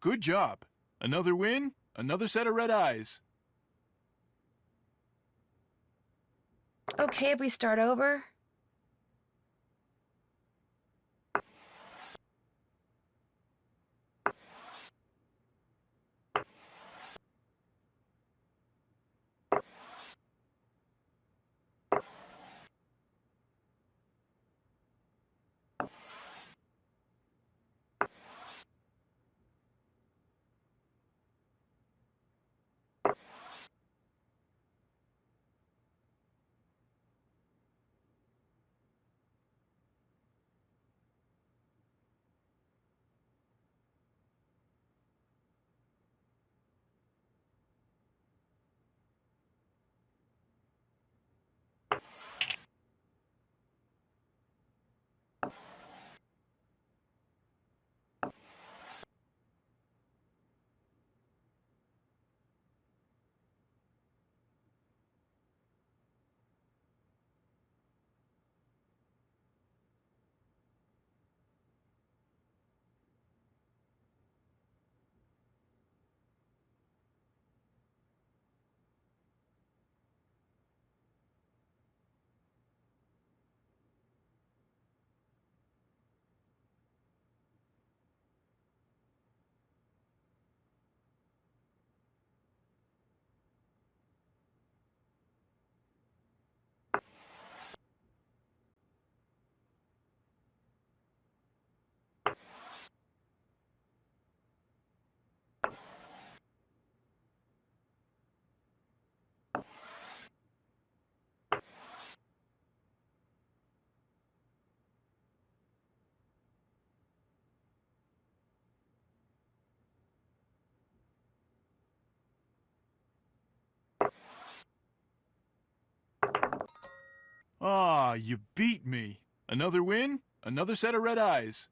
Good job. Another win, another set of red eyes. Okay if we start over? Ah, you beat me. Another win, another set of red eyes.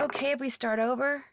Okay if we start over?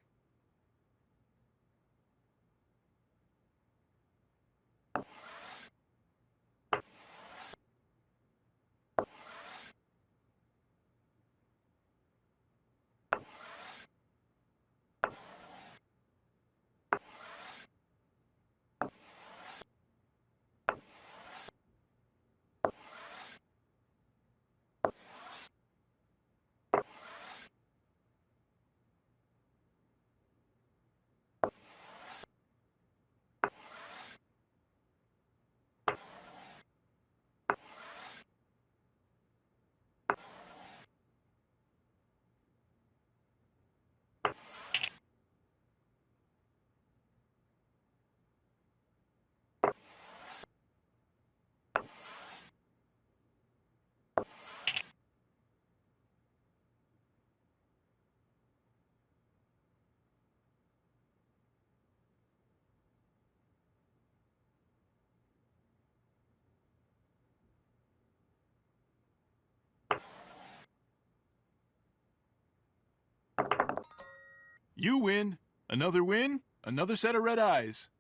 You win, another set of red eyes.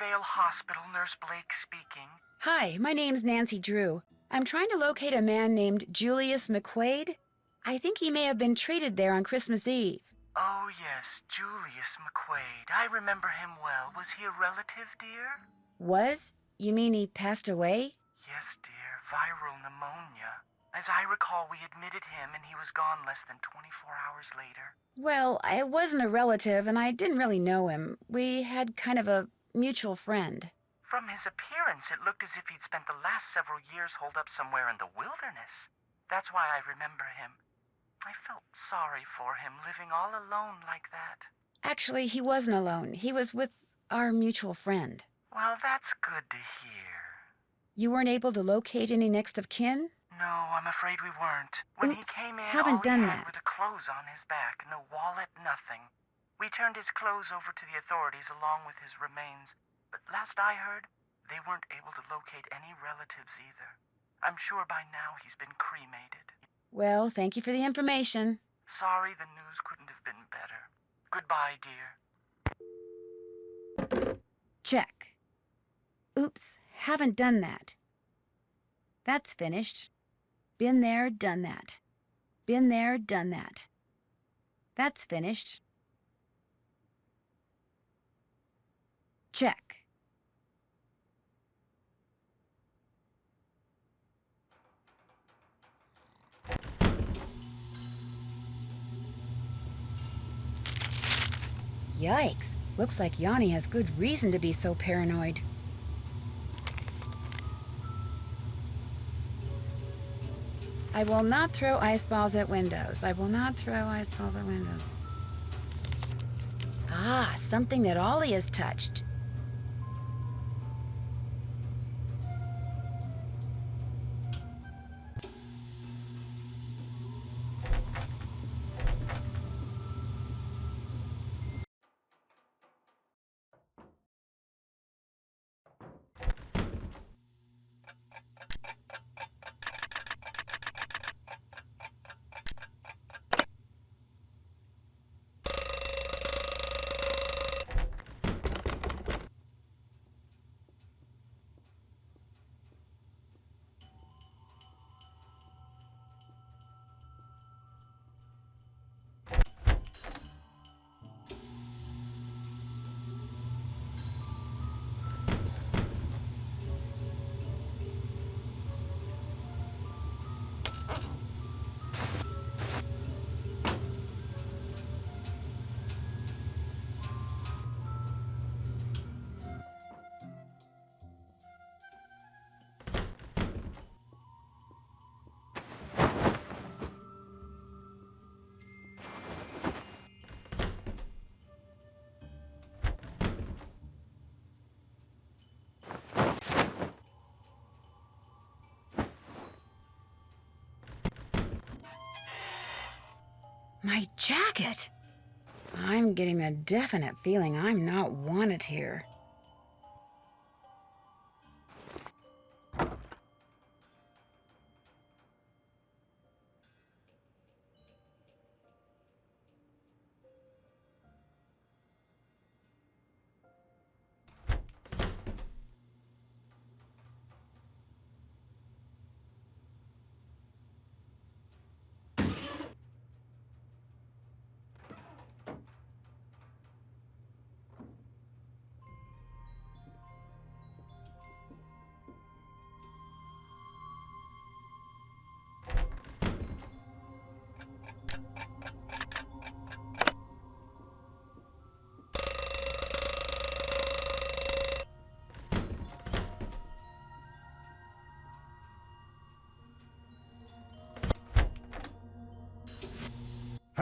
Pinevale Hospital, Nurse Blake speaking. Hi, my name's Nancy Drew. I'm trying to locate a man named Julius McQuaid. I think he may have been traded there on Christmas Eve. Oh, yes, Julius McQuaid. I remember him well. Was he a relative, dear? Was? You mean he passed away? Yes, dear. Viral pneumonia. As I recall, we admitted him and he was gone less than 24 hours later. Well, I wasn't a relative and I didn't really know him. We had kind of a mutual friend. From his appearance, it looked as if he'd spent the last several years holed up somewhere in the wilderness. That's why I remember him. I felt sorry for him, living all alone like that. Actually, he wasn't alone. He was with our mutual friend. Well, that's good to hear. You weren't able to locate any next of kin? No, I'm afraid we weren't. When Oops, he came in, haven't all done he had that. were the clothes on his back. No wallet, nothing. We turned his clothes over to the authorities along with his remains, but last I heard, they weren't able to locate any relatives either. I'm sure by now he's been cremated. Well, thank you for the information. Sorry the news couldn't have been better. Goodbye, dear. Check. Oops, haven't done that. That's finished. Been there, done that. Been there, done that. That's finished. Check. Yikes. Looks like Yanni has good reason to be so paranoid. I will not throw ice balls at windows. I will not throw ice balls at windows. Ah, something that Ollie has touched. My jacket! I'm getting the definite feeling I'm not wanted here.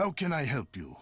How can I help you?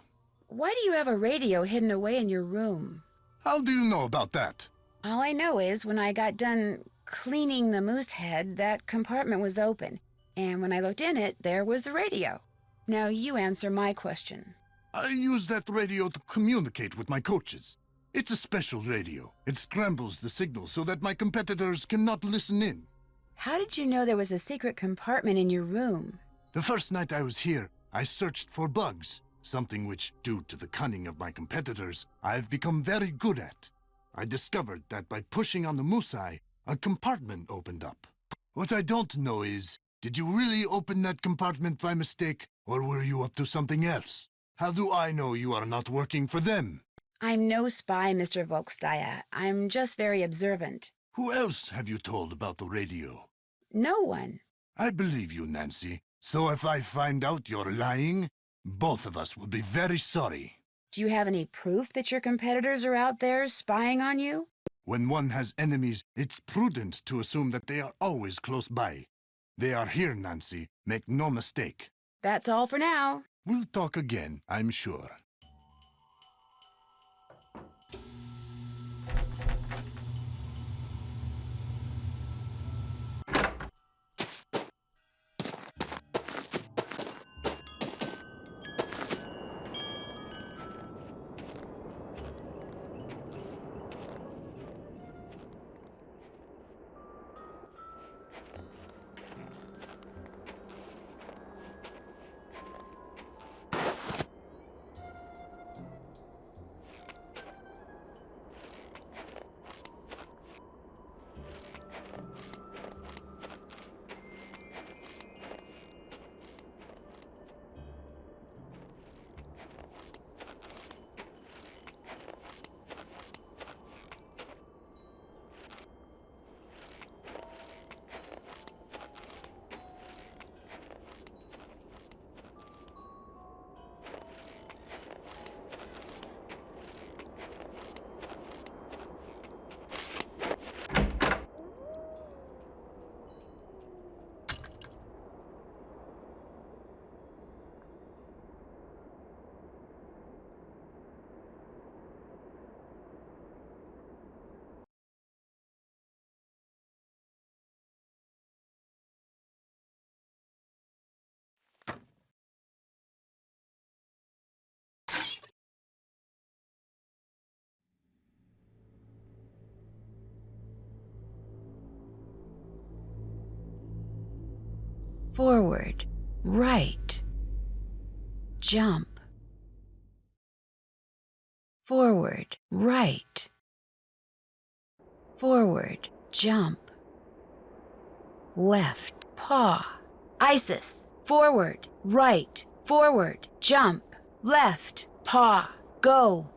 Why do you have a radio hidden away in your room? How do you know about that? All I know is when I got done cleaning the moose head, that compartment was open. And when I looked in it, there was the radio. Now you answer my question. I use that radio to communicate with my coaches. It's a special radio. It scrambles the signal so that my competitors cannot listen in. How did you know there was a secret compartment in your room? The first night I was here, I searched for bugs, something which, due to the cunning of my competitors, I have become very good at. I discovered that by pushing on the moose eye, a compartment opened up. What I don't know is, did you really open that compartment by mistake, or were you up to something else? How do I know you are not working for them? I'm no spy, Mr. Volkstaya. I'm just very observant. Who else have you told about the radio? No one. I believe you, Nancy. So if I find out you're lying, both of us will be very sorry. Do you have any proof that your competitors are out there spying on you? When one has enemies, it's prudent to assume that they are always close by. They are here, Nancy. Make no mistake. That's all for now. We'll talk again, I'm sure. Forward, right. Jump. Forward, right. Forward, jump. Left, paw. Isis, forward, right. Forward, jump. Left, paw. Go.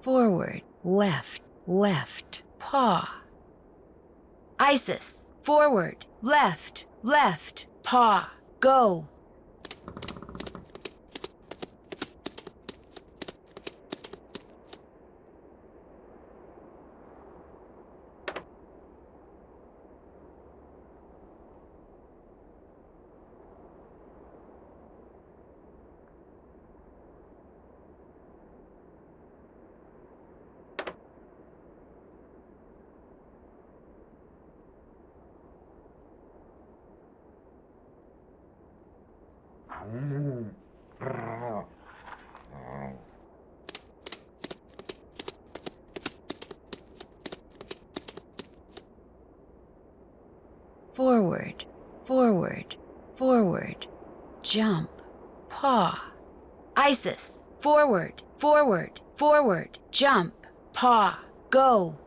Forward, left, left, paw. Isis, forward, left, left, paw. Go. Forward, forward, forward. Jump, paw. Isis, forward, forward, forward. Jump, paw. Go.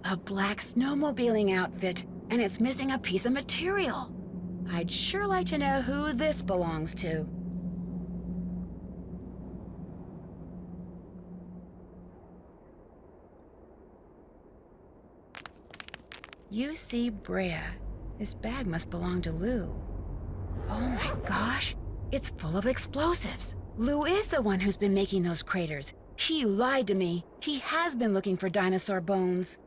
A black snowmobiling outfit, and it's missing a piece of material. I'd sure like to know who this belongs to. UC Brea. This bag must belong to Lou. Oh my gosh, it's full of explosives. Lou is the one who's been making those craters. He lied to me. He has been looking for dinosaur bones.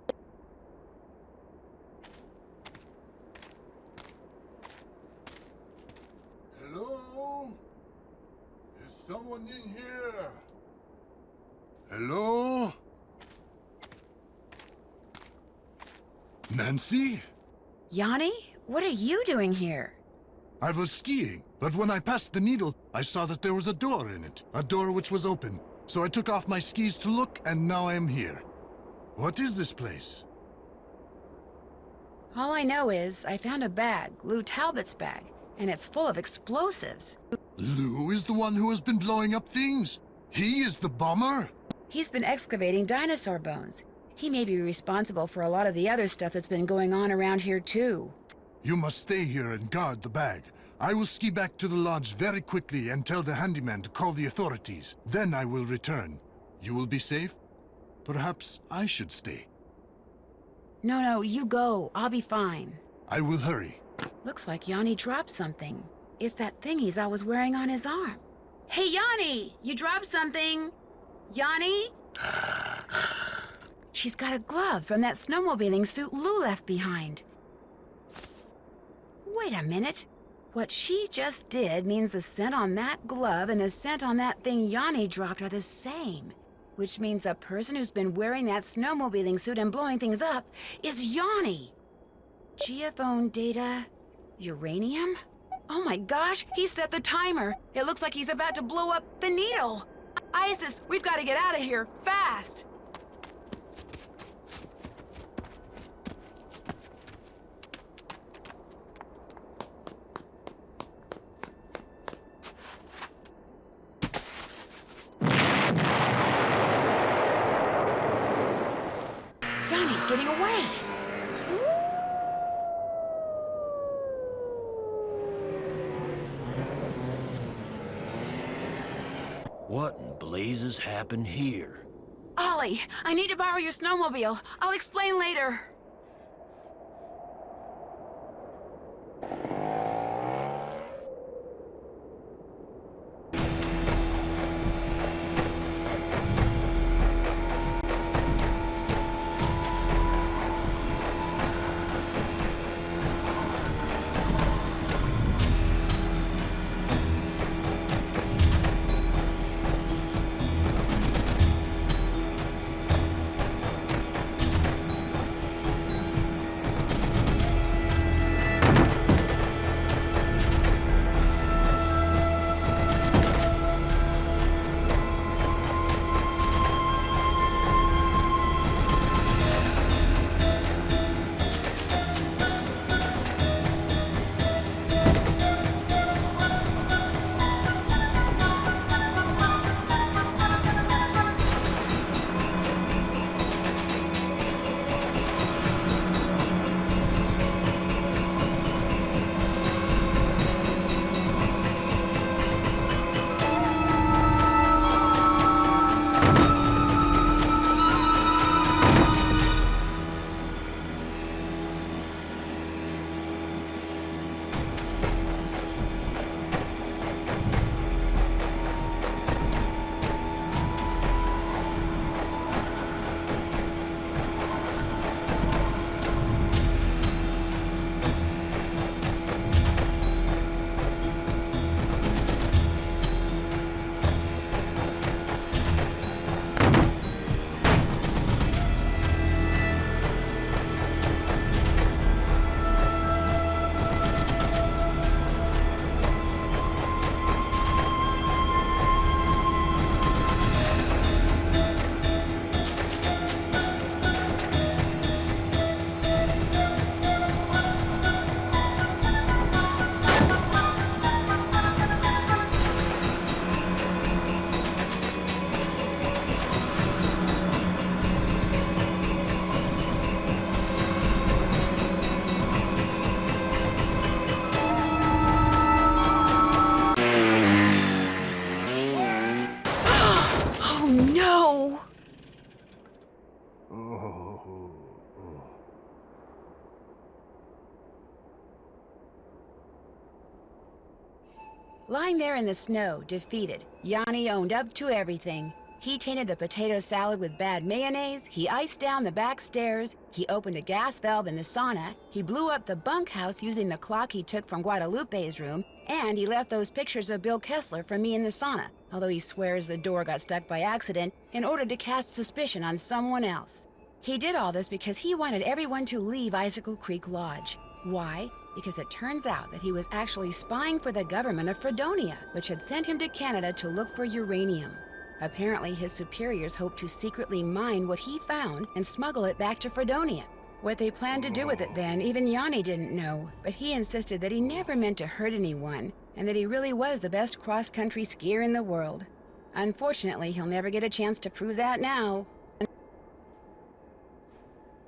Hello? Is someone in here? Hello? Nancy? Yanni, what are you doing here? I was skiing, but when I passed the needle, I saw that there was a door in it. A door which was open. So I took off my skis to look, and now I am here. What is this place? All I know is I found a bag, Lou Talbot's bag, and it's full of explosives. Lou is the one who has been blowing up things. He is the bomber. He's been excavating dinosaur bones. He may be responsible for a lot of the other stuff that's been going on around here, too. You must stay here and guard the bag. I will ski back to the lodge very quickly and tell the handyman to call the authorities. Then I will return. You will be safe? Perhaps I should stay. No, you go. I'll be fine. I will hurry. Looks like Yanni dropped something. It's that thing he's always wearing on his arm. Hey, Yanni! You dropped something! Yanni? She's got a glove from that snowmobiling suit Lou left behind. Wait a minute. What she just did means the scent on that glove and the scent on that thing Yanni dropped are the same. Which means the person who's been wearing that snowmobiling suit and blowing things up is Yanni. Geophone data... uranium? Oh my gosh, he set the timer. It looks like he's about to blow up the needle. Isis, we've got to get out of here, fast! Yanni's getting away. What in blazes happened here? Ollie, I need to borrow your snowmobile. I'll explain later. Lying there in the snow, defeated, Yanni owned up to everything. He tainted the potato salad with bad mayonnaise, he iced down the back stairs, he opened a gas valve in the sauna, he blew up the bunkhouse using the clock he took from Guadalupe's room, and he left those pictures of Bill Kessler for me in the sauna, although he swears the door got stuck by accident in order to cast suspicion on someone else. He did all this because he wanted everyone to leave Icicle Creek Lodge. Why? Because it turns out that he was actually spying for the government of Fredonia, which had sent him to Canada to look for uranium. Apparently, his superiors hoped to secretly mine what he found and smuggle it back to Fredonia. What they planned to do with it then, even Yanni didn't know, but he insisted that he never meant to hurt anyone, and that he really was the best cross-country skier in the world. Unfortunately, he'll never get a chance to prove that now.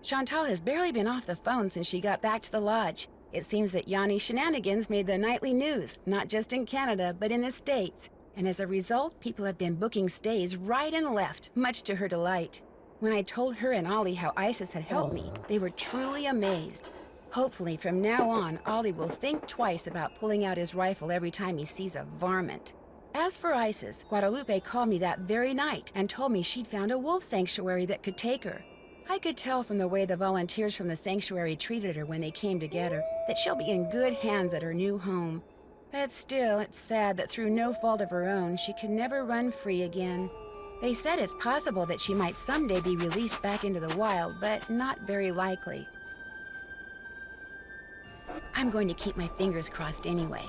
Chantal has barely been off the phone since she got back to the lodge. It seems that Yanni's shenanigans made the nightly news, not just in Canada, but in the States. And as a result, people have been booking stays right and left, much to her delight. When I told her and Ollie how ISIS had helped me, they were truly amazed. Hopefully, from now on, Ollie will think twice about pulling out his rifle every time he sees a varmint. As for ISIS, Guadalupe called me that very night and told me she'd found a wolf sanctuary that could take her. I could tell from the way the volunteers from the sanctuary treated her when they came to get her that she'll be in good hands at her new home. But still, it's sad that through no fault of her own, she could never run free again. They said it's possible that she might someday be released back into the wild, but not very likely. I'm going to keep my fingers crossed anyway.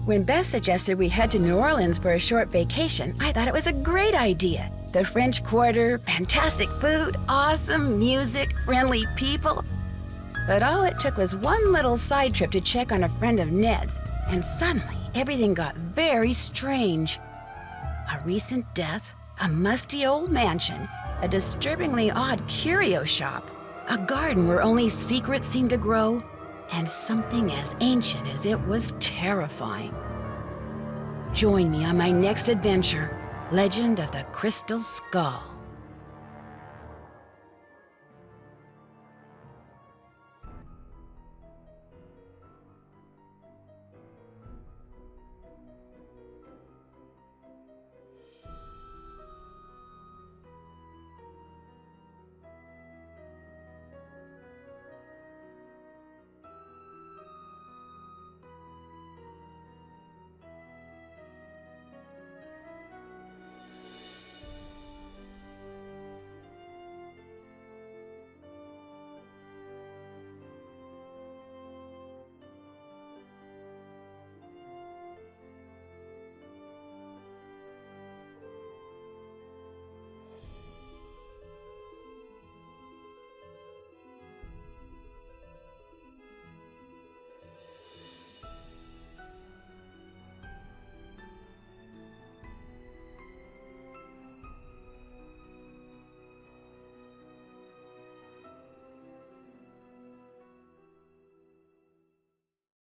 When Beth suggested we head to New Orleans for a short vacation, I thought it was a great idea. The French Quarter, fantastic food, awesome music, friendly people. But all it took was one little side trip to check on a friend of Ned's, and suddenly everything got very strange. A recent death, a musty old mansion, a disturbingly odd curio shop, a garden where only secrets seemed to grow, and something as ancient as it was terrifying. Join me on my next adventure, Legend of the Crystal Skull.